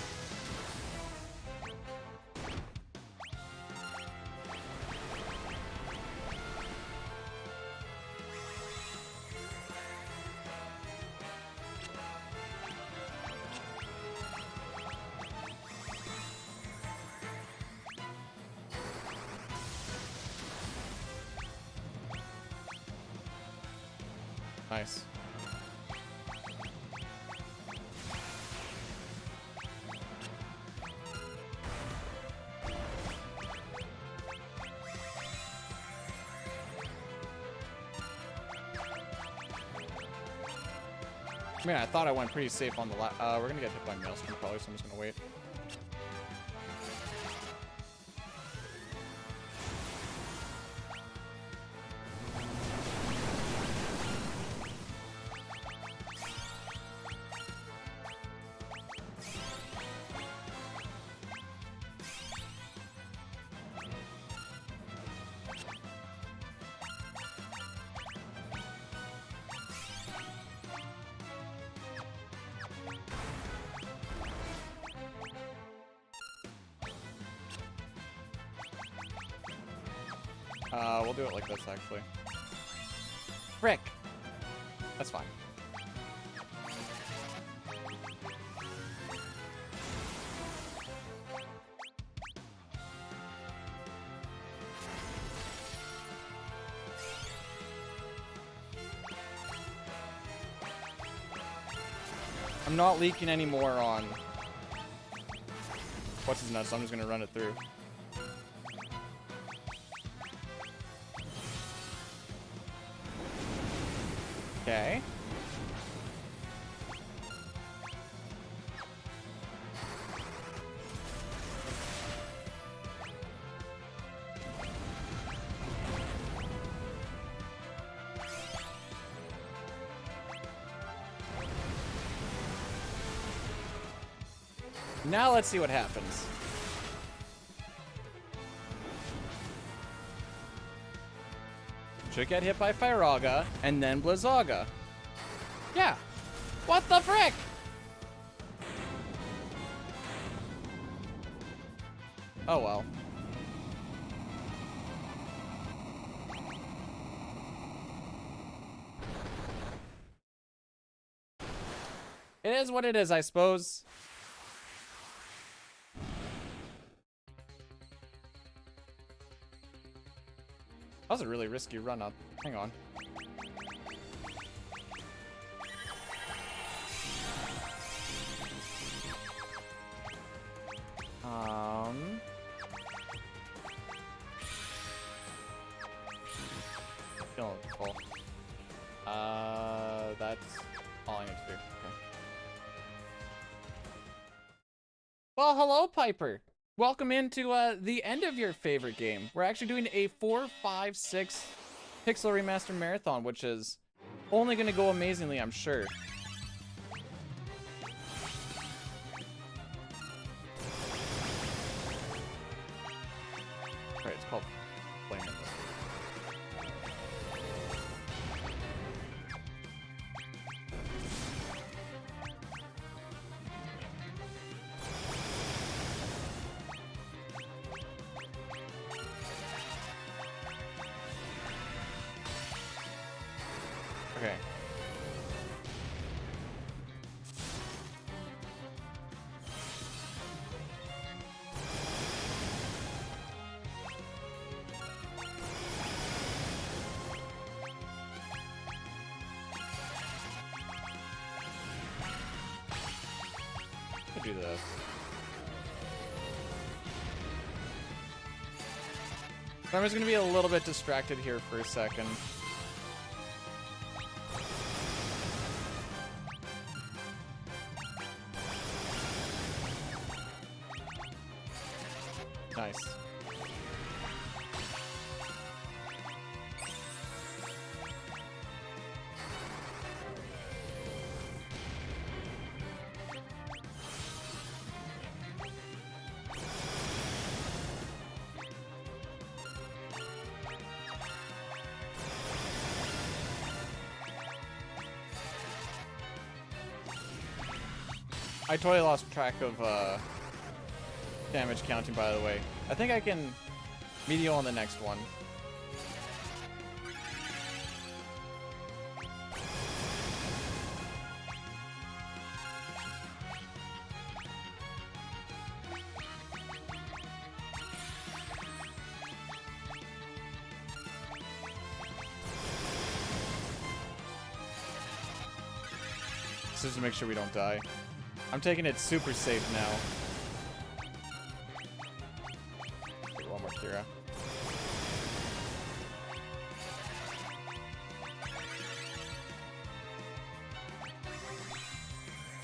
Nice. I mean, I thought I went pretty safe on the we're gonna get hit by Maelstrom probably, so I'm just gonna wait. We'll do it like this, actually. Frick! That's fine. I'm not leaking anymore on what's his nuts, so I'm just gonna run it through. Okay. Now let's see what happens. Should get hit by Firaga and then Blizzaga. Yeah. What the frick? Oh well. It is what it is, I suppose. That was a really risky run up. Hang on. Feeling full. That's all I need to do. Okay. Well, hello, Piper. Welcome into the end of your favorite game. We're actually doing a 4, 5, 6 pixel remaster marathon, which is only going to go amazingly, I'm sure. Alright, it's called Flame. Okay. Could do this. I'm just gonna be a little bit distracted here for a second. Nice. I totally lost track of damage counting, by the way. I think I can meteor on the next one. This is to make sure we don't die. I'm taking it super safe now. Take one more Kira.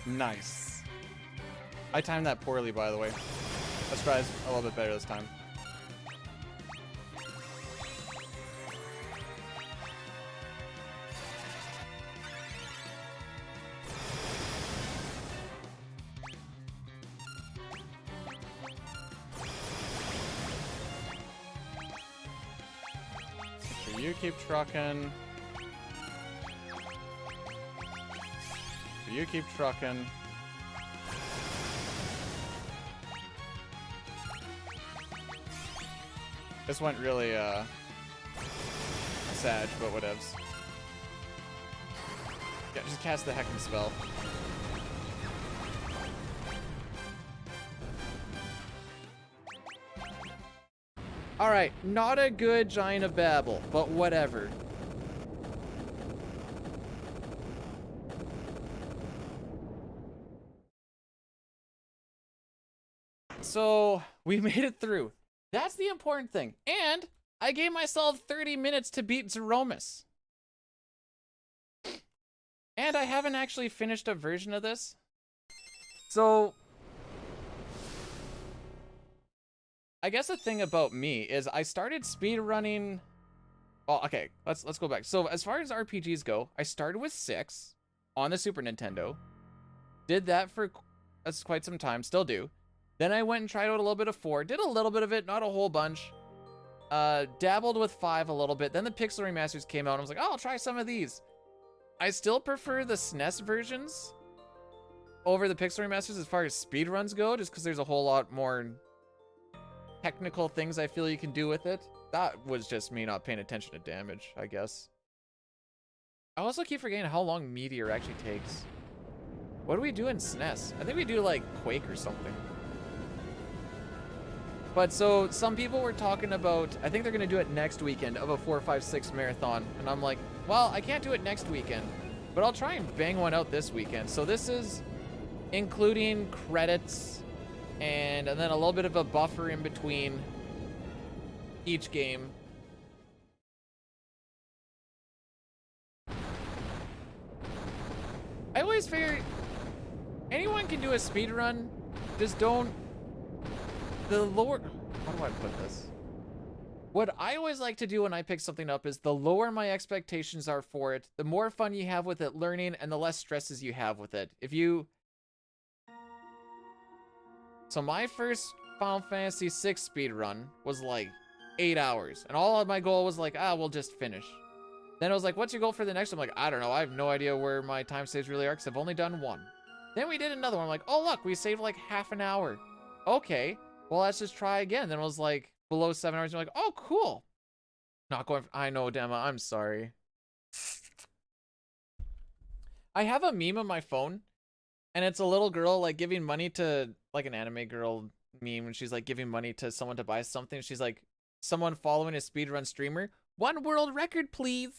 Nice. I timed that poorly, by the way. Let's try a little bit better this time. You keep trucking. You keep trucking. This went really sadge, but whatevs. Yeah, just cast the heckin' spell. Alright, not a good Giant of Babel, but whatever. So we made it through. That's the important thing. And I gave myself 30 minutes to beat Zeromus. And I haven't actually finished a version of this. So I guess the thing about me is I started speedrunning. Well, okay, let's go back. So as far as RPGs go, I started with 6 on the Super Nintendo. Did that for quite some time, still do. Then I went and tried out a little bit of 4, did a little bit of it, not a whole bunch. Dabbled with 5 a little bit. Then the Pixel Remasters came out and I was like, oh, I'll try some of these. I still prefer the SNES versions over the Pixel Remasters as far as speedruns go, just because there's a whole lot more technical things I feel you can do with it. That was just me not paying attention to damage, I guess. I also keep forgetting how long Meteor actually takes. What do we do in SNES? I think we do like Quake or something. But so some people were talking about, I think they're gonna do it next weekend of a 456 marathon. And I'm like, well, I can't do it next weekend, but I'll try and bang one out this weekend. So this is including credits and then a little bit of a buffer in between each game. I always figured anyone can do a speedrun, just don't. The lower, how do I put this? What I always like to do when I pick something up is the lower my expectations are for it, the more fun you have with it learning and the less stresses you have with it. So my first Final Fantasy VI speedrun was like 8 hours. And all of my goal was like, we'll just finish. Then I was like, what's your goal for the next one? I'm like, I don't know. I have no idea where my time saves really are because I've only done 1. Then we did another one. I'm like, oh, look, we saved like half an hour. Okay, well, let's just try again. Then it was like below 7 hours. I'm like, oh, cool. Not going, I know, Dema, I'm sorry. I have a meme on my phone, and it's a little girl like giving money to like an anime girl meme, and she's like giving money to someone to buy something. She's like, someone following a speedrun streamer. 1 world record, please.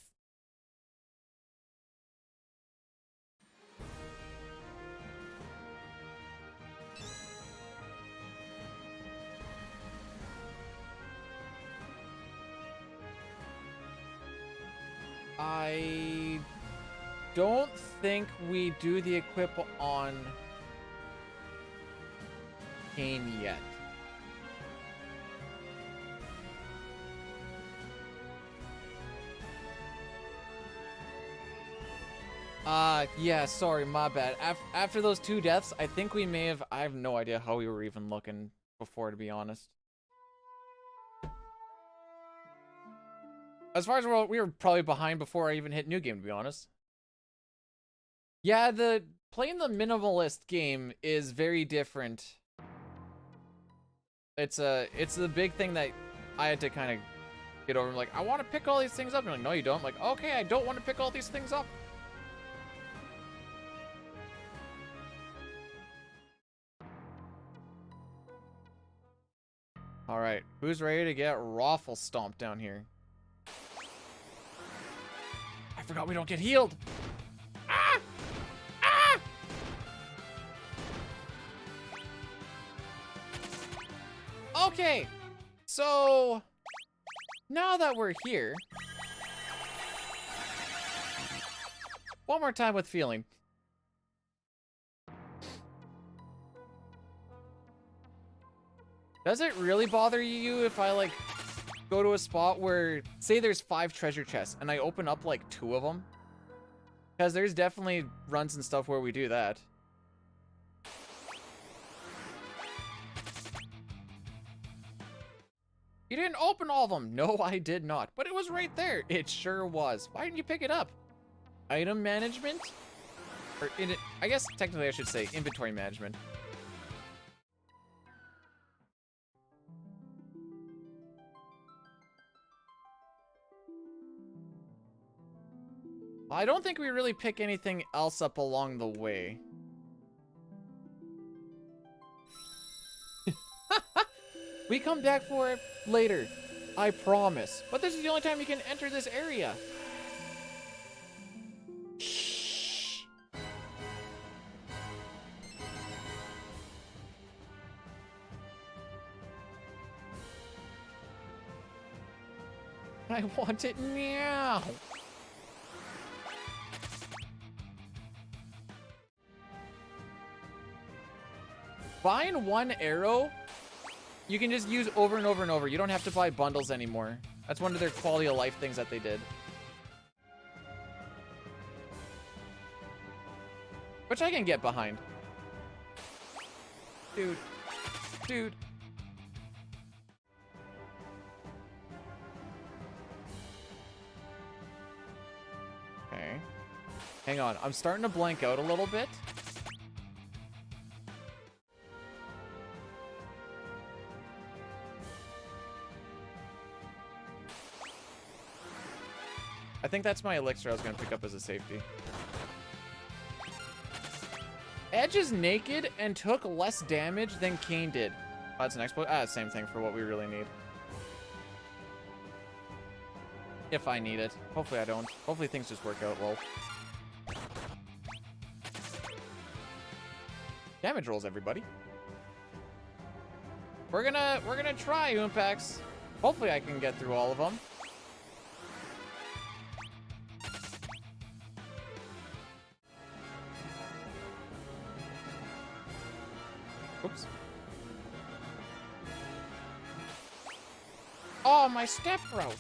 I don't think we do the equip on Kane yet. Yeah, sorry, my bad. After those 2 deaths, I think we may have, I have no idea how we were even looking before, to be honest. As far as we were probably behind before I even hit new game, to be honest. Yeah, playing the minimalist game is very different. It's the big thing that I had to kind of get over. I'm like, I want to pick all these things up. And I'm like, no, you don't. I'm like, okay, I don't want to pick all these things up. All right, who's ready to get raffle stomped down here? I forgot we don't get healed. Ah! Ah! Okay, so now that we're here, one more time with feeling. Does it really bother you if I like go to a spot where, say there's 5 treasure chests and I open up like 2 of them? Because there's definitely runs and stuff where we do that. You didn't open all of them. No, I did not. But it was right there. It sure was. Why didn't you pick it up? Item management? Or I guess technically I should say inventory management. I don't think we really pick anything else up along the way. We come back for it later. I promise. But this is the only time you can enter this area. Shh. I want it now. Buying one arrow, you can just use over and over and over. You don't have to buy bundles anymore. That's one of their quality of life things that they did. Which I can get behind. Dude. Dude. Okay. Hang on. I'm starting to blank out a little bit. I think that's my elixir I was going to pick up as a safety. Edge is naked and took less damage than Kane did. Oh, that's an exploit. Same thing for what we really need. If I need it. Hopefully I don't. Hopefully things just work out well. Damage rolls, everybody. We're gonna try Oompax. Hopefully I can get through all of them. Oops. Oh, my step route.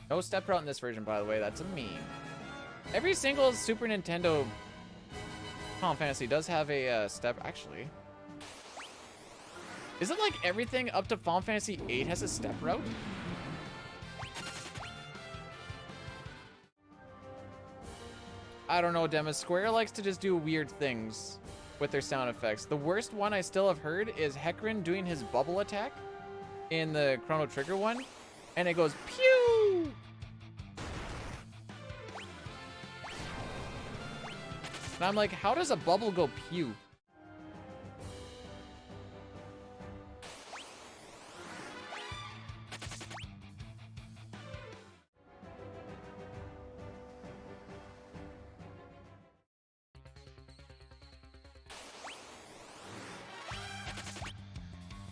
No step route in this version, by the way. That's a meme. Every single Super Nintendo Final Fantasy does have a step. Actually, is it like everything up to Final Fantasy VIII has a step route? I don't know, Demis. Square likes to just do weird things with their sound effects. The worst one I still have heard is Hecarim doing his bubble attack in the Chrono Trigger one, and it goes pew! And I'm like, how does a bubble go pew?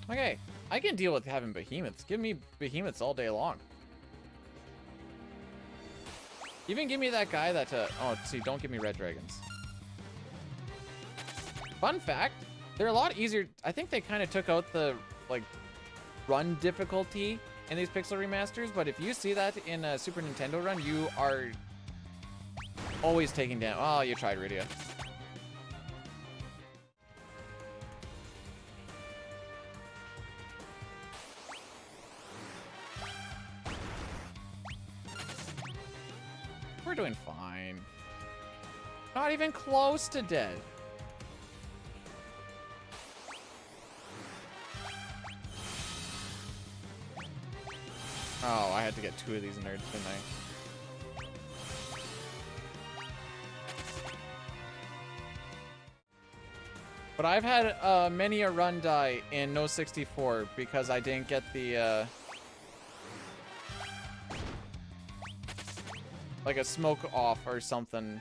Okay, I can deal with having behemoths. Give me behemoths all day long. Even give me that guy that, oh, see, don't give me red dragons. Fun fact, they're a lot easier. I think they kind of took out the, like, run difficulty in these pixel remasters, but if you see that in a Super Nintendo run, you are always taking down. Oh, you tried, Rydia. We're doing fine. Not even close to dead. Oh, I had to get 2 of these nerds, didn't I? But I've had many a run die in No 64 because I didn't get the like a smoke off or something.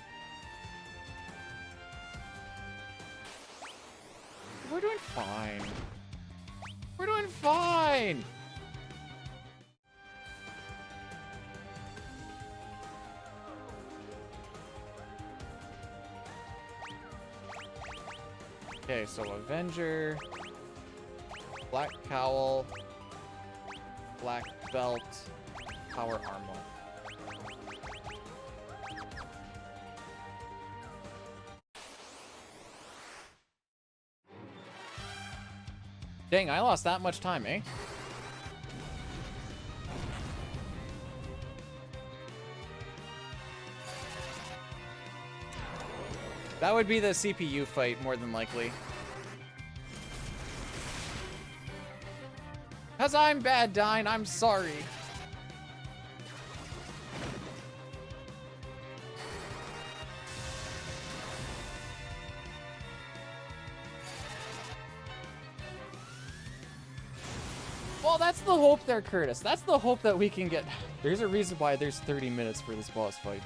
We're doing fine. We're doing fine. Okay, so Avenger, Black Cowl, Black Belt, Power Armor. Dang, I lost that much time, eh? That would be the CPU fight, more than likely. 'Cause I'm bad, Dine, I'm sorry. Well, that's the hope there, Curtis. That's the hope that we can get. There's a reason why there's 30 minutes for this boss fight.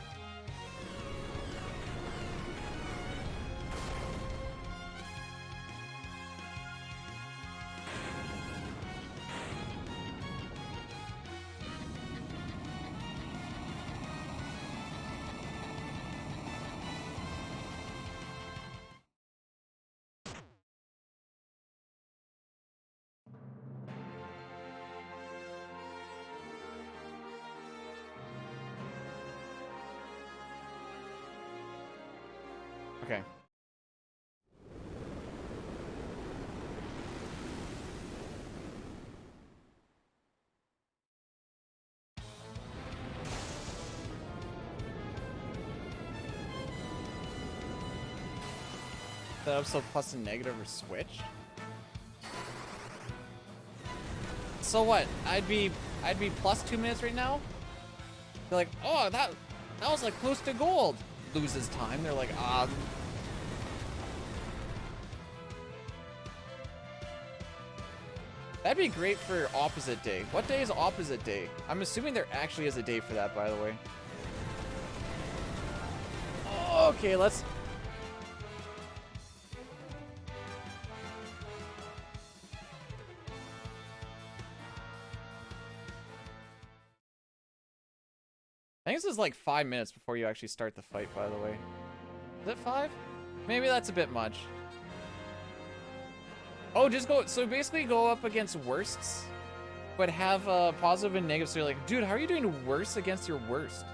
Okay. That episode plus and negative or switch? So what? I'd be plus 2 minutes right now? They're like, oh, that was like close to gold. Loses time. They're like, that'd be great for opposite day. What day is opposite day? I'm assuming there actually is a day for that, by the way. Okay, let's... I think this is like 5 minutes before you actually start the fight, by the way. Is it 5? Maybe that's a bit much. Oh, just go... So basically go up against worsts, but have a positive and negative. So you're like, dude, how are you doing worse against your worst?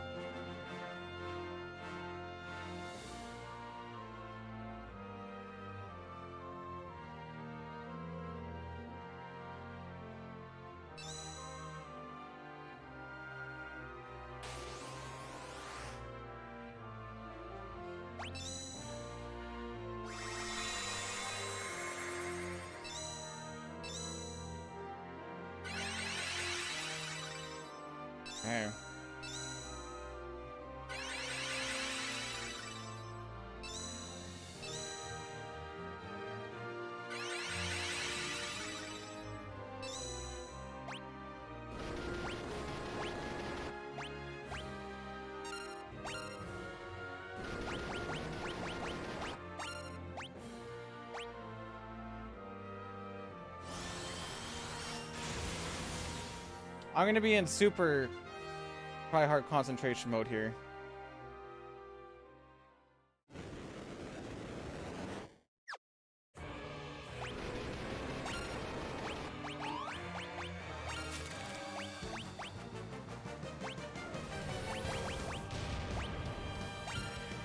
Okay. I'm gonna be in super try hard concentration mode here.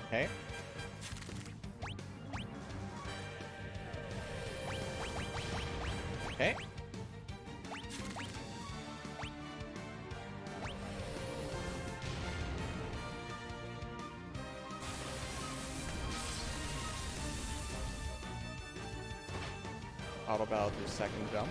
Okay. Okay. Auto battle through second jump.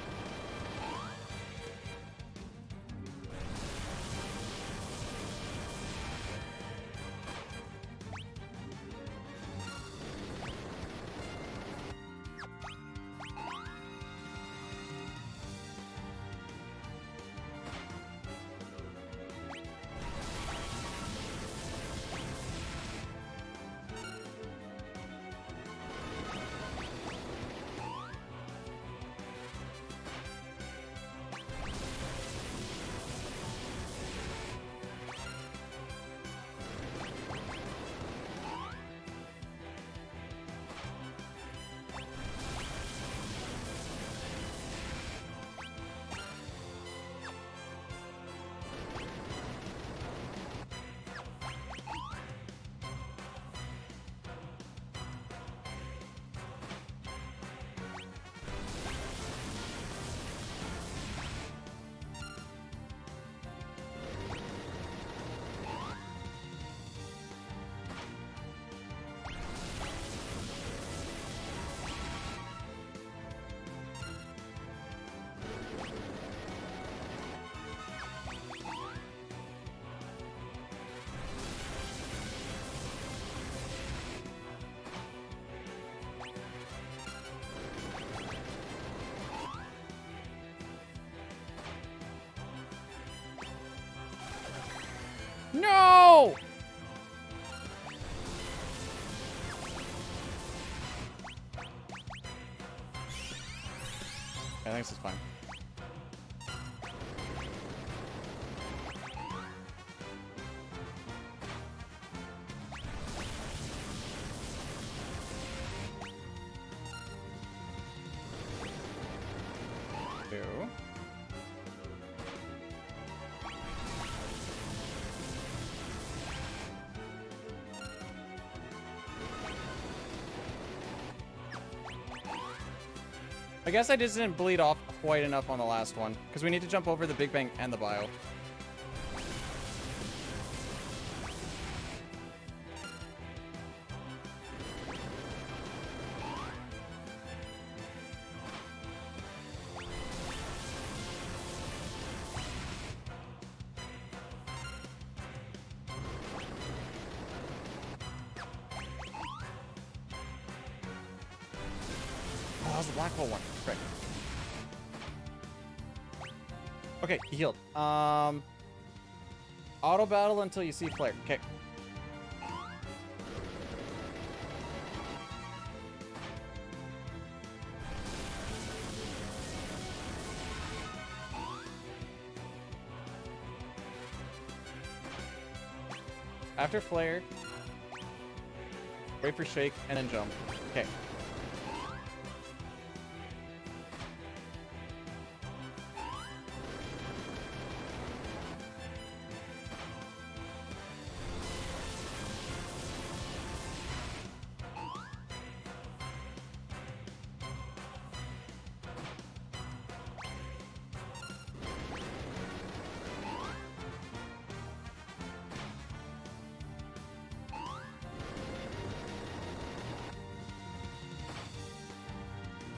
No! I think this is fine. Two.
I guess I just didn't bleed off quite enough on the last one, because we need to jump over the Big Bang and the bio. Oh, that was the black hole one. Frick. Okay, he healed. Auto battle until you see flare. Okay. After flare, wait for shake, and then jump. Okay.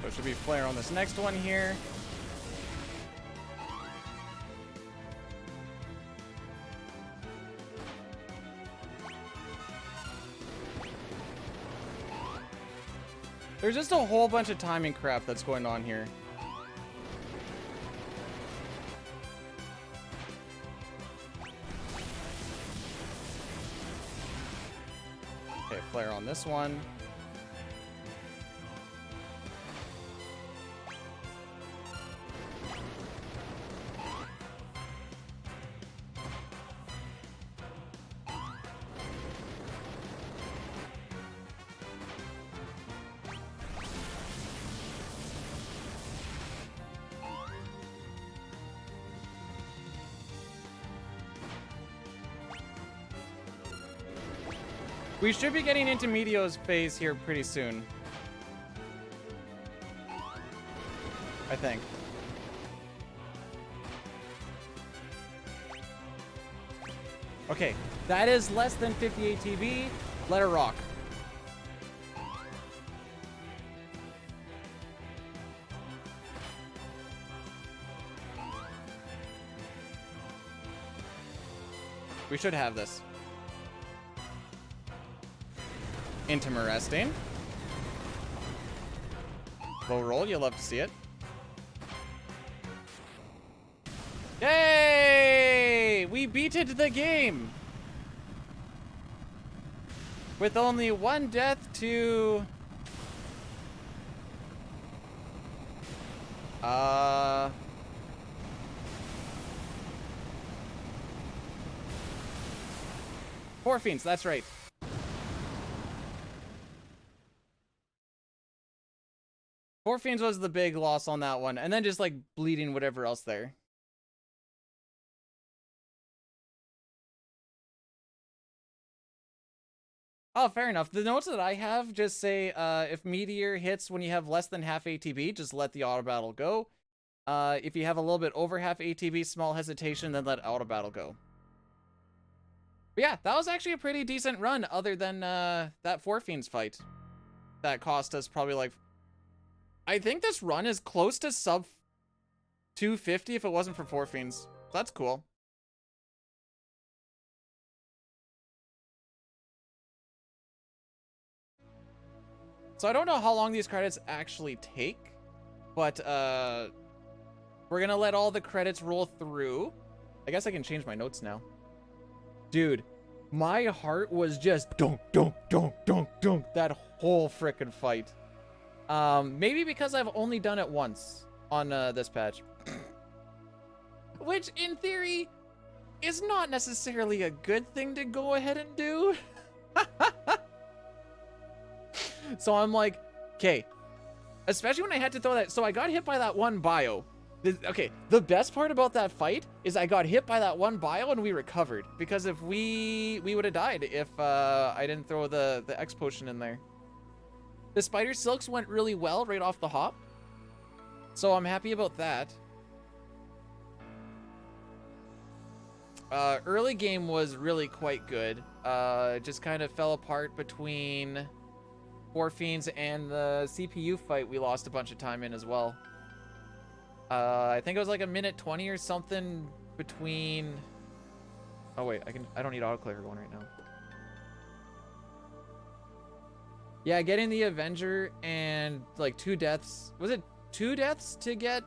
So it should be flare on this next one here. There's just a whole bunch of timing crap that's going on here. Okay, flare on this one. We should be getting into Meteo's phase here pretty soon. I think. Okay, that is less than 50 ATB. Let her rock. We should have this. Interesting. Low roll, you'll love to see it. Yay! We beated the game! With only one death to... Four Fiends, that's right. Four Fiends was the big loss on that one, and then just like bleeding whatever else there. Oh, fair enough. The notes that I have just say, if Meteor hits when you have less than half ATB, just let the auto battle go. If you have a little bit over half ATB, small hesitation, then let auto battle go. But yeah, that was actually a pretty decent run, other than that Four Fiends fight. That cost us probably like... I think this run is close to sub 250 if it wasn't for Four Fiends. That's cool. So I don't know how long these credits actually take, but we're gonna let all the credits roll through. I guess I can change my notes now. Dude, my heart was just dunk, dunk, dunk, dunk, dunk that whole frickin' fight. Maybe because I've only done it once on this patch. Which, in theory, is not necessarily a good thing to go ahead and do. So I'm like, okay. Especially when I had to throw that. So I got hit by that one bio. Okay, the best part about that fight is I got hit by that one bio and we recovered. Because if we would have died if I didn't throw the X potion in there. The Spider Silks went really well right off the hop. So I'm happy about that. Early game was really quite good. It just kind of fell apart between Four Fiends and the CPU fight we lost a bunch of time in as well. I think it was like a minute 20 or something between... Oh wait, I don't need autoclicker going right now. Yeah, getting the Avenger and like 2 deaths. Was it 2 deaths to get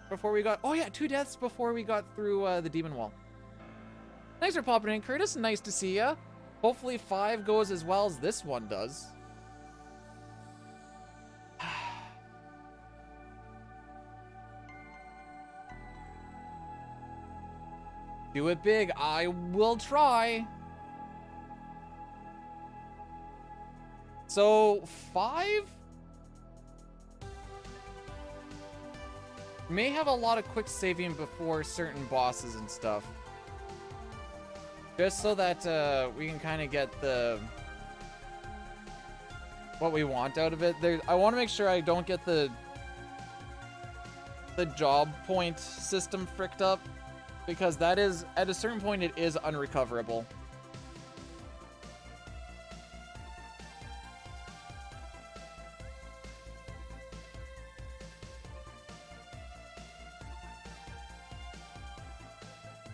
before we got... Oh yeah, 2 deaths before we got through the demon wall. Thanks for popping in, Curtis. Nice to see ya. Hopefully 5 goes as well as this one does. Do it big. I will try. So 5 may have a lot of quick saving before certain bosses and stuff. Just so that we can kind of get what we want out of it. I want to make sure I don't get the job point system fricked up, because that is, at a certain point, it is unrecoverable.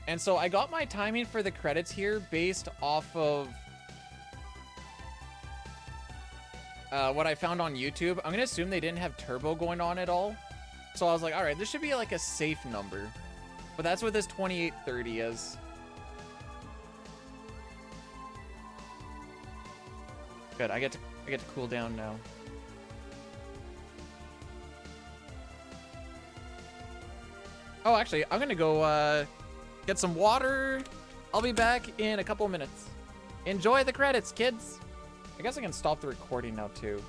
And so I got my timing for the credits here based off of what I found on YouTube. I'm gonna assume they didn't have turbo going on at all. So I was like, all right, this should be like a safe number. But that's what this 2830 is. Good, I get to cool down now. Oh, actually, I'm gonna go get some water. I'll be back in a couple minutes. Enjoy the credits, kids. I guess I can stop the recording now too.